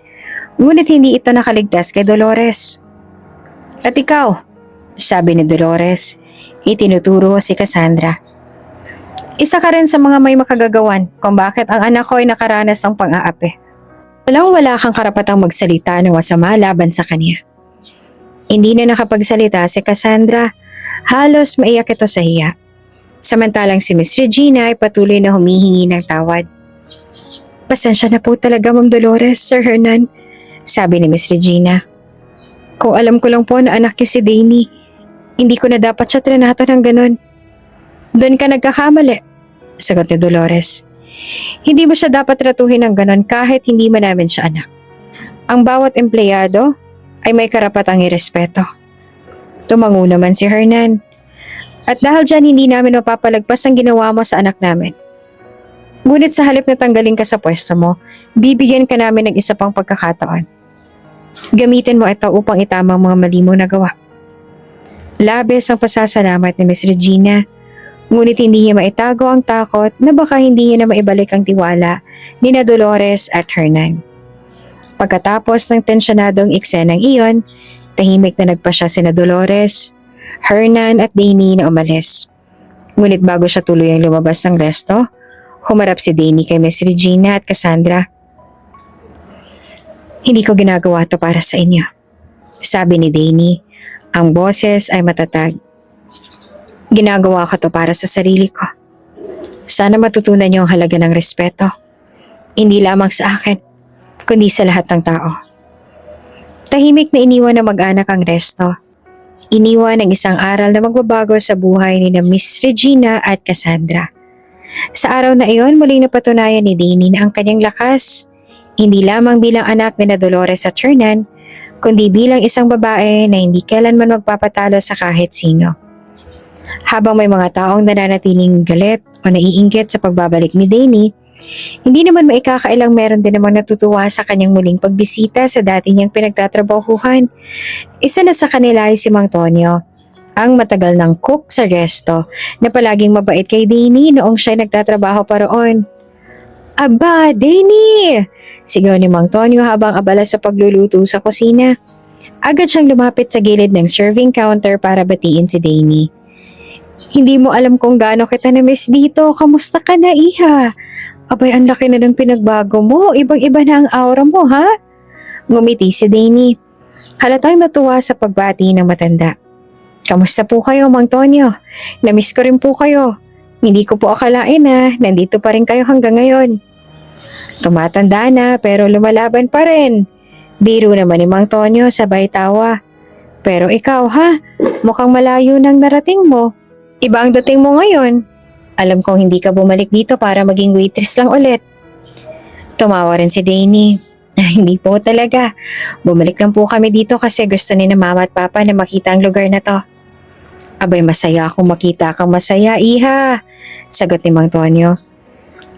ngunit hindi ito nakaligtas kay Dolores. At ikaw, sabi ni Dolores, itinuturo si Cassandra. Isa ka rin sa mga may makagagawan kung bakit ang anak ko ay nakaranas ng pang-aapi. Walang-wala kang karapatang magsalita ng masama laban sa kanya. Hindi na nakapagsalita si Cassandra, halos maiyak ito sa hiya. Samantalang si Miss Regina ay patuloy na humihingi ng tawad. Pasensya na po talaga, Ma'am Dolores, Sir Hernan, sabi ni Miss Regina. Kung alam ko lang po na anak niyo si Danny, hindi ko na dapat siya trinato ng ganun. Doon ka nagkakamali, sagot ni Dolores. Hindi mo siya dapat tratuhin ng ganun kahit hindi man namin siya anak. Ang bawat empleyado ay may karapatang irespeto. Tumango naman si Hernan. At dahil dyan hindi namin mapapalagpas ang ginawa mo sa anak namin. Ngunit sa halip na tanggalin ka sa pwesto mo, bibigyan ka namin ng isa pang pagkakataon. Gamitin mo ito upang itama ang mga mali mo na gawa. Labis ang pasasalamat ni Miss Regina, ngunit hindi niya maitago ang takot na baka hindi niya na maibalik ang tiwala ni na Dolores at Hernan. Pagkatapos ng tensyonadong eksenang iyon, Tahimik na nagpasya sina Dolores, Hernan at Danny na umalis. Ngunit bago siya tuluyang lumabas ng resto, humarap si Danny kay Miss Regina at Cassandra. Hindi ko ginagawa to para sa inyo. Sabi ni Danny, ang boses ay matatag. Ginagawa ko to para sa sarili ko. Sana matutunan niyo ang halaga ng respeto. Hindi lamang sa akin, kundi sa lahat ng tao. Tahimik na iniwan ng mag-anak ang resto. Iniwan ang isang aral na magbabago sa buhay ni na Miss Regina at Cassandra. Sa araw na iyon, muling napatunayan ni Danny na ang kanyang lakas, hindi lamang bilang anak ni na Dolores at Hernan, kundi bilang isang babae na hindi kailanman magpapatalo sa kahit sino. Habang may mga taong nananatiling galit o naiinggit sa pagbabalik ni Danny, hindi naman maikakailang meron din namang natutuwa sa kanyang muling pagbisita sa dati niyang pinagtatrabahuhan. Isa na sa kanila ay si Mang Tonyo, ang matagal ng cook sa resto na palaging mabait kay Danny noong siya nagtatrabaho pa roon. Aba, Danny! Sigaw ni Mang Tonyo habang abala sa pagluluto sa kusina. Agad siyang lumapit sa gilid ng serving counter para batiin si Danny. Hindi mo alam kung gaano kita na-miss dito. Kamusta ka na, iha? Abay, ang laki na ng pinagbago mo. Ibang-iba na ang aura mo, ha? Ngumiti si Danny. Halatang natuwa sa pagbati ng matanda. Kamusta po kayo, Mang Tonyo? Na-miss ko rin po kayo. Hindi ko po akalain na nandito pa rin kayo hanggang ngayon. Tumatanda na pero lumalaban pa rin. Biro naman ni Mang Tonyo sabay tawa. Pero ikaw ha, mukhang malayo nang narating mo. Iba ang dating mo ngayon. Alam kong hindi ka bumalik dito para maging waitress lang ulit. Tumawa rin si Danny. Hindi po talaga. Bumalik lang po kami dito kasi gusto ni na mama at papa na makita ang lugar na to. Abay, masaya akong makita kang masaya, iha. Sagot ni Mang Tonyo.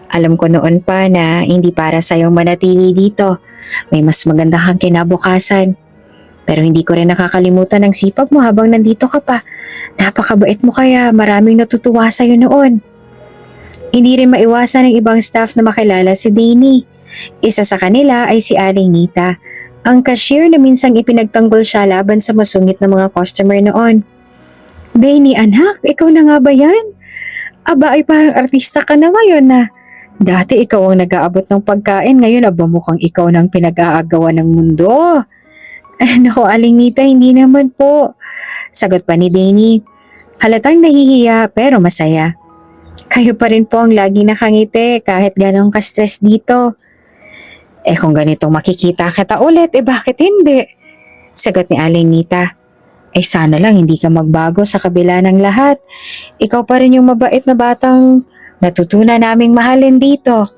Alam ko noon pa na hindi para sa'yong manatili dito. May mas maganda kang kinabukasan. Pero hindi ko rin nakakalimutan ang sipag mo habang nandito ka pa. Napakabait mo kaya maraming natutuwa sa'yo noon. Hindi rin maiwasan ng ibang staff na makilala si Danny. Isa sa kanila ay si Aling Nita, ang cashier na minsang ipinagtanggol siya laban sa masungit na mga customer noon. Danny anak, ikaw na nga ba yan? Aba ay parang artista ka na ngayon na. Dati ikaw ang nag-aabot ng pagkain, ngayon aba mukhang ikaw nang pinag-aagawa ng mundo. Naku, Aling Nita, hindi naman po. Sagot pa ni Danny. Halatang nahihiya pero masaya. Kayo pa rin po ang lagi nakangiti kahit ganong ka-stress dito. Kung ganitong makikita kita ulit, bakit hindi? Sagot ni Aling Nita. Sana lang hindi ka magbago sa kabila ng lahat. Ikaw pa rin yung mabait na batang natutunan naming mahalin dito.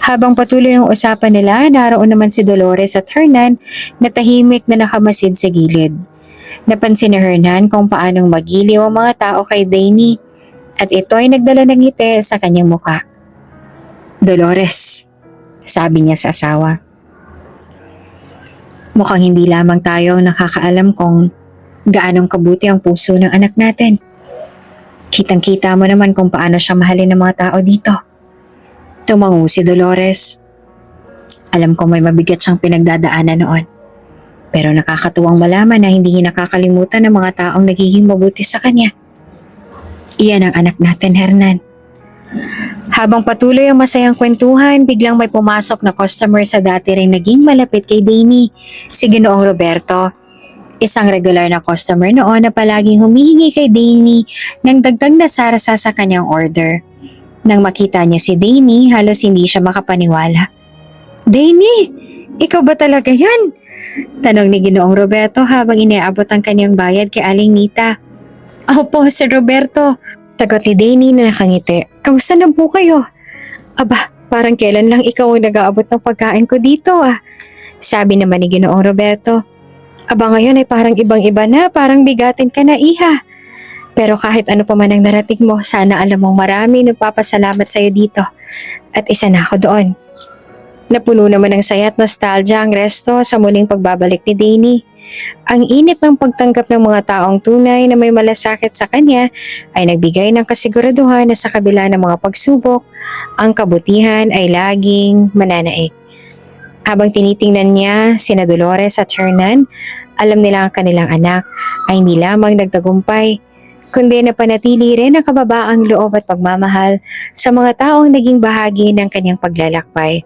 Habang patuloy ang usapan nila, naroon naman si Dolores at Hernan na tahimik na nakamasid sa gilid. Napansin ni Hernan kung paanong magiliw ang mga tao kay Danny at ito ay nagdala ng ngiti sa kanyang muka. Dolores, sabi niya sa asawa. Mukhang hindi lamang tayo nakakaalam kung gaanong kabuti ang puso ng anak natin. Kitang-kita mo naman kung paano siya mahalin ng mga tao dito. Tumango si Dolores. Alam ko may mabigat siyang pinagdadaanan noon. Pero nakakatuwang malaman na hindi niya nakakalimutan ng mga taong nagiging mabuti sa kanya. Iyan ang anak natin, Hernan. Habang patuloy ang masayang kwentuhan, biglang may pumasok na customer sa dati rin naging malapit kay Danny, si Ginoong Roberto. Isang regular na customer noon na palaging humihingi kay Danny ng dagdag na sarasa sa kanyang order. Nang makita niya si Danny, halos hindi siya makapaniwala. Danny, ikaw ba talaga yan? Tanong ni Ginoong Roberto habang iniabot ang kanyang bayad kay Aling Nita. Opo, Sir Roberto. Sagot ni Danny na nakangiti. Kamusta na po kayo? Aba, parang kailan lang ikaw ang nag-aabot ng pagkain ko dito ah. Sabi naman ni Ginoong Roberto. Aba ngayon ay parang ibang-iba na, parang bigatin ka na iha. Pero kahit ano pa man ang narating mo, sana alam mong marami nagpapasalamat sa'yo dito. At isa na ako doon. Napuno naman ng saya at nostalgia ang resto sa muling pagbabalik ni Danny. Ang init ng pagtanggap ng mga taong tunay na may malasakit sa kanya ay nagbigay ng kasiguraduhan na sa kabila ng mga pagsubok, ang kabutihan ay laging mananaig. Habang tinitingnan niya sina Dolores at Hernan, Alam nila ang kanilang anak ay hindi lamang nagtagumpay, kundi napanatili rin ang kababaang loob at pagmamahal sa mga taong naging bahagi ng kanyang paglalakbay.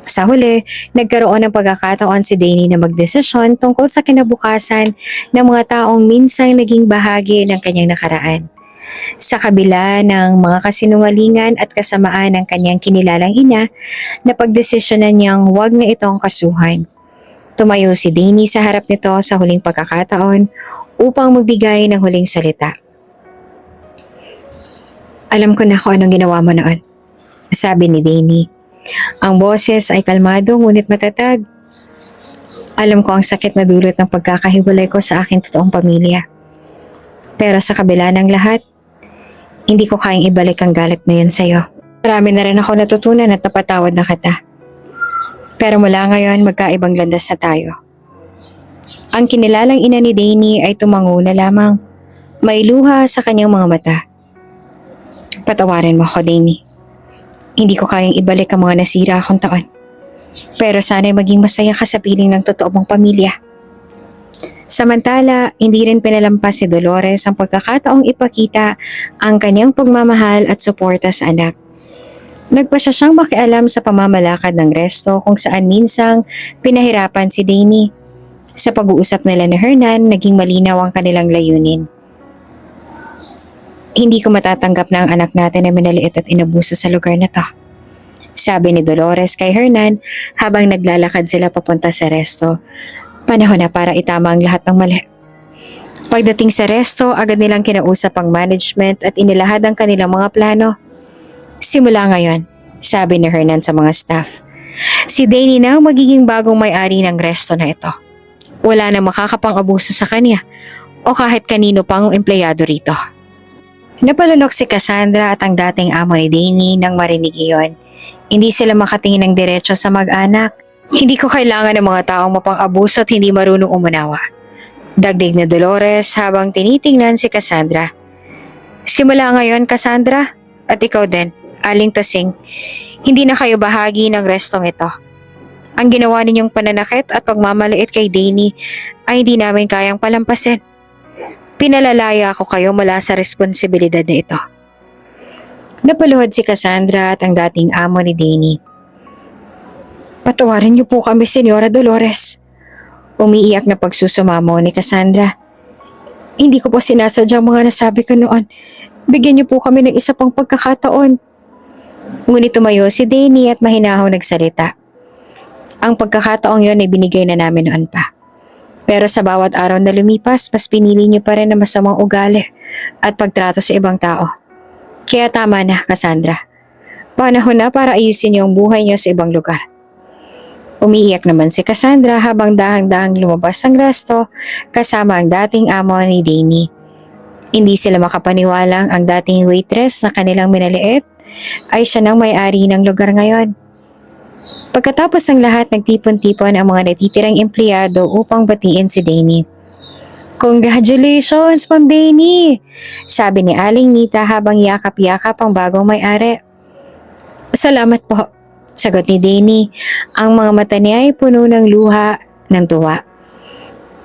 Sa huli, nagkaroon ng pagkakataon si Danny na magdesisyon tungkol sa kinabukasan ng mga taong minsang naging bahagi ng kanyang nakaraan. Sa kabila ng mga kasinungalingan at kasamaan ng kanyang kinilalang ina, napagdesisyonan niyang huwag na itong kasuhan. Tumayo si Danny sa harap nito sa huling pagkakataon upang magbigay ng huling salita. Alam ko na kung anong ginawa mo noon, sabi ni Danny. Ang boses ay kalmado ngunit matatag. Alam ko ang sakit na dulot ng pagkakahiwalay ko sa aking totoong pamilya. Pero sa kabila ng lahat, hindi ko kayang ibalik ang galit na yan sa'yo. Marami na rin ako natutunan at napatawad na kita. Pero mula ngayon, magkaibang landas na tayo. Ang kinilalang ina ni Danny ay tumango na lamang. May luha sa kanyang mga mata. Patawarin mo ako, Danny. Hindi ko kayang ibalik ang mga nasira akong taon. Pero sana'y maging masaya ka sa piling ng totoo mong pamilya. Samantala, hindi rin pinalampas si Dolores ang pagkakataong ipakita ang kanyang pagmamahal at suporta sa anak. Nagpasya siyang makialam sa pamamalakad ng resto kung saan minsang pinahirapan si Danny. Sa pag-uusap nila ni Hernan, naging malinaw ang kanilang layunin. Hindi ko matatanggap na ang anak natin ay minaliit at inabuso sa lugar na to, sabi ni Dolores kay Hernan habang naglalakad sila papunta sa resto. Panahon na para itama ang lahat ng mali. Pagdating sa resto, agad nilang kinausap ang management at inilahad ang kanilang mga plano. Simula ngayon, sabi ni Hernan sa mga staff, si Danny na ang magiging bagong may-ari ng resto na ito. Wala na makakapang-abuso sa kanya o kahit kanino pang empleyado rito. Napalunok si Cassandra at ang dating amo ni Danny nang marinig iyon. Hindi sila makatingin ng diretso sa mag-anak. Hindi ko kailangan ng mga taong mapang-abuso at hindi marunong umunawa. Dagdag na Dolores habang tinitingnan si Cassandra. Simula ngayon, Cassandra, at ikaw din, Aling Tasing, hindi na kayo bahagi ng restong ito. Ang ginawa ninyong pananakit at pagmamaliit kay Danny ay hindi namin kayang palampasin. Pinalalaya ko kayo mula sa responsibilidad na ito. Napaluhod si Cassandra at ang dating amo ni Danny. Patawarin niyo po kami, Senyora Dolores. Umiiyak na pagsusumamo ni Cassandra. Hindi ko po sinasadya ang mga nasabi ko noon. Bigyan niyo po kami ng isa pang pagkakataon. Ngunit tumayo si Danny at mahinahon nagsalita. Ang pagkakataong yon ay binigay na namin noon pa. Pero sa bawat araw na lumipas, mas pinili niyo pa rin ang masamang ugali at pagtrato sa ibang tao. Kaya tama na, Cassandra. Panahon na para ayusin niyo ang buhay niyo sa ibang lugar. Umiiyak naman si Cassandra habang dahang-dahang lumabas ng resto kasama ang dating amo ni Danny. Hindi sila makapaniwalang ang dating waitress na kanilang minaliit ay siya nang may-ari ng lugar ngayon. Pagkatapos ng lahat, nagtipon-tipon ang mga natitirang empleyado upang batiin si Danny. Congratulations, Ma'am Danny! Sabi ni Aling Nita habang yakap-yakap ang bagong may-ari. Salamat po, sagot ni Danny. Ang mga mata niya ay puno ng luha ng tuwa.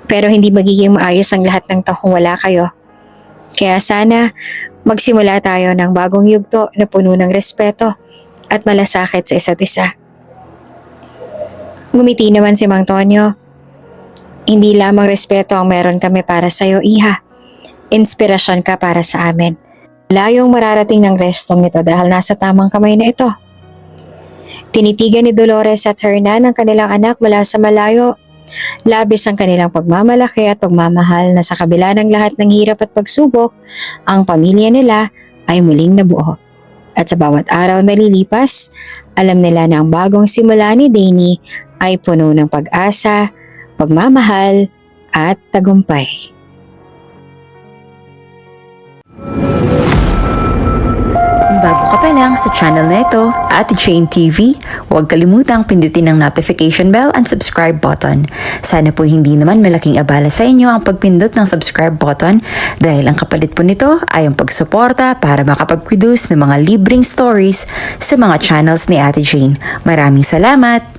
Pero hindi magiging maayos ang lahat ng kung wala kayo. Kaya sana magsimula tayo ng bagong yugto na puno ng respeto at malasakit sa isa't isa. Ngumiti naman si Mang Tonyo. Hindi lamang respeto ang meron kami para sa'yo, Iha. Inspirasyon ka para sa amin. Layong mararating ng restong ito dahil nasa tamang kamay na ito. Tinitigan ni Dolores at Hernan ang kanilang anak mula sa malayo. Labis ang kanilang pagmamalaki at pagmamahal na sa kabila ng lahat ng hirap at pagsubok, ang pamilya nila ay muling nabuo. At sa bawat araw na lilipas, alam nila na ang bagong simula ni Danny ay puno ng pag-asa, pagmamahal, at tagumpay. Kung bago ka pa lang sa channel na ito, Ate Jane TV, huwag kalimutang pindutin ang notification bell and subscribe button. Sana po hindi naman malaking abala sa inyo ang pagpindot ng subscribe button dahil ang kapalit po nito ay ang pagsuporta para makapag-produce ng mga libreng stories sa mga channels ni Ate Jane. Maraming salamat!